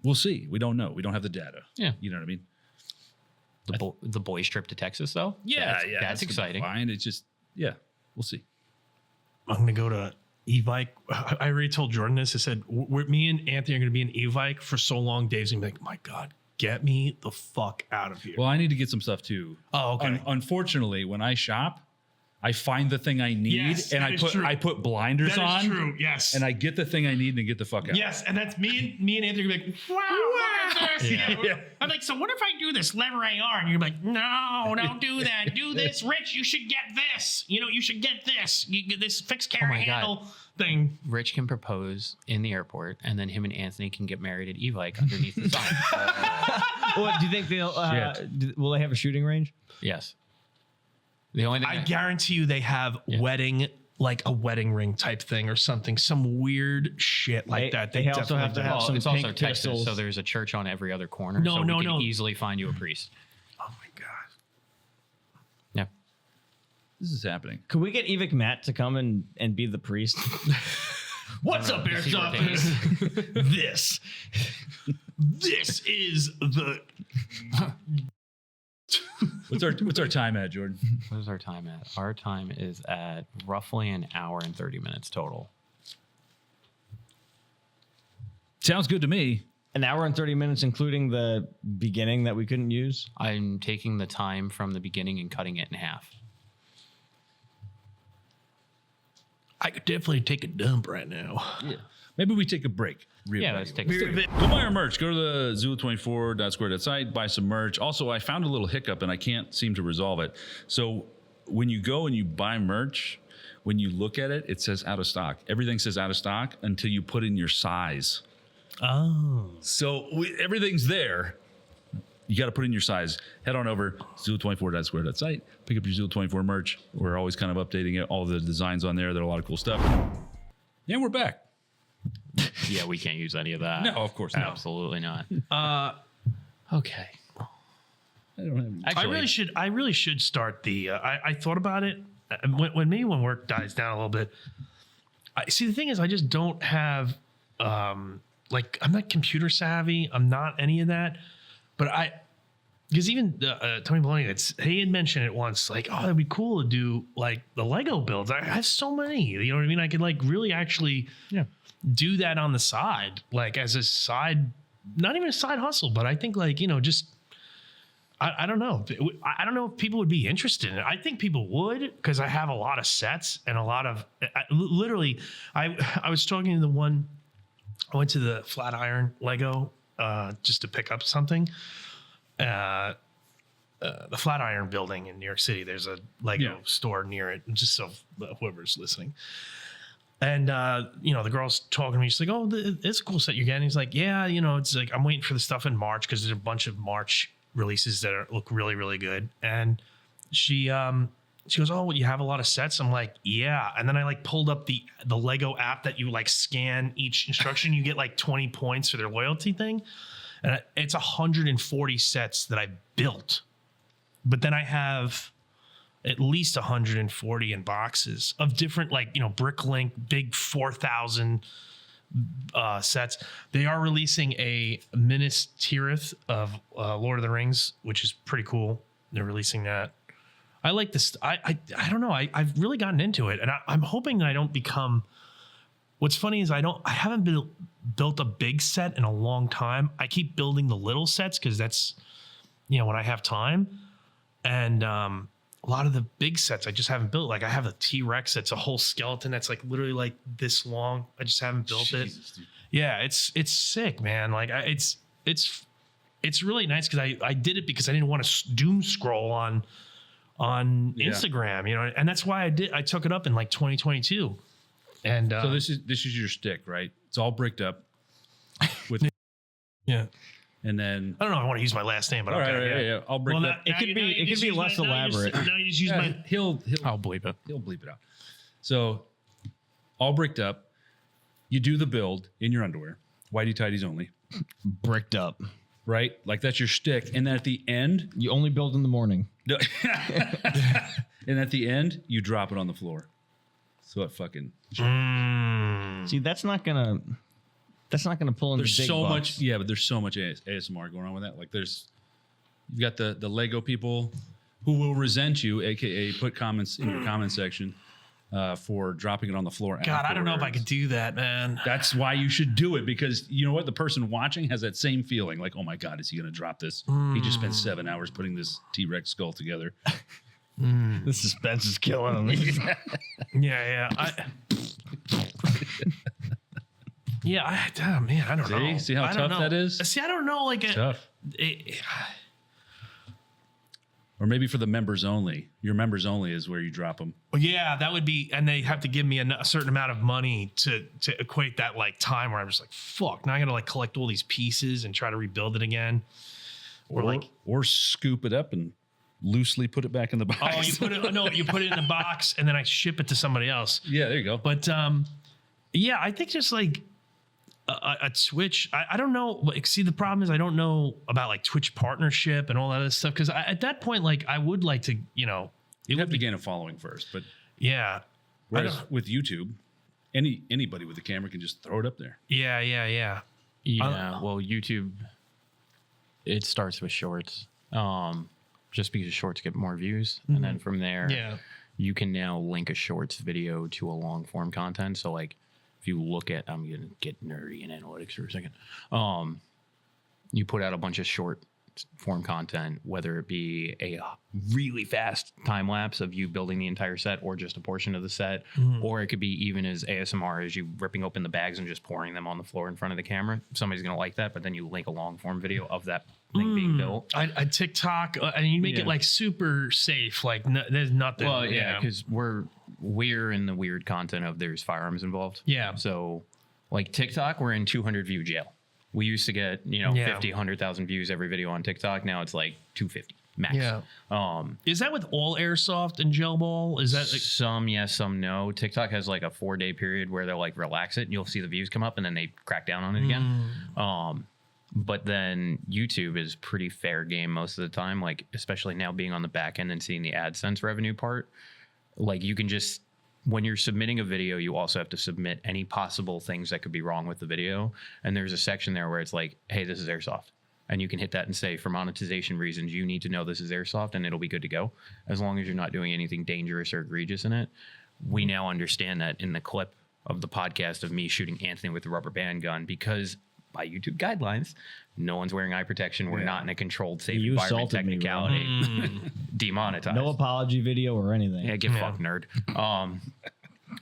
[SPEAKER 2] we'll see. We don't know. We don't have the data.
[SPEAKER 3] Yeah.
[SPEAKER 2] You know what I mean?
[SPEAKER 3] The boys' trip to Texas, though.
[SPEAKER 2] Yeah,
[SPEAKER 3] that's exciting.
[SPEAKER 2] Fine. It's just we'll see.
[SPEAKER 4] I'm gonna go to Evike. I already told Jordan this. I said me and Anthony are gonna be in Evike for so long. Dave's gonna be like, "My God, get me the fuck out of here."
[SPEAKER 2] Well, I need to get some stuff too.
[SPEAKER 4] Oh, okay.
[SPEAKER 2] Unfortunately, when I shop, I find the thing I need,
[SPEAKER 4] Yes,
[SPEAKER 2] and
[SPEAKER 4] that is true.
[SPEAKER 2] I put blinders
[SPEAKER 4] That
[SPEAKER 2] on.
[SPEAKER 4] is true. Yes.
[SPEAKER 2] And I get the thing I need and get the fuck out.
[SPEAKER 4] Yes, and that's me and Anthony are gonna be like, "Wow, look at this."
[SPEAKER 2] Yeah.
[SPEAKER 4] I'm like, "So what if I do this lever AR?" And you're like, "No, don't do that. Do this, Rich. You should get this. You should get this. You get this fixed carry
[SPEAKER 3] my God.
[SPEAKER 4] handle thing."
[SPEAKER 3] Rich can propose in the airport, and then him and Anthony can get married at Evike underneath the sign.
[SPEAKER 1] What do you think they'll? Will they have a shooting range?
[SPEAKER 3] Yes. The only thing
[SPEAKER 4] I guarantee you they have wedding, like a wedding ring type thing or something, some weird shit like that.
[SPEAKER 1] They also have to have some
[SPEAKER 3] it's also
[SPEAKER 1] pink
[SPEAKER 3] Texas,
[SPEAKER 1] pistols.
[SPEAKER 3] so there's a church on every other corner.
[SPEAKER 4] No,
[SPEAKER 3] so we
[SPEAKER 4] no,
[SPEAKER 3] can
[SPEAKER 4] no.
[SPEAKER 3] easily find you a priest.
[SPEAKER 4] Oh my God.
[SPEAKER 3] Yeah.
[SPEAKER 2] This is happening.
[SPEAKER 1] Could we get Evike Matt to come and be the priest?
[SPEAKER 4] What's up,
[SPEAKER 3] Does he
[SPEAKER 4] Airsoft?
[SPEAKER 3] rotate?
[SPEAKER 4] This is the.
[SPEAKER 2] What's our time at, Jordan?
[SPEAKER 3] What is our time at? Our time is at roughly an hour and 30 minutes total.
[SPEAKER 2] Sounds good to me.
[SPEAKER 1] An hour and 30 minutes, including the beginning that we couldn't use.
[SPEAKER 3] I'm taking the time from the beginning and cutting it in half.
[SPEAKER 4] I could definitely take a dump right now.
[SPEAKER 2] Yeah. Maybe we take a break.
[SPEAKER 3] Yeah, let's take a break.
[SPEAKER 2] Go buy our merch. Go to the Zulu24.square.site, buy some merch. Also, I found a little hiccup and I can't seem to resolve it. So when you go and you buy merch, when you look at it, it says out of stock. Everything says out of stock until you put in your size.
[SPEAKER 4] Oh.
[SPEAKER 2] So everything's there. You got to put in your size. Head on over Zulu24.square.site. Pick up your Zulu24 merch. We're always kind of updating it. All the designs on there. There are a lot of cool stuff. And we're back.
[SPEAKER 3] Yeah, we can't use any of that.
[SPEAKER 2] No, of course not.
[SPEAKER 3] Absolutely not. Okay.
[SPEAKER 2] I don't have any.
[SPEAKER 3] Actually,
[SPEAKER 4] I really should start the. I thought about it when work dies down a little bit. The thing is, I just don't have I'm not computer savvy. I'm not any of that. But because even Tony Maloney, he had mentioned it once, like, oh, it'd be cool to do like the Lego builds. I have so many, you know what I mean? I could like really actually do that on the side, like as a side, not even a side hustle, but I think like, just, I don't know. I don't know if people would be interested in it. I think people would, because I have a lot of sets and a lot of, literally, I was talking to the one, I went to the Flatiron Lego just to pick up something. The Flatiron building in New York City, there's a Lego store near it, just so whoever's listening. And, the girl's talking to me. She's like, oh, it's a cool set you're getting. He's like, yeah, it's like, I'm waiting for the stuff in March because there's a bunch of March releases that look really, really good. And she goes, oh, well, you have a lot of sets? I'm like, yeah. And then I like pulled up the Lego app that you like scan each instruction. You get like 20 points for their loyalty thing. And it's 140 sets that I built. But then I have at least 140 in boxes of different, Bricklink, big 4,000 sets. They are releasing a Minas Tirith of Lord of the Rings, which is pretty cool. They're releasing that. I like this. I don't know. I've really gotten into it, and I'm hoping that I don't become. What's funny is I haven't built a big set in a long time. I keep building the little sets because that's, when I have time. And a lot of the big sets I just haven't built. Like I have a T-Rex that's a whole skeleton that's like literally like this long. I just haven't built it. Dude. Yeah, it's sick, man. Like it's really nice because I did it because I didn't want to doom scroll on Instagram, and that's why I took it up in like 2022. And
[SPEAKER 2] so this is your stick, right? It's all bricked up with and then
[SPEAKER 4] I don't know. I want to use my last name, but
[SPEAKER 2] all
[SPEAKER 4] okay,
[SPEAKER 2] right, yeah. I'll brick up.
[SPEAKER 1] It could be less elaborate.
[SPEAKER 4] Now you just use my.
[SPEAKER 2] He'll
[SPEAKER 3] I'll bleep it.
[SPEAKER 2] He'll bleep it out. So all bricked up. you do the build in your underwear, whitey tighties only,
[SPEAKER 1] Bricked up.
[SPEAKER 2] right? Like that's your shtick. And then at the end,
[SPEAKER 1] You only build in the morning.
[SPEAKER 2] and at the end, you drop it on the floor. So it fucking.
[SPEAKER 1] See, that's not gonna pull in
[SPEAKER 2] There's
[SPEAKER 1] the big
[SPEAKER 2] so
[SPEAKER 1] bucks.
[SPEAKER 2] much, yeah, but there's so much ASMR going on with that. Like you've got the Lego people who will resent you, aka put comments in your comment section for dropping it on the floor.
[SPEAKER 4] God, I don't know if I
[SPEAKER 2] afterwards.
[SPEAKER 4] could do that, man.
[SPEAKER 2] That's why you should do it, because you know what? The person watching has that same feeling. Like, oh my God, is he going to drop this? He just spent 7 hours putting this T-Rex skull together.
[SPEAKER 1] The suspense is killing me.
[SPEAKER 4] Yeah. Oh, man, I don't know.
[SPEAKER 2] See how
[SPEAKER 4] I don't
[SPEAKER 2] tough
[SPEAKER 4] know.
[SPEAKER 2] that is?
[SPEAKER 4] See, I don't know. Like,
[SPEAKER 2] Tough. Or maybe for the members only. Your members only is where you drop them.
[SPEAKER 4] yeah, that would be, and they have to give me a certain amount of money to equate that like time where I'm just like, fuck, now I got to like collect all these pieces and try to rebuild it again.
[SPEAKER 2] Or scoop it up and loosely put it back in the box.
[SPEAKER 4] Oh, you put it in the box and then I ship it to somebody else.
[SPEAKER 2] Yeah, there you go.
[SPEAKER 4] But yeah, I think just like a Twitch, I don't know. Like, see, the problem is I don't know about like Twitch partnership and all that other stuff. Because at that point, like I would like to,
[SPEAKER 2] You have to gain a following first, but
[SPEAKER 4] yeah.
[SPEAKER 2] whereas with YouTube, anybody with a camera can just throw it up there.
[SPEAKER 4] Yeah.
[SPEAKER 3] Yeah, well, YouTube, it starts with shorts. Just because shorts get more views, and then from there, you can now link a shorts video to a long form content. So like, if you look at, I'm gonna get nerdy in analytics for a second. You put out a bunch of short form content, whether it be a really fast time lapse of you building the entire set or just a portion of the set, or it could be even as ASMR as you ripping open the bags and just pouring them on the floor in front of the camera. Somebody's going to like that, but then you link a long form video of that thing being built.
[SPEAKER 4] I TikTok and you make it like super safe. Like there's nothing.
[SPEAKER 3] Well, yeah, because we're in the weird content of there's firearms involved.
[SPEAKER 4] Yeah.
[SPEAKER 3] So like TikTok, we're in 200 view jail. We used to get, 50, 100,000 views every video on TikTok. Now it's like 250 max.
[SPEAKER 4] Yeah. Is that with all Airsoft and Gel Ball? Is that like,
[SPEAKER 3] some yes, some no? TikTok has like a 4-day period where they'll like relax it and you'll see the views come up and then they crack down on it again. But then YouTube is pretty fair game most of the time. Like, especially now being on the back end and seeing the AdSense revenue part, like you can just, when you're submitting a video, you also have to submit any possible things that could be wrong with the video. And there's a section there where it's like, hey, this is Airsoft. And you can hit that and say, for monetization reasons, you need to know this is Airsoft, and it'll be good to go. As long as you're not doing anything dangerous or egregious in it. We now understand that in the clip of the podcast of me shooting Anthony with the rubber band gun, because by YouTube guidelines, no one's wearing eye protection. We're not in a controlled, safe
[SPEAKER 1] You
[SPEAKER 3] environment
[SPEAKER 1] assaulted me, bro.
[SPEAKER 3] technicality. Demonetized.
[SPEAKER 1] No apology video or anything.
[SPEAKER 3] Yeah, get fucked, nerd.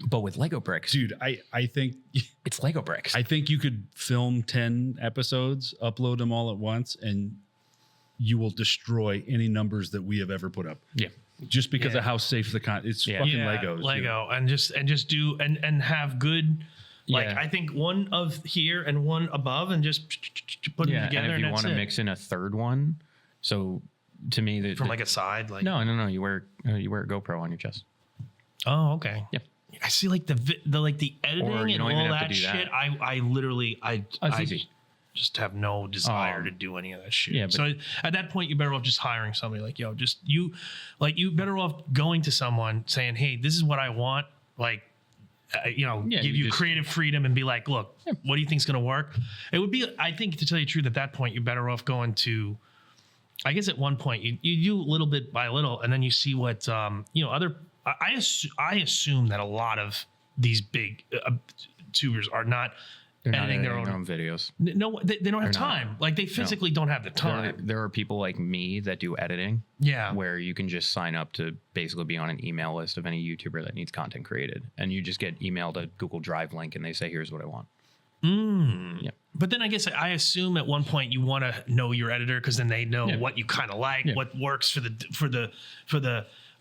[SPEAKER 3] But with Lego bricks,
[SPEAKER 2] Dude, I think
[SPEAKER 3] it's Lego bricks.
[SPEAKER 2] I think you could film 10 episodes, upload them all at once, and you will destroy any numbers that we have ever put up.
[SPEAKER 3] Yeah.
[SPEAKER 2] Just because of how safe the it's fucking Legos.
[SPEAKER 4] Lego, and just do and have good. Like
[SPEAKER 3] Yeah.
[SPEAKER 4] I think one of here and one above, and just put them together.
[SPEAKER 3] And if you
[SPEAKER 4] want to
[SPEAKER 3] mix in a third one, so to me,
[SPEAKER 4] from like a side, like
[SPEAKER 3] no, you wear a GoPro on your chest.
[SPEAKER 4] Oh, okay.
[SPEAKER 3] Yeah.
[SPEAKER 4] I see like the editing
[SPEAKER 3] Or you
[SPEAKER 4] and
[SPEAKER 3] don't even
[SPEAKER 4] all
[SPEAKER 3] have to
[SPEAKER 4] that
[SPEAKER 3] do that.
[SPEAKER 4] shit. I literally
[SPEAKER 3] That's easy.
[SPEAKER 4] just have no desire to do any of that shit.
[SPEAKER 3] Yeah, but-
[SPEAKER 4] so at that point, you're better off just hiring somebody. Like, yo, just you better off going to someone saying, hey, this is what I want. Like, give
[SPEAKER 3] you
[SPEAKER 4] you
[SPEAKER 3] just-
[SPEAKER 4] creative freedom and be like, look, what do you think's going to work? It would be, I think, to tell you the truth, at that point, you're better off going to, I guess at one point you do little bit by little, and then you see what, other, I assume that a lot of these big tubers are not
[SPEAKER 3] They're not
[SPEAKER 4] editing their
[SPEAKER 3] editing
[SPEAKER 4] own.
[SPEAKER 3] videos.
[SPEAKER 4] No, they don't have
[SPEAKER 3] They're not.
[SPEAKER 4] time. Like they physically don't have the time.
[SPEAKER 3] There are people like me that do editing.
[SPEAKER 4] Yeah.
[SPEAKER 3] Where you can just sign up to basically be on an email list of any YouTuber that needs content created, and you just get emailed a Google Drive link, and they say, "Here's what I want." Yeah.
[SPEAKER 4] But then I guess I assume at one point you want to know your editor, because then they know what you kind of like, what works for the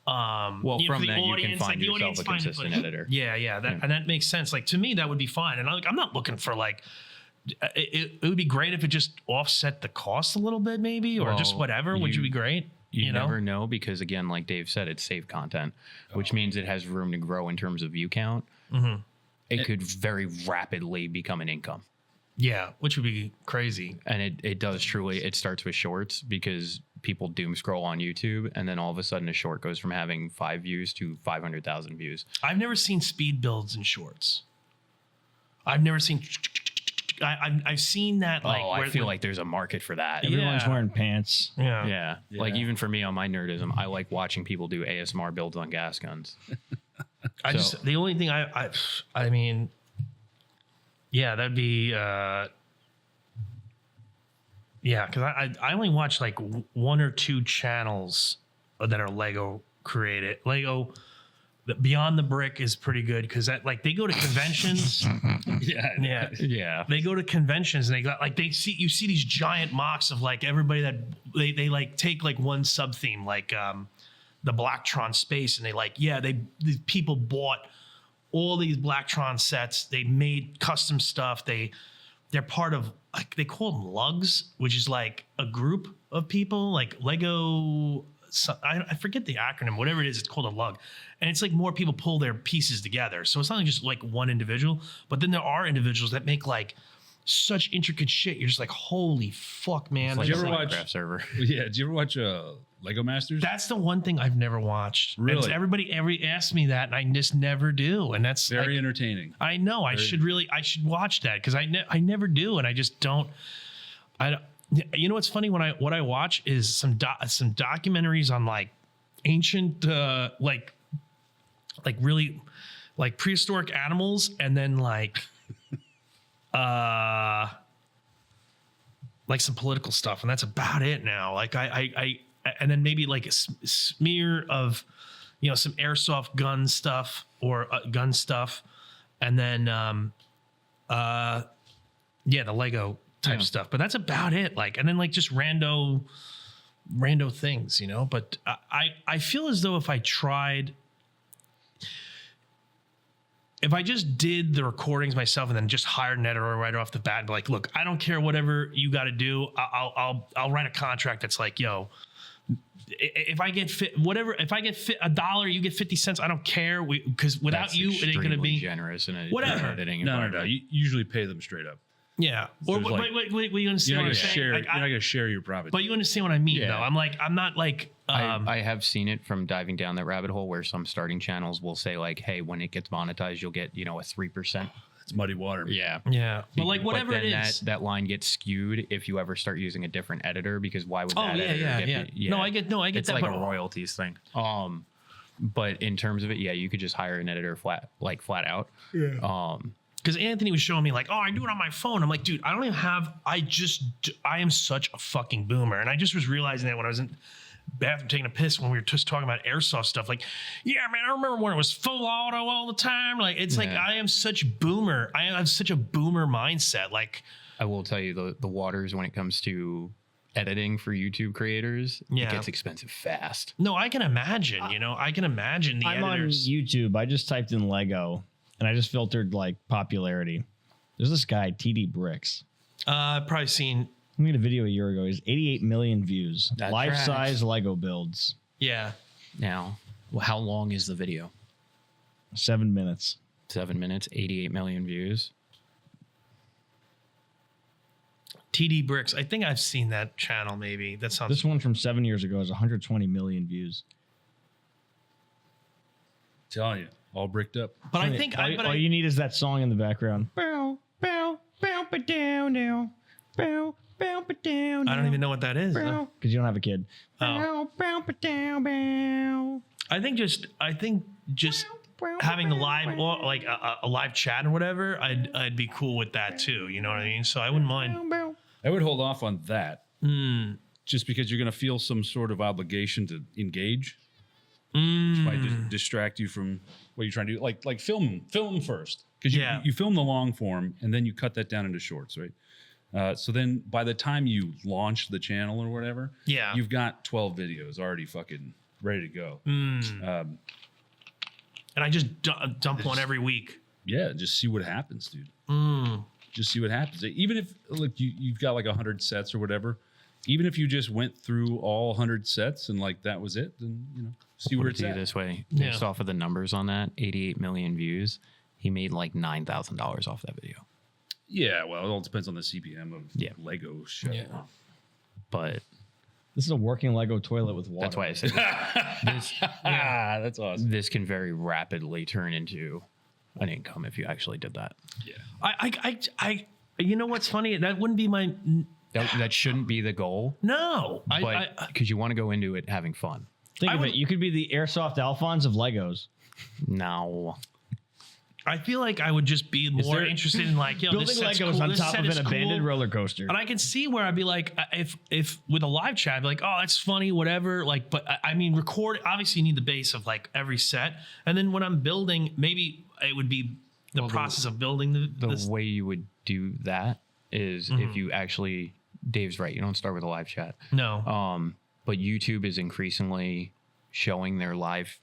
[SPEAKER 3] Well,
[SPEAKER 4] for
[SPEAKER 3] from
[SPEAKER 4] the
[SPEAKER 3] that you can
[SPEAKER 4] audience,
[SPEAKER 3] find
[SPEAKER 4] the
[SPEAKER 3] yourself
[SPEAKER 4] audience
[SPEAKER 3] a
[SPEAKER 4] finds it,
[SPEAKER 3] consistent
[SPEAKER 4] like,
[SPEAKER 3] editor.
[SPEAKER 4] Yeah, and that makes sense. Like to me, that would be fine. And I'm not looking for like. It would be great if it just offset the cost a little bit, maybe, or just
[SPEAKER 3] Well,
[SPEAKER 4] whatever. Would you be great?
[SPEAKER 3] You
[SPEAKER 4] know?
[SPEAKER 3] never know, because again, like Dave said, it's safe content, which means it has room to grow in terms of view count. it could very rapidly become an income.
[SPEAKER 4] Yeah, which would be crazy.
[SPEAKER 3] And it does truly. It starts with shorts because people doom scroll on YouTube, and then all of a sudden a short goes from having 5 views to 500,000 views.
[SPEAKER 4] I've never seen speed builds in shorts. I've never seen. I've seen that. Like,
[SPEAKER 3] I feel like there's a market for that.
[SPEAKER 1] Everyone's wearing pants.
[SPEAKER 3] Yeah. Like even for me on my nerdism, I like watching people do ASMR builds on gas guns.
[SPEAKER 4] The only thing I mean, yeah, that'd be, because I only watch like 1 or 2 channels that are Lego created. Lego Beyond the Brick is pretty good because that like they go to conventions. Yeah. They go to conventions and they got like you see these giant mocks of like everybody that they like take like one sub theme like the Blacktron space, and these people bought all these Blacktron sets. They made custom stuff. They're part of like they call them lugs, which is like a group of people like Lego. I forget the acronym, whatever it is, it's called a lug. And it's like more people pull their pieces together. So it's not just like one individual, but then there are individuals that make like such intricate shit. You're just like, holy fuck, man.
[SPEAKER 2] Did you ever watch
[SPEAKER 3] Minecraft server?
[SPEAKER 2] Yeah. Did you ever watch Lego Masters?
[SPEAKER 4] That's the one thing I've never watched.
[SPEAKER 2] Really?
[SPEAKER 4] And everybody asks me that, and I just never do. And that's
[SPEAKER 2] very entertaining.
[SPEAKER 4] I know. I should watch that because I never do, and I just don't. You know what's funny when I watch is some documentaries on like ancient like really like prehistoric animals, and then like some political stuff, and that's about it now. Like I and then maybe like a smear of some airsoft gun stuff or gun stuff, and then the Lego type stuff, but that's about it. Like, and then like just rando things, but I feel as though if I just did the recordings myself and then just hired an editor right off the bat, like, look, I don't care whatever you got to do. I'll write a contract that's like, yo, if I get $1, you get 50 cents. I don't care because without
[SPEAKER 3] That's
[SPEAKER 4] you, it ain't going to be
[SPEAKER 3] generous in a
[SPEAKER 4] whatever.
[SPEAKER 3] Editing
[SPEAKER 2] No.
[SPEAKER 3] environment.
[SPEAKER 2] You usually pay them straight up.
[SPEAKER 4] Yeah. Or
[SPEAKER 2] like-
[SPEAKER 4] wait, you understand what I'm saying?
[SPEAKER 2] You're not going to share your profit.
[SPEAKER 4] But you understand what I mean,
[SPEAKER 3] Yeah.
[SPEAKER 4] though. I'm not like.
[SPEAKER 3] I have seen it from diving down that rabbit hole where some starting channels will say like, hey, when it gets monetized, you'll get, a 3%.
[SPEAKER 2] It's muddy water.
[SPEAKER 3] Yeah.
[SPEAKER 4] Yeah. But like whatever
[SPEAKER 3] then
[SPEAKER 4] it is.
[SPEAKER 3] that line gets skewed if you ever start using a different editor, because why would that editor get
[SPEAKER 4] No, I get
[SPEAKER 3] it's
[SPEAKER 4] that.
[SPEAKER 3] like
[SPEAKER 4] But
[SPEAKER 3] a royalties thing. But in terms of it, you could just hire an editor flat out. Yeah.
[SPEAKER 4] because Anthony was showing me like, oh, I do it on my phone. I'm like, dude, I don't even have. I am such a fucking boomer, and I just was realizing that when I was in bathroom taking a piss when we were just talking about airsoft stuff. Like, yeah, man, I remember when it was full auto all the time. Like, it's like I am such boomer. I have such a boomer mindset. Like,
[SPEAKER 3] I will tell you the waters when it comes to editing for YouTube creators, it gets expensive fast.
[SPEAKER 4] No, I can imagine. I can imagine the
[SPEAKER 1] I'm
[SPEAKER 4] editors.
[SPEAKER 1] on YouTube. I just typed in Lego, and I just filtered like popularity. There's this guy, TD Bricks.
[SPEAKER 4] Probably seen.
[SPEAKER 1] I made a video a year ago. He's 88 million views.
[SPEAKER 3] That
[SPEAKER 1] Life-size Lego builds.
[SPEAKER 4] Yeah.
[SPEAKER 3] Now, how long is the video?
[SPEAKER 1] 7 minutes.
[SPEAKER 3] 7 minutes, 88 million views.
[SPEAKER 4] TD Bricks. I think I've seen that channel. Maybe that sounds.
[SPEAKER 1] This one from 7 years ago has 120 million views.
[SPEAKER 2] Telling you, all bricked up.
[SPEAKER 4] But I think
[SPEAKER 1] all you need is that song in the background. Bow, bow, bow, ba down, down. Bow, bow, ba down.
[SPEAKER 4] I don't even know what that is.
[SPEAKER 1] Because you don't have a kid.
[SPEAKER 4] Oh.
[SPEAKER 1] Bow, bow, ba down, bow.
[SPEAKER 4] I think just having a live or like a live chat or whatever, I'd be cool with that too. You know what I mean? So I wouldn't mind.
[SPEAKER 2] I would hold off on that just because you're going to feel some sort of obligation to engage. Which might distract you from what you're trying to do. Like film first. Because you film the long form and then you cut that down into shorts, right? So then by the time you launch the channel or whatever, you've got 12 videos already fucking ready to go.
[SPEAKER 4] And I just dump one every week.
[SPEAKER 2] Yeah, just see what happens, dude. Just see what happens. Even if you've got like 100 sets or whatever, even if you just went through all 100 sets and like that was it, then see where it's at.
[SPEAKER 3] This way, based off of the numbers on that, 88 million views. He made like $9,000 off that video.
[SPEAKER 2] Yeah, well, it all depends on the CPM of
[SPEAKER 3] Yeah.
[SPEAKER 2] Lego shit.
[SPEAKER 3] Yeah. But
[SPEAKER 1] This is a working Lego toilet with water.
[SPEAKER 3] that's why I said this,
[SPEAKER 2] That's awesome.
[SPEAKER 3] this can very rapidly turn into an income if you actually did that.
[SPEAKER 2] Yeah.
[SPEAKER 4] I you know what's funny? That wouldn't be my
[SPEAKER 3] That shouldn't be the goal,
[SPEAKER 4] no.
[SPEAKER 3] but because you want to go into it having fun.
[SPEAKER 1] Think
[SPEAKER 4] I
[SPEAKER 1] of
[SPEAKER 4] would-
[SPEAKER 1] it. You could be the Airsoft Alphonse of Legos.
[SPEAKER 3] No.
[SPEAKER 4] I feel like I would just be more
[SPEAKER 1] there-
[SPEAKER 4] interested in like, yo,
[SPEAKER 1] Building
[SPEAKER 4] this set's
[SPEAKER 1] Legos
[SPEAKER 4] cool,
[SPEAKER 1] on
[SPEAKER 4] this
[SPEAKER 1] top
[SPEAKER 4] set
[SPEAKER 1] of
[SPEAKER 4] is
[SPEAKER 1] an abandoned
[SPEAKER 4] cool.
[SPEAKER 1] roller coaster.
[SPEAKER 4] And I can see where I'd be like, if with a live chat, I'd be like, oh, that's funny, whatever. Like, but I mean, record. Obviously, you need the base of like every set, and then when I'm building, maybe it would be the process of building
[SPEAKER 3] The
[SPEAKER 4] this.
[SPEAKER 3] way you would do that is if you actually, Dave's right. You don't start with a live chat.
[SPEAKER 4] No,
[SPEAKER 3] But YouTube is increasingly showing their live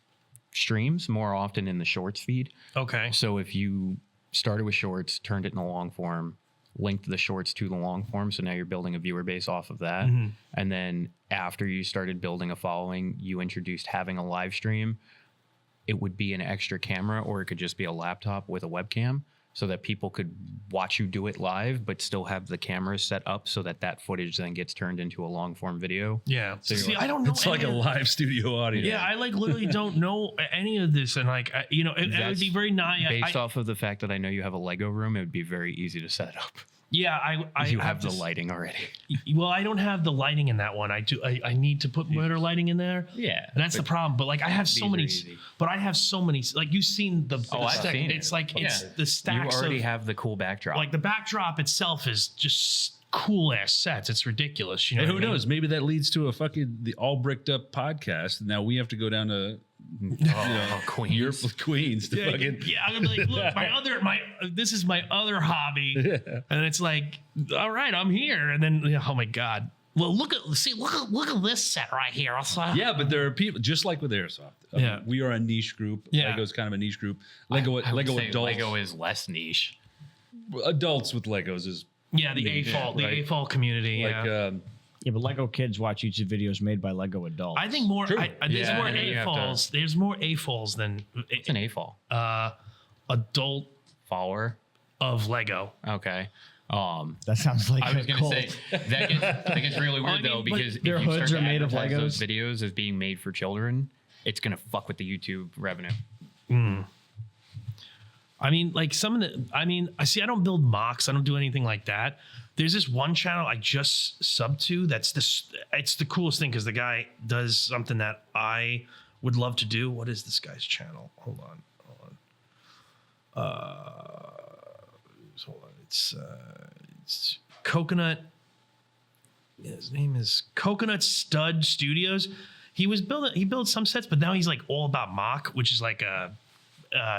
[SPEAKER 3] streams more often in the shorts feed.
[SPEAKER 4] okay,
[SPEAKER 3] So if you started with shorts, turned it in the long form, linked the shorts to the long form, so now you're building a viewer base off of that. And then after you started building a following, you introduced having a live stream. It would be an extra camera, or it could just be a laptop with a webcam, so that people could watch you do it live, but still have the cameras set up so that that footage then gets turned into a long form video.
[SPEAKER 4] yeah.
[SPEAKER 3] you're
[SPEAKER 4] See,
[SPEAKER 3] like-
[SPEAKER 4] I don't know.
[SPEAKER 2] It's like a
[SPEAKER 4] any of-
[SPEAKER 2] live studio audience.
[SPEAKER 4] Yeah, I like literally don't know any of this, and like, it would
[SPEAKER 3] That's
[SPEAKER 4] be very naive.
[SPEAKER 3] Based off of the fact that I know you have a Lego room, it would be very easy to set up.
[SPEAKER 4] Yeah, I
[SPEAKER 3] You have the
[SPEAKER 4] to-
[SPEAKER 3] lighting already.
[SPEAKER 4] Well, I don't have the lighting in that one. I do. I need to put better lighting in there.
[SPEAKER 3] Yeah,
[SPEAKER 4] And that's the problem. But like I have so
[SPEAKER 3] these are
[SPEAKER 4] many,
[SPEAKER 3] easy.
[SPEAKER 4] but I have so many. Like you've seen the.
[SPEAKER 3] Oh, I've
[SPEAKER 4] stack-
[SPEAKER 3] seen it.
[SPEAKER 4] It's like it's
[SPEAKER 3] Yeah.
[SPEAKER 4] the stacks
[SPEAKER 3] You already
[SPEAKER 4] of
[SPEAKER 3] have the cool backdrop.
[SPEAKER 4] like the backdrop itself is just cool ass sets. It's ridiculous. You know.
[SPEAKER 2] And
[SPEAKER 4] what
[SPEAKER 2] who
[SPEAKER 4] I mean?
[SPEAKER 2] knows? Maybe that leads to a fucking the all bricked up podcast. Now we have to go down to
[SPEAKER 3] Queens.
[SPEAKER 2] Europe with Queens to
[SPEAKER 4] Yeah,
[SPEAKER 2] fucking.
[SPEAKER 4] yeah, I'm gonna be like, look, this is my other hobby, and it's like, all right, I'm here, and then oh my god, well look at this set right here.
[SPEAKER 2] Yeah, but there are people just like with Airsoft.
[SPEAKER 4] Yeah.
[SPEAKER 2] We are a niche group.
[SPEAKER 4] Yeah.
[SPEAKER 2] Lego's kind of a niche group. Lego
[SPEAKER 3] I would
[SPEAKER 2] Lego
[SPEAKER 3] say
[SPEAKER 2] adults.
[SPEAKER 3] Lego is less niche.
[SPEAKER 2] Adults with Legos is
[SPEAKER 4] Yeah, the
[SPEAKER 2] Niche,
[SPEAKER 4] AFOL,
[SPEAKER 2] right.
[SPEAKER 4] the AFOL community.
[SPEAKER 2] like
[SPEAKER 4] yeah.
[SPEAKER 1] Yeah, but Lego kids watch YouTube videos made by Lego adults.
[SPEAKER 4] I think more.
[SPEAKER 2] True.
[SPEAKER 4] There's
[SPEAKER 3] Yeah,
[SPEAKER 4] more
[SPEAKER 3] and then you have to-
[SPEAKER 4] AFOLs. There's more AFOLs than
[SPEAKER 3] It's an AFOL.
[SPEAKER 4] adult
[SPEAKER 3] Follower.
[SPEAKER 4] of Lego.
[SPEAKER 3] Okay.
[SPEAKER 1] that sounds like
[SPEAKER 3] I was
[SPEAKER 1] a
[SPEAKER 3] gonna
[SPEAKER 1] cult.
[SPEAKER 3] say that gets really weird
[SPEAKER 4] I mean,
[SPEAKER 3] though,
[SPEAKER 4] but
[SPEAKER 3] because if
[SPEAKER 1] their
[SPEAKER 3] you start
[SPEAKER 1] hoods
[SPEAKER 3] to
[SPEAKER 1] are made of
[SPEAKER 3] advertise those
[SPEAKER 1] Legos.
[SPEAKER 3] videos as being made for children, it's gonna fuck with the YouTube revenue.
[SPEAKER 4] I mean, like some of the. I mean, I see. I don't build mocks. I don't do anything like that. There's this one channel I just sub to. That's this. It's the coolest thing because the guy does something that I would love to do. What is this guy's channel? Hold on. Hold on. It's Coconut. Yeah, his name is Coconut Stud Studios. He builds some sets, but now he's like all about mock, which is like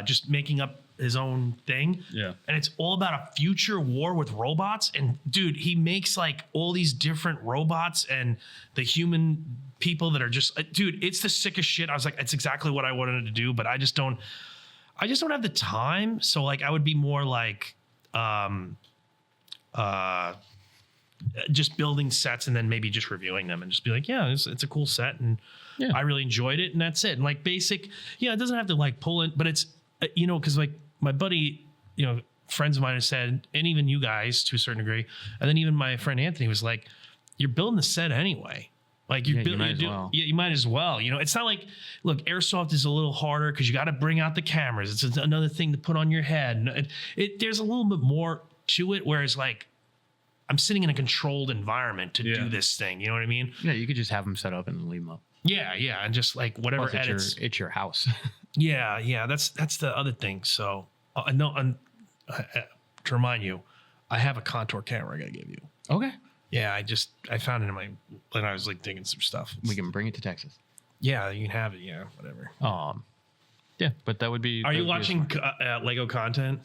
[SPEAKER 4] just making up his own thing.
[SPEAKER 2] Yeah.
[SPEAKER 4] And it's all about a future war with robots. And dude, he makes like all these different robots and the human people that are just, dude, it's the sickest shit. I was like, it's exactly what I wanted to do, but I just don't have the time. So like, I would be more like, just building sets and then maybe just reviewing them and just be like, yeah, it's a cool set and
[SPEAKER 3] Yeah.
[SPEAKER 4] I really enjoyed it and that's it. And like basic, yeah, it doesn't have to like pull in, but it's because like my buddy, friends of mine have said, and even you guys to a certain degree, and then even my friend Anthony was like, you're building the set anyway. Like
[SPEAKER 3] Yeah, you might as well.
[SPEAKER 4] Yeah, you might as well. It's not like, look, Airsoft is a little harder because you got to bring out the cameras. It's another thing to put on your head. And there's a little bit more to it. Whereas like, I'm sitting in a controlled environment to do this thing. You know what I mean?
[SPEAKER 3] Yeah, you could just have them set up and leave them up.
[SPEAKER 4] Yeah, yeah, and just like whatever
[SPEAKER 3] Plus,
[SPEAKER 4] edits.
[SPEAKER 3] it's your house.
[SPEAKER 4] Yeah. That's the other thing. So to remind you, I have a contour camera I got to give you.
[SPEAKER 3] Okay.
[SPEAKER 4] Yeah, I found it when I was like digging some stuff.
[SPEAKER 3] We can bring it to Texas.
[SPEAKER 4] Yeah, you can have it. Yeah, whatever.
[SPEAKER 3] Yeah, but that would be.
[SPEAKER 4] Are you
[SPEAKER 3] that would be
[SPEAKER 4] watching Lego content?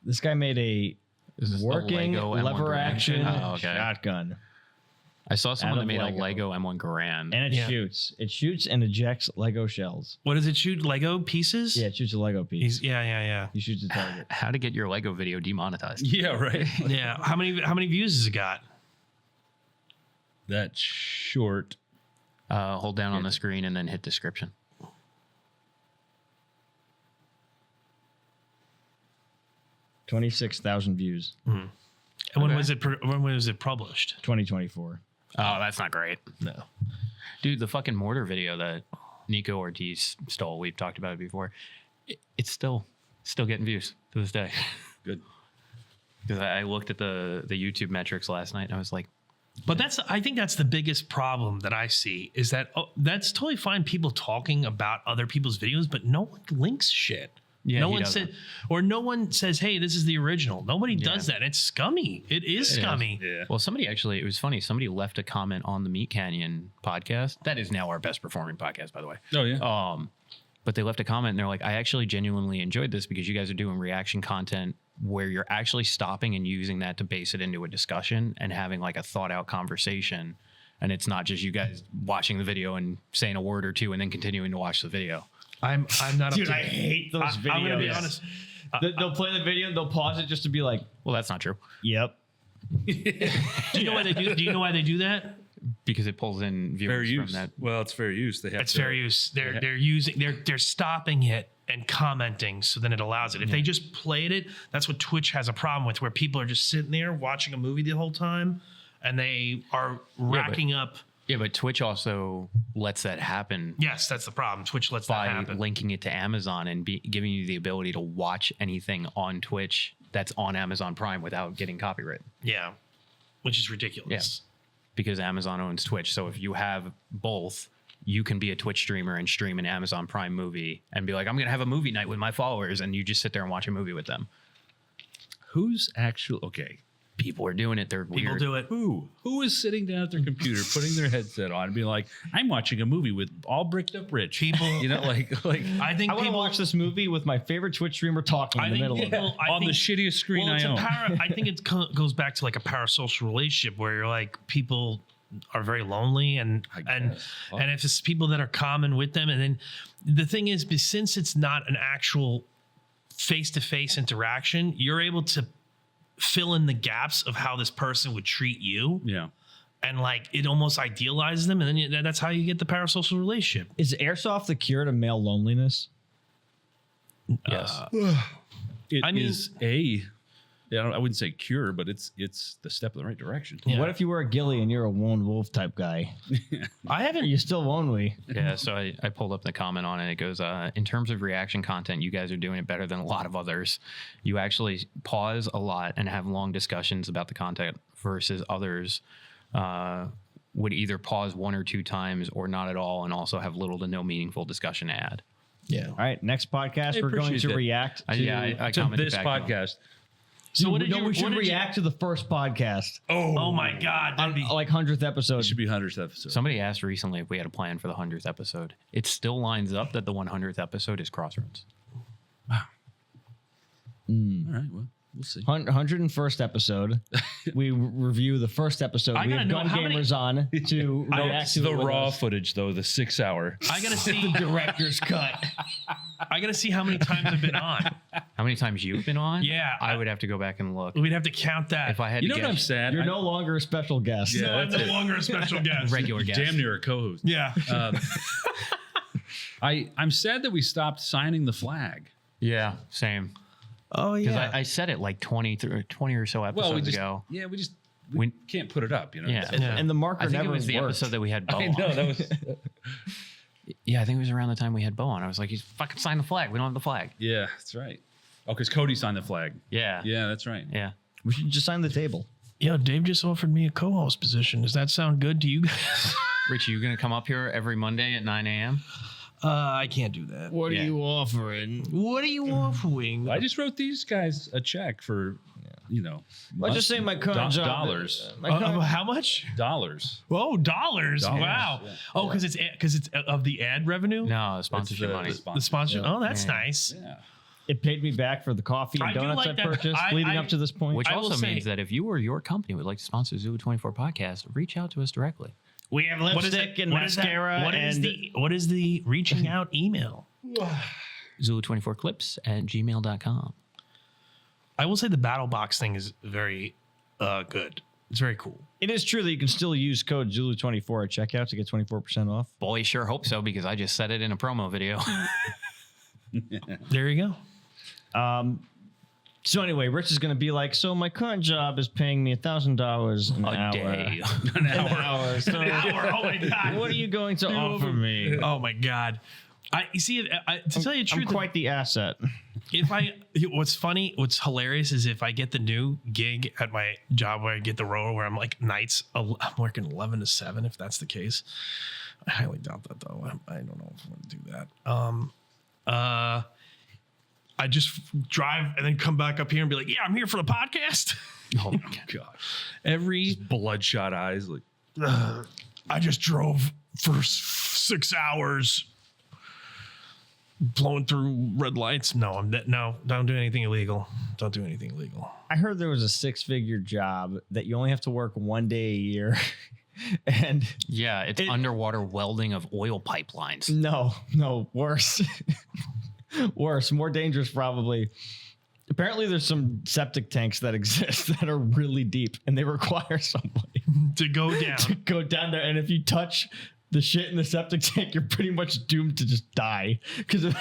[SPEAKER 1] This guy made a
[SPEAKER 3] Is this the
[SPEAKER 1] working
[SPEAKER 3] Lego M1
[SPEAKER 1] lever
[SPEAKER 3] Garand?
[SPEAKER 1] action
[SPEAKER 3] Oh, okay.
[SPEAKER 1] shotgun.
[SPEAKER 3] I saw someone
[SPEAKER 1] out
[SPEAKER 3] that
[SPEAKER 1] of
[SPEAKER 3] made
[SPEAKER 1] Lego.
[SPEAKER 3] a Lego M1 Garand.
[SPEAKER 1] And it
[SPEAKER 4] Yeah.
[SPEAKER 1] shoots. It shoots and ejects Lego shells.
[SPEAKER 4] What does it shoot? Lego pieces?
[SPEAKER 1] Yeah, it shoots a Lego piece.
[SPEAKER 4] Yeah.
[SPEAKER 1] He shoots a target.
[SPEAKER 3] How to get your Lego video demonetized?
[SPEAKER 2] Yeah, right.
[SPEAKER 4] Yeah. How many views has it got?
[SPEAKER 2] That short.
[SPEAKER 3] Hold down on the screen and then hit description.
[SPEAKER 1] 26,000 views.
[SPEAKER 4] And when was it published?
[SPEAKER 1] 2024.
[SPEAKER 3] Oh, that's not great.
[SPEAKER 4] No.
[SPEAKER 3] Dude, the fucking mortar video that Nico Ortiz stole, we've talked about it before. It's still getting views to this day.
[SPEAKER 2] Good.
[SPEAKER 3] Because I looked at the YouTube metrics last night and I was like,
[SPEAKER 4] But I think that's the biggest problem that I see is that that's totally fine. People talking about other people's videos, but no one links shit.
[SPEAKER 3] Yeah,
[SPEAKER 4] no
[SPEAKER 3] he
[SPEAKER 4] one
[SPEAKER 3] doesn't.
[SPEAKER 4] no one says, "Hey, this is the original." Nobody does that. It's scummy. It is scummy.
[SPEAKER 2] Yeah.
[SPEAKER 3] well, it was funny. Somebody left a comment on the Meat Canyon podcast. That is now our best performing podcast, by the way.
[SPEAKER 2] Oh yeah.
[SPEAKER 3] But they left a comment and they're like, I actually genuinely enjoyed this because you guys are doing reaction content where you're actually stopping and using that to base it into a discussion and having like a thought out conversation. And it's not just you guys watching the video and saying a word or two and then continuing to watch the video.
[SPEAKER 4] I'm not.
[SPEAKER 1] Dude,
[SPEAKER 4] up
[SPEAKER 1] I
[SPEAKER 4] to,
[SPEAKER 1] hate those videos.
[SPEAKER 4] I'm gonna be honest.
[SPEAKER 1] They'll play the video and they'll pause it just to be like,
[SPEAKER 3] Well, that's not true
[SPEAKER 1] yep.
[SPEAKER 4] Do you know why they do? Do you know why they do that?
[SPEAKER 3] because it pulls in
[SPEAKER 2] Fair
[SPEAKER 3] viewers
[SPEAKER 2] use.
[SPEAKER 3] from that.
[SPEAKER 2] Well, it's fair use. They have
[SPEAKER 4] It's
[SPEAKER 2] to,
[SPEAKER 4] fair use. They're stopping it and commenting, so then it allows it. If they just played it, that's what Twitch has a problem with, where people are just sitting there watching a movie the whole time, and they are racking up.
[SPEAKER 3] Yeah, but Twitch also lets that happen
[SPEAKER 4] Yes, that's the problem. Twitch lets that
[SPEAKER 3] by
[SPEAKER 4] happen.
[SPEAKER 3] linking it to Amazon and giving you the ability to watch anything on Twitch that's on Amazon Prime without getting copyright.
[SPEAKER 4] Yeah, which is ridiculous.
[SPEAKER 3] Because Amazon owns Twitch. So if you have both, you can be a Twitch streamer and stream an Amazon Prime movie and be like, I'm going to have a movie night with my followers. And you just sit there and watch a movie with them.
[SPEAKER 2] Who's actually okay?
[SPEAKER 3] People are doing it. They're
[SPEAKER 4] People
[SPEAKER 3] weird.
[SPEAKER 4] do it.
[SPEAKER 2] Who is sitting down at their computer, putting their headset on, and being like, "I'm watching a movie with all bricked up rich
[SPEAKER 4] People,
[SPEAKER 2] you know, like
[SPEAKER 4] I think
[SPEAKER 1] I want to
[SPEAKER 4] people
[SPEAKER 1] watch this movie with my favorite Twitch streamer talking in the middle of it.
[SPEAKER 4] people- I
[SPEAKER 2] on the
[SPEAKER 4] think-
[SPEAKER 2] shittiest screen
[SPEAKER 4] well,
[SPEAKER 2] I
[SPEAKER 4] it's
[SPEAKER 2] own."
[SPEAKER 4] I think it goes back to like a parasocial relationship where you're like people are very lonely and
[SPEAKER 2] I
[SPEAKER 4] and
[SPEAKER 2] guess.
[SPEAKER 4] and if it's people that are common with them, and then the thing is, since it's not an actual face-to-face interaction, you're able to fill in the gaps of how this person would treat you,
[SPEAKER 2] Yeah.
[SPEAKER 4] and like it almost idealizes them, and then that's how you get the parasocial relationship.
[SPEAKER 1] Is Airsoft the cure to male loneliness?
[SPEAKER 2] Yes. It
[SPEAKER 4] I mean-
[SPEAKER 2] is I wouldn't say cure, but it's the step in the right direction.
[SPEAKER 4] Yeah.
[SPEAKER 1] What if you were a ghillie and you're a lone wolf type guy?
[SPEAKER 4] I
[SPEAKER 1] Are
[SPEAKER 4] haven't.
[SPEAKER 1] you still lonely?
[SPEAKER 3] Yeah, so I pulled up the comment on it. It goes, in terms of reaction content, you guys are doing it better than a lot of others. You actually pause a lot and have long discussions about the content versus others would either pause one or two times or not at all and also have little to no meaningful discussion to add.
[SPEAKER 4] Yeah.
[SPEAKER 1] All right, next podcast,
[SPEAKER 2] I
[SPEAKER 1] we're going
[SPEAKER 2] appreciate
[SPEAKER 1] to
[SPEAKER 2] that.
[SPEAKER 1] react to,
[SPEAKER 3] I
[SPEAKER 2] To
[SPEAKER 3] commented
[SPEAKER 2] this
[SPEAKER 3] back on it.
[SPEAKER 2] podcast.
[SPEAKER 4] So what did
[SPEAKER 1] no,
[SPEAKER 4] you?
[SPEAKER 1] we should
[SPEAKER 4] what did you-
[SPEAKER 1] react to the first podcast,
[SPEAKER 4] Oh my God! That'd be
[SPEAKER 1] like 100th
[SPEAKER 2] It
[SPEAKER 1] episode.
[SPEAKER 2] should be 100th episode.
[SPEAKER 3] Somebody asked recently if we had a plan for the 100th episode. It still lines up that the 100th episode is Crossroads.
[SPEAKER 2] All right. Well, we'll see.
[SPEAKER 1] 101st episode. We review the first episode.
[SPEAKER 4] I
[SPEAKER 1] We
[SPEAKER 4] gotta
[SPEAKER 1] have
[SPEAKER 4] know
[SPEAKER 1] Gun
[SPEAKER 4] how many-
[SPEAKER 1] Gamers on to react
[SPEAKER 2] That's
[SPEAKER 1] to
[SPEAKER 2] the
[SPEAKER 1] it with
[SPEAKER 2] raw
[SPEAKER 1] us.
[SPEAKER 2] footage, though, the 6 hour.
[SPEAKER 4] I gotta see.
[SPEAKER 1] Director's cut.
[SPEAKER 4] I gotta see how many times I've been on.
[SPEAKER 3] How many times you've been on?
[SPEAKER 4] Yeah,
[SPEAKER 3] I would have to go back and look.
[SPEAKER 4] We'd have to count that.
[SPEAKER 3] If I had
[SPEAKER 2] You
[SPEAKER 3] to
[SPEAKER 2] know
[SPEAKER 3] guess,
[SPEAKER 2] what I'm sad?
[SPEAKER 1] You're
[SPEAKER 2] I-
[SPEAKER 1] no longer a special guest.
[SPEAKER 2] Yeah.
[SPEAKER 4] I'm
[SPEAKER 2] that's
[SPEAKER 4] no
[SPEAKER 2] it.
[SPEAKER 4] longer a special guest.
[SPEAKER 3] regular guest.
[SPEAKER 2] Damn near a co-host.
[SPEAKER 4] Yeah.
[SPEAKER 2] I'm sad that we stopped signing the flag.
[SPEAKER 3] Yeah, same.
[SPEAKER 4] Oh
[SPEAKER 3] Because
[SPEAKER 4] yeah.
[SPEAKER 3] I said it like 20 or so episodes
[SPEAKER 2] Well, we just
[SPEAKER 3] ago.
[SPEAKER 2] we can't put it up. You know.
[SPEAKER 3] Yeah.
[SPEAKER 1] And the marker
[SPEAKER 3] I think
[SPEAKER 1] never
[SPEAKER 3] it was the
[SPEAKER 1] worked.
[SPEAKER 3] episode that we had Bo
[SPEAKER 2] I know
[SPEAKER 3] on.
[SPEAKER 2] that was.
[SPEAKER 3] Yeah, I think it was around the time we had Bo on. I was like, he's fucking signed the flag. We don't have the flag.
[SPEAKER 2] Yeah, that's right. Oh, because Cody signed the flag.
[SPEAKER 3] Yeah.
[SPEAKER 2] Yeah, that's right.
[SPEAKER 3] Yeah.
[SPEAKER 1] We should just sign the table.
[SPEAKER 4] Yo, Dave just offered me a co-host position. Does that sound good to you guys?
[SPEAKER 3] Richie, you going to come up here every Monday at 9 a.m.?
[SPEAKER 4] I can't do that.
[SPEAKER 1] What
[SPEAKER 3] Yeah.
[SPEAKER 1] are you offering?
[SPEAKER 4] What are you offering?
[SPEAKER 2] I just wrote these guys a check for,
[SPEAKER 1] Let's just say my current job.
[SPEAKER 2] dollars.
[SPEAKER 1] My current-
[SPEAKER 4] How much?
[SPEAKER 2] Dollars.
[SPEAKER 4] Oh, dollars! Wow.
[SPEAKER 2] Yeah.
[SPEAKER 4] Oh, because it's of the ad revenue.
[SPEAKER 3] No, sponsorship money.
[SPEAKER 4] The sponsor.
[SPEAKER 1] Yeah.
[SPEAKER 4] Oh, that's
[SPEAKER 3] Yeah.
[SPEAKER 4] nice.
[SPEAKER 2] Yeah.
[SPEAKER 1] it paid me back for the coffee and
[SPEAKER 4] I do
[SPEAKER 1] donuts
[SPEAKER 4] like
[SPEAKER 1] I
[SPEAKER 4] that.
[SPEAKER 1] purchased
[SPEAKER 4] I-
[SPEAKER 1] leading up to this point.
[SPEAKER 3] Which
[SPEAKER 4] I will
[SPEAKER 3] also
[SPEAKER 4] say-
[SPEAKER 3] means that if you or your company would like to sponsor Zulu 24 podcast, reach out to us directly.
[SPEAKER 1] We have
[SPEAKER 4] What is
[SPEAKER 1] lipstick
[SPEAKER 4] it?
[SPEAKER 1] and
[SPEAKER 4] What is that?
[SPEAKER 1] mascara
[SPEAKER 4] What is the reaching out email?
[SPEAKER 3] Zulu24clips@gmail.com.
[SPEAKER 4] I will say the battle box thing is very good. It's very cool.
[SPEAKER 1] It is true that you can still use code Zulu24 at checkout to get 24% off.
[SPEAKER 3] Boy, sure hope so because I just said it in a promo video.
[SPEAKER 4] There you go.
[SPEAKER 1] So anyway, Rich is going to be like, so my current job is paying me $1,000 an hour.
[SPEAKER 3] Day.
[SPEAKER 1] An hour. So
[SPEAKER 4] Oh my God.
[SPEAKER 1] what are you going to offer me?
[SPEAKER 4] Oh my God. You see, to tell you the
[SPEAKER 1] I'm
[SPEAKER 4] truth,
[SPEAKER 1] quite the asset.
[SPEAKER 4] what's hilarious is if I get the new gig at my job where I get the role where I'm like nights, I'm working 11 to 7, if that's the case. I highly doubt that though. I don't know if I'm going to do that. I just drive and then come back up here and be like, yeah, I'm here for the podcast.
[SPEAKER 3] Oh my God.
[SPEAKER 2] Bloodshot eyes. Like,
[SPEAKER 4] I just drove for 6 hours blowing through red lights. No, don't do anything illegal. Don't do anything illegal.
[SPEAKER 1] I heard there was a 6-figure job that you only have to work 1 day a year. And
[SPEAKER 3] Yeah, it's underwater welding of oil pipelines.
[SPEAKER 1] no, worse. Worse, more dangerous probably. Apparently there's some septic tanks that exist that are really deep and they require somebody
[SPEAKER 4] To go down.
[SPEAKER 1] to go down there. And if you touch the shit in the septic tank, you're pretty much doomed to just die because of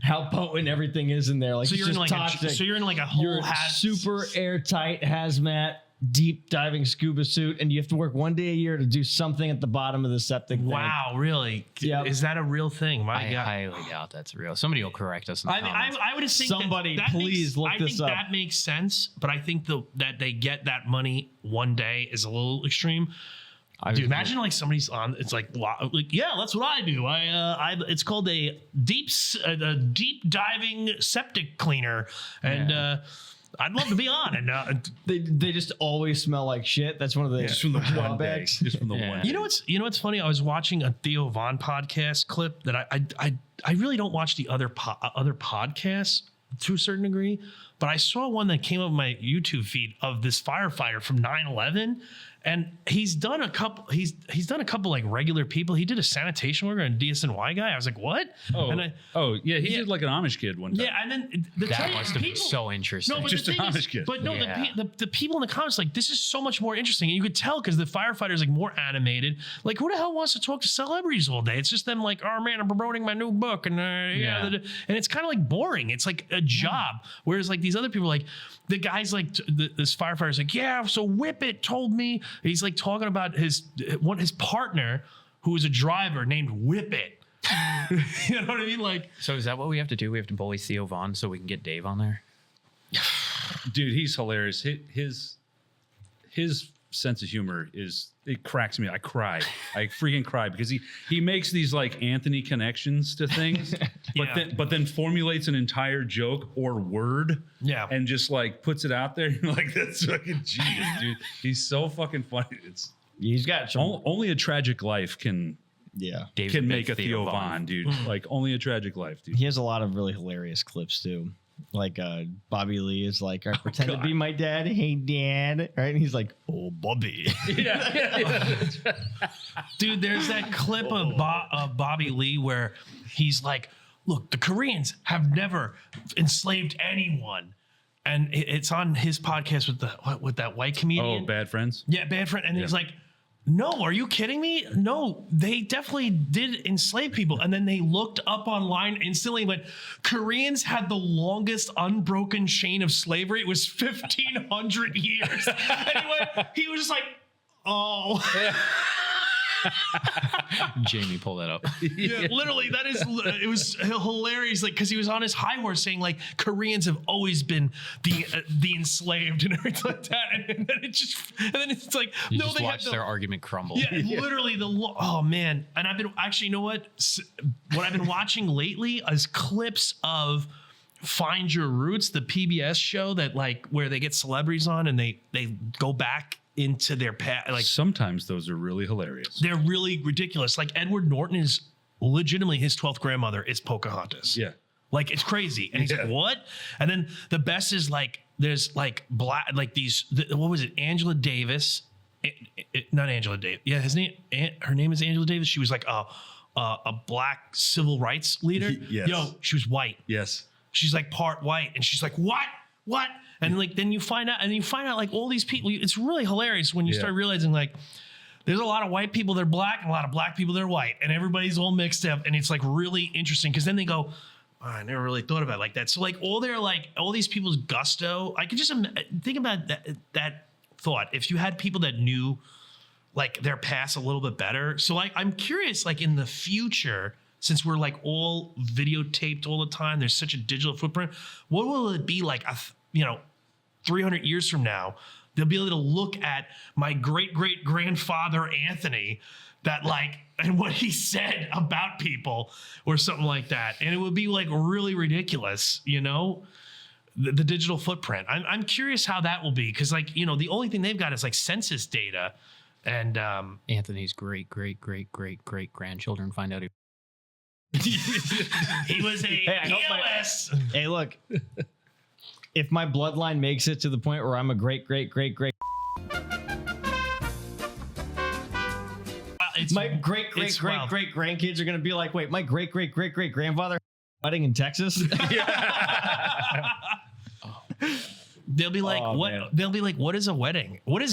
[SPEAKER 1] how potent everything is in there. Like,
[SPEAKER 4] So
[SPEAKER 1] it's
[SPEAKER 4] you're in
[SPEAKER 1] just
[SPEAKER 4] like
[SPEAKER 1] toxic.
[SPEAKER 4] so you're in like a whole
[SPEAKER 1] You're super airtight hazmat, deep diving scuba suit, and you have to work 1 day a year to do something at the bottom of the septic tank.
[SPEAKER 4] Wow, really?
[SPEAKER 1] Yep.
[SPEAKER 4] Is that a real thing? My
[SPEAKER 3] I
[SPEAKER 4] God.
[SPEAKER 3] highly doubt that's real. Somebody will correct us in the comments.
[SPEAKER 4] I would think
[SPEAKER 1] Somebody please look
[SPEAKER 4] I
[SPEAKER 1] this
[SPEAKER 4] think
[SPEAKER 1] up.
[SPEAKER 4] that makes sense, but I think that they get that money 1 day is a little extreme. Dude, imagine like somebody's on. It's like yeah, that's what I do. It's called a deep diving septic cleaner, and I'd love to be on. And
[SPEAKER 1] They just always smell like shit. That's one of the
[SPEAKER 2] just from the one day.
[SPEAKER 1] drawbacks.
[SPEAKER 2] Just from the
[SPEAKER 3] Yeah.
[SPEAKER 2] one day.
[SPEAKER 4] you know what's funny? I was watching a Theo Von podcast clip that I really don't watch the other podcasts to a certain degree, but I saw one that came up my YouTube feed of this firefighter from 9/11. And he's done a couple. He's done a couple like regular people. He did a sanitation worker and DSNY guy. I was like, what?
[SPEAKER 2] Oh,
[SPEAKER 4] and
[SPEAKER 2] he did like an Amish kid one time.
[SPEAKER 4] yeah. And then
[SPEAKER 3] that must have been so interesting.
[SPEAKER 4] No, but
[SPEAKER 2] Just
[SPEAKER 4] the
[SPEAKER 2] an
[SPEAKER 4] thing is-
[SPEAKER 2] Amish kid.
[SPEAKER 4] But no,
[SPEAKER 3] Yeah.
[SPEAKER 4] the people in the comments like this is so much more interesting, and you could tell because the firefighter's like more animated. Like, who the hell wants to talk to celebrities all day? It's just them like, oh man, I'm promoting my new book, and and it's kind of like boring. It's like a job. Whereas like these other people, like the guy's like this firefighter's like, yeah, so Whip It told me. He's like talking about his partner who was a driver named Whip It. You know what I mean? Like,
[SPEAKER 3] So is that what we have to do? We have to bully Theo Von so we can get Dave on there?
[SPEAKER 2] Dude, he's hilarious. His sense of humor it cracks me. I cry. I freaking cry because he makes these like Anthony connections to things, but then formulates an entire joke or word, and just like puts it out there. Like, that's fucking genius, dude. He's so fucking funny.
[SPEAKER 1] He's got some,
[SPEAKER 2] Only a tragic life can
[SPEAKER 3] Dave's
[SPEAKER 2] can
[SPEAKER 3] big
[SPEAKER 2] make a Theo Von, dude. Like, only a tragic life, dude.
[SPEAKER 1] He has a lot of really hilarious clips too. Like Bobby Lee is like, I pretend to be my dad. Hey, Dad. Right? And he's like, oh, Bobby.
[SPEAKER 4] dude, there's that clip of Bobby Lee where he's like, look, the Koreans have never enslaved anyone. And it's on his podcast with that white comedian.
[SPEAKER 2] Oh, Bad Friends?
[SPEAKER 4] Yeah, Bad Friend. And he's like, no, are you kidding me? No, they definitely did enslave people. And then they looked up online instantly and went, Koreans had the longest unbroken chain of slavery. It was 1,500 years. And he was just like, oh.
[SPEAKER 3] Jamie, pull that up.
[SPEAKER 4] Yeah, literally, it was hilarious. Like, because he was on his high horse saying like Koreans have always been the enslaved and everything like that, and then it's like
[SPEAKER 3] You
[SPEAKER 4] no,
[SPEAKER 3] just
[SPEAKER 4] they
[SPEAKER 3] watch
[SPEAKER 4] have
[SPEAKER 3] their argument crumble.
[SPEAKER 4] yeah, literally oh man. And I've been actually, you know what I've been watching lately is clips of Find Your Roots, the PBS show that like where they get celebrities on and they go back into their past. Like,
[SPEAKER 2] sometimes those are really hilarious.
[SPEAKER 4] they're really ridiculous. Like Edward Norton is legitimately his 12th grandmother is Pocahontas.
[SPEAKER 2] Yeah.
[SPEAKER 4] Like, it's crazy. And he's like, what? And then the best is like, there's like black, like what was it? Angela Davis. Not Angela Davis. Yeah, her name is Angela Davis. She was like a black civil rights leader.
[SPEAKER 2] Yes.
[SPEAKER 4] Yo, she was white.
[SPEAKER 2] Yes.
[SPEAKER 4] She's like part white. And she's like, what? And like, then you find out like all these people, it's really hilarious when you start realizing like, there's a lot of white people that are black and a lot of black people that are white and everybody's all mixed up. And it's like really interesting because then they go, I never really thought about it like that. So like all these people's gusto, I could just think about that thought. If you had people that knew like their past a little bit better. So like, I'm curious, like in the future, since we're like all videotaped all the time, there's such a digital footprint. What will it be like, 300 years from now? They'll be able to look at my great great grandfather Anthony, that like, and what he said about people or something like that, and it would be like really ridiculous, the digital footprint. I'm curious how that will be, because like the only thing they've got is like census data, and
[SPEAKER 3] Anthony's great great great great great grandchildren find out
[SPEAKER 4] he was a PLS.
[SPEAKER 1] Hey, look. If my bloodline makes it to the point where I'm a great, great, great, great, my great, great, great, great grandkids are gonna be like, wait, my great, great, great, great grandfather wedding in Texas.
[SPEAKER 4] They'll be like, what? Man. They'll be like, what is a wedding? What is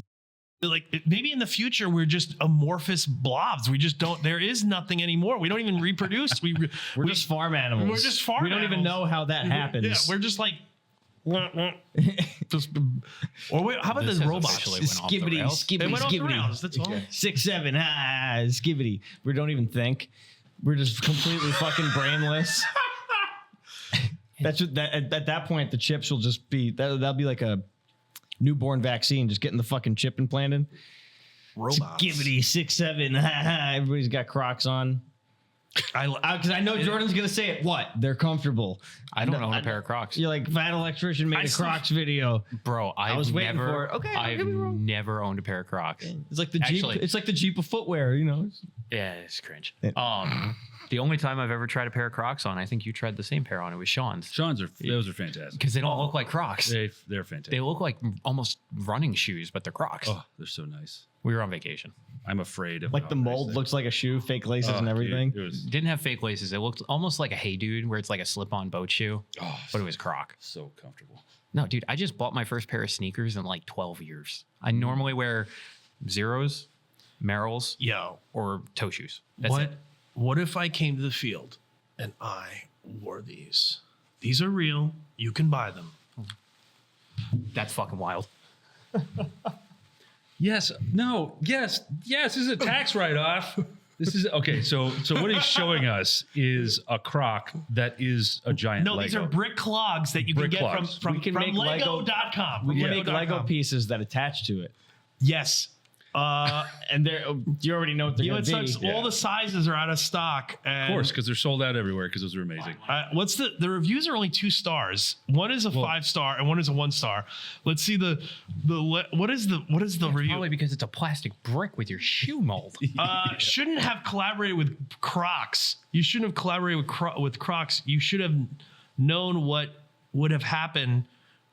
[SPEAKER 4] like? Maybe in the future we're just amorphous blobs. We just don't. There is nothing anymore. We don't even reproduce. We're just
[SPEAKER 1] farm animals.
[SPEAKER 4] We're just farm.
[SPEAKER 1] We don't even know how that happens.
[SPEAKER 4] Yeah, we're just like. Or wait, how about the robots?
[SPEAKER 1] Skibbity, skibbity, skibbity.
[SPEAKER 4] That's all.
[SPEAKER 1] 6, 7, skibbity. We don't even think. We're just completely fucking brainless. That's what, at that point, the chips will just be that'll be like a newborn vaccine, just getting the fucking chip implanted.
[SPEAKER 4] Robots.
[SPEAKER 1] Skibbity, 6, 7, everybody's got Crocs on. Because I know Jordan's gonna say it. What? They're comfortable.
[SPEAKER 3] I don't own a pair of Crocs.
[SPEAKER 1] You're like, Fat Electrician made a Crocs video.
[SPEAKER 3] Bro, I was waiting for it. Okay, I've never owned a pair of Crocs.
[SPEAKER 1] It's like the Jeep. It's like the Jeep of footwear.
[SPEAKER 3] Yeah, it's cringe. The only time I've ever tried a pair of Crocs on, I think you tried the same pair on. It was Sean's.
[SPEAKER 2] Those are fantastic
[SPEAKER 3] because they don't look like Crocs.
[SPEAKER 2] They're fantastic.
[SPEAKER 3] They look like almost running shoes, but they're Crocs.
[SPEAKER 2] Oh, they're so nice.
[SPEAKER 3] We were on vacation.
[SPEAKER 2] I'm afraid of
[SPEAKER 1] like the mold looks like a shoe, fake laces and everything.
[SPEAKER 2] Dude,
[SPEAKER 3] didn't have fake laces. It looked almost like a Hey Dude, where it's like a slip-on boat shoe, but it was Croc.
[SPEAKER 2] So comfortable.
[SPEAKER 3] No, dude, I just bought my first pair of sneakers in like 12 years. I normally wear Zeros, Merrells, or toe shoes. That's it.
[SPEAKER 4] What if I came to the field and I wore these? These are real. You can buy them.
[SPEAKER 3] That's fucking wild.
[SPEAKER 2] Yes. No. Yes. Yes. This is a tax write-off. This is okay. So what he's showing us is a Croc that is a giant.
[SPEAKER 4] No,
[SPEAKER 2] Lego.
[SPEAKER 4] these are brick clogs that you can get from Lego.com.
[SPEAKER 1] We can make Lego pieces that attach to it.
[SPEAKER 4] Yes.
[SPEAKER 1] And you already know what they're going to be.
[SPEAKER 4] All the sizes are out of stock.
[SPEAKER 2] Of course, because they're sold out everywhere because those are amazing.
[SPEAKER 4] What's the reviews are only 2 stars. One is a 5-star and one is a 1-star. Let's see what is the review?
[SPEAKER 3] Probably because it's a plastic brick with your shoe mold.
[SPEAKER 4] Shouldn't have collaborated with Crocs. You shouldn't have collaborated with Crocs. You should have known what would have happened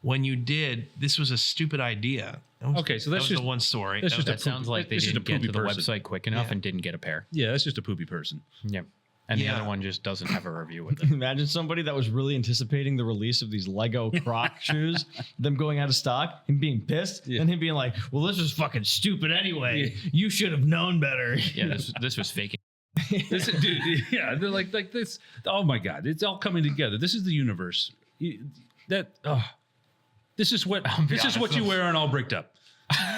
[SPEAKER 4] when you did. This was a stupid idea.
[SPEAKER 2] Okay, so that's
[SPEAKER 4] just
[SPEAKER 2] just
[SPEAKER 4] the one story.
[SPEAKER 3] That sounds like they didn't get to the website quick enough and didn't get a pair.
[SPEAKER 2] Yeah, that's just a poopy person.
[SPEAKER 3] Yeah. And the other one just doesn't have a review with it.
[SPEAKER 1] Imagine somebody that was really anticipating the release of these Lego Croc shoes, them going out of stock, him being pissed, and him being like, well, this is fucking stupid anyway. You should have known better.
[SPEAKER 3] Yeah, this was faking.
[SPEAKER 2] Dude, yeah, they're like this. Oh my God, it's all coming together. This is the universe. This is what you wear and all bricked up.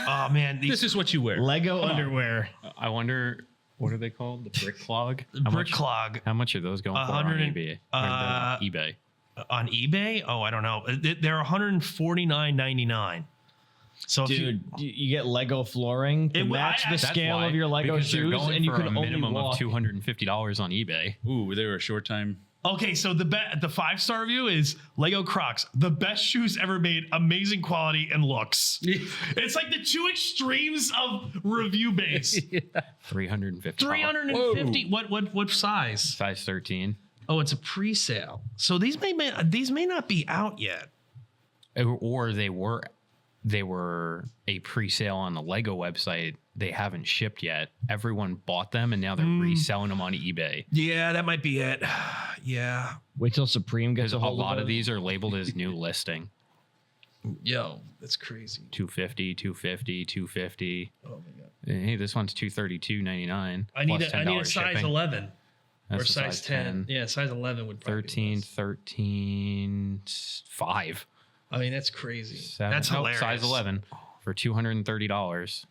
[SPEAKER 4] Oh man,
[SPEAKER 2] this is what you wear.
[SPEAKER 1] Lego underwear.
[SPEAKER 3] I wonder, what are they called? The brick clog?
[SPEAKER 4] Clog.
[SPEAKER 3] How much are those going for on eBay? eBay.
[SPEAKER 4] On eBay? Oh, I don't know. They're $149.99. So
[SPEAKER 1] dude, you get Lego flooring to match the scale of your Lego shoes, and you can only
[SPEAKER 3] minimum of $250 on eBay.
[SPEAKER 2] Ooh, they were a short time.
[SPEAKER 4] Okay, so the 5-star review is Lego Crocs, the best shoes ever made, amazing quality and looks. It's like the 2 extremes of review base.
[SPEAKER 3] $350.
[SPEAKER 4] $350. What size?
[SPEAKER 3] Size 13.
[SPEAKER 4] Oh, it's a pre-sale. So these may not be out yet.
[SPEAKER 3] Or they were a pre-sale on the Lego website. They haven't shipped yet. Everyone bought them, and now they're reselling them on eBay.
[SPEAKER 4] Yeah, that might be it. Yeah.
[SPEAKER 1] Wait till Supreme gets a hold of
[SPEAKER 3] a lot of these are labeled as new listing.
[SPEAKER 4] Yo, that's crazy.
[SPEAKER 3] 250, 250, 250.
[SPEAKER 4] Oh my God.
[SPEAKER 3] Hey, this one's $232.99.
[SPEAKER 4] I need a size 11.
[SPEAKER 3] That's
[SPEAKER 5] or
[SPEAKER 3] a
[SPEAKER 5] size 10. Yeah, size 11 would probably
[SPEAKER 3] 13,
[SPEAKER 5] be less.
[SPEAKER 3] 13, 5.
[SPEAKER 5] I mean, that's crazy.
[SPEAKER 3] 7.
[SPEAKER 4] That's hilarious.
[SPEAKER 3] Size 11 for $230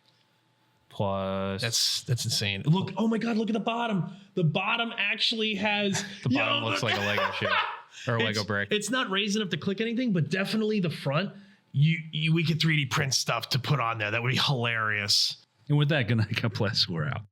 [SPEAKER 3] plus.
[SPEAKER 4] That's insane. Look, oh my God, look at the bottom. The bottom actually has
[SPEAKER 3] the bottom looks like a Lego ship or a Lego brick.
[SPEAKER 4] It's not raised enough to click anything, but definitely the front. We could 3D print stuff to put on there. That would be hilarious.
[SPEAKER 2] And with that, good night. God bless. We're out.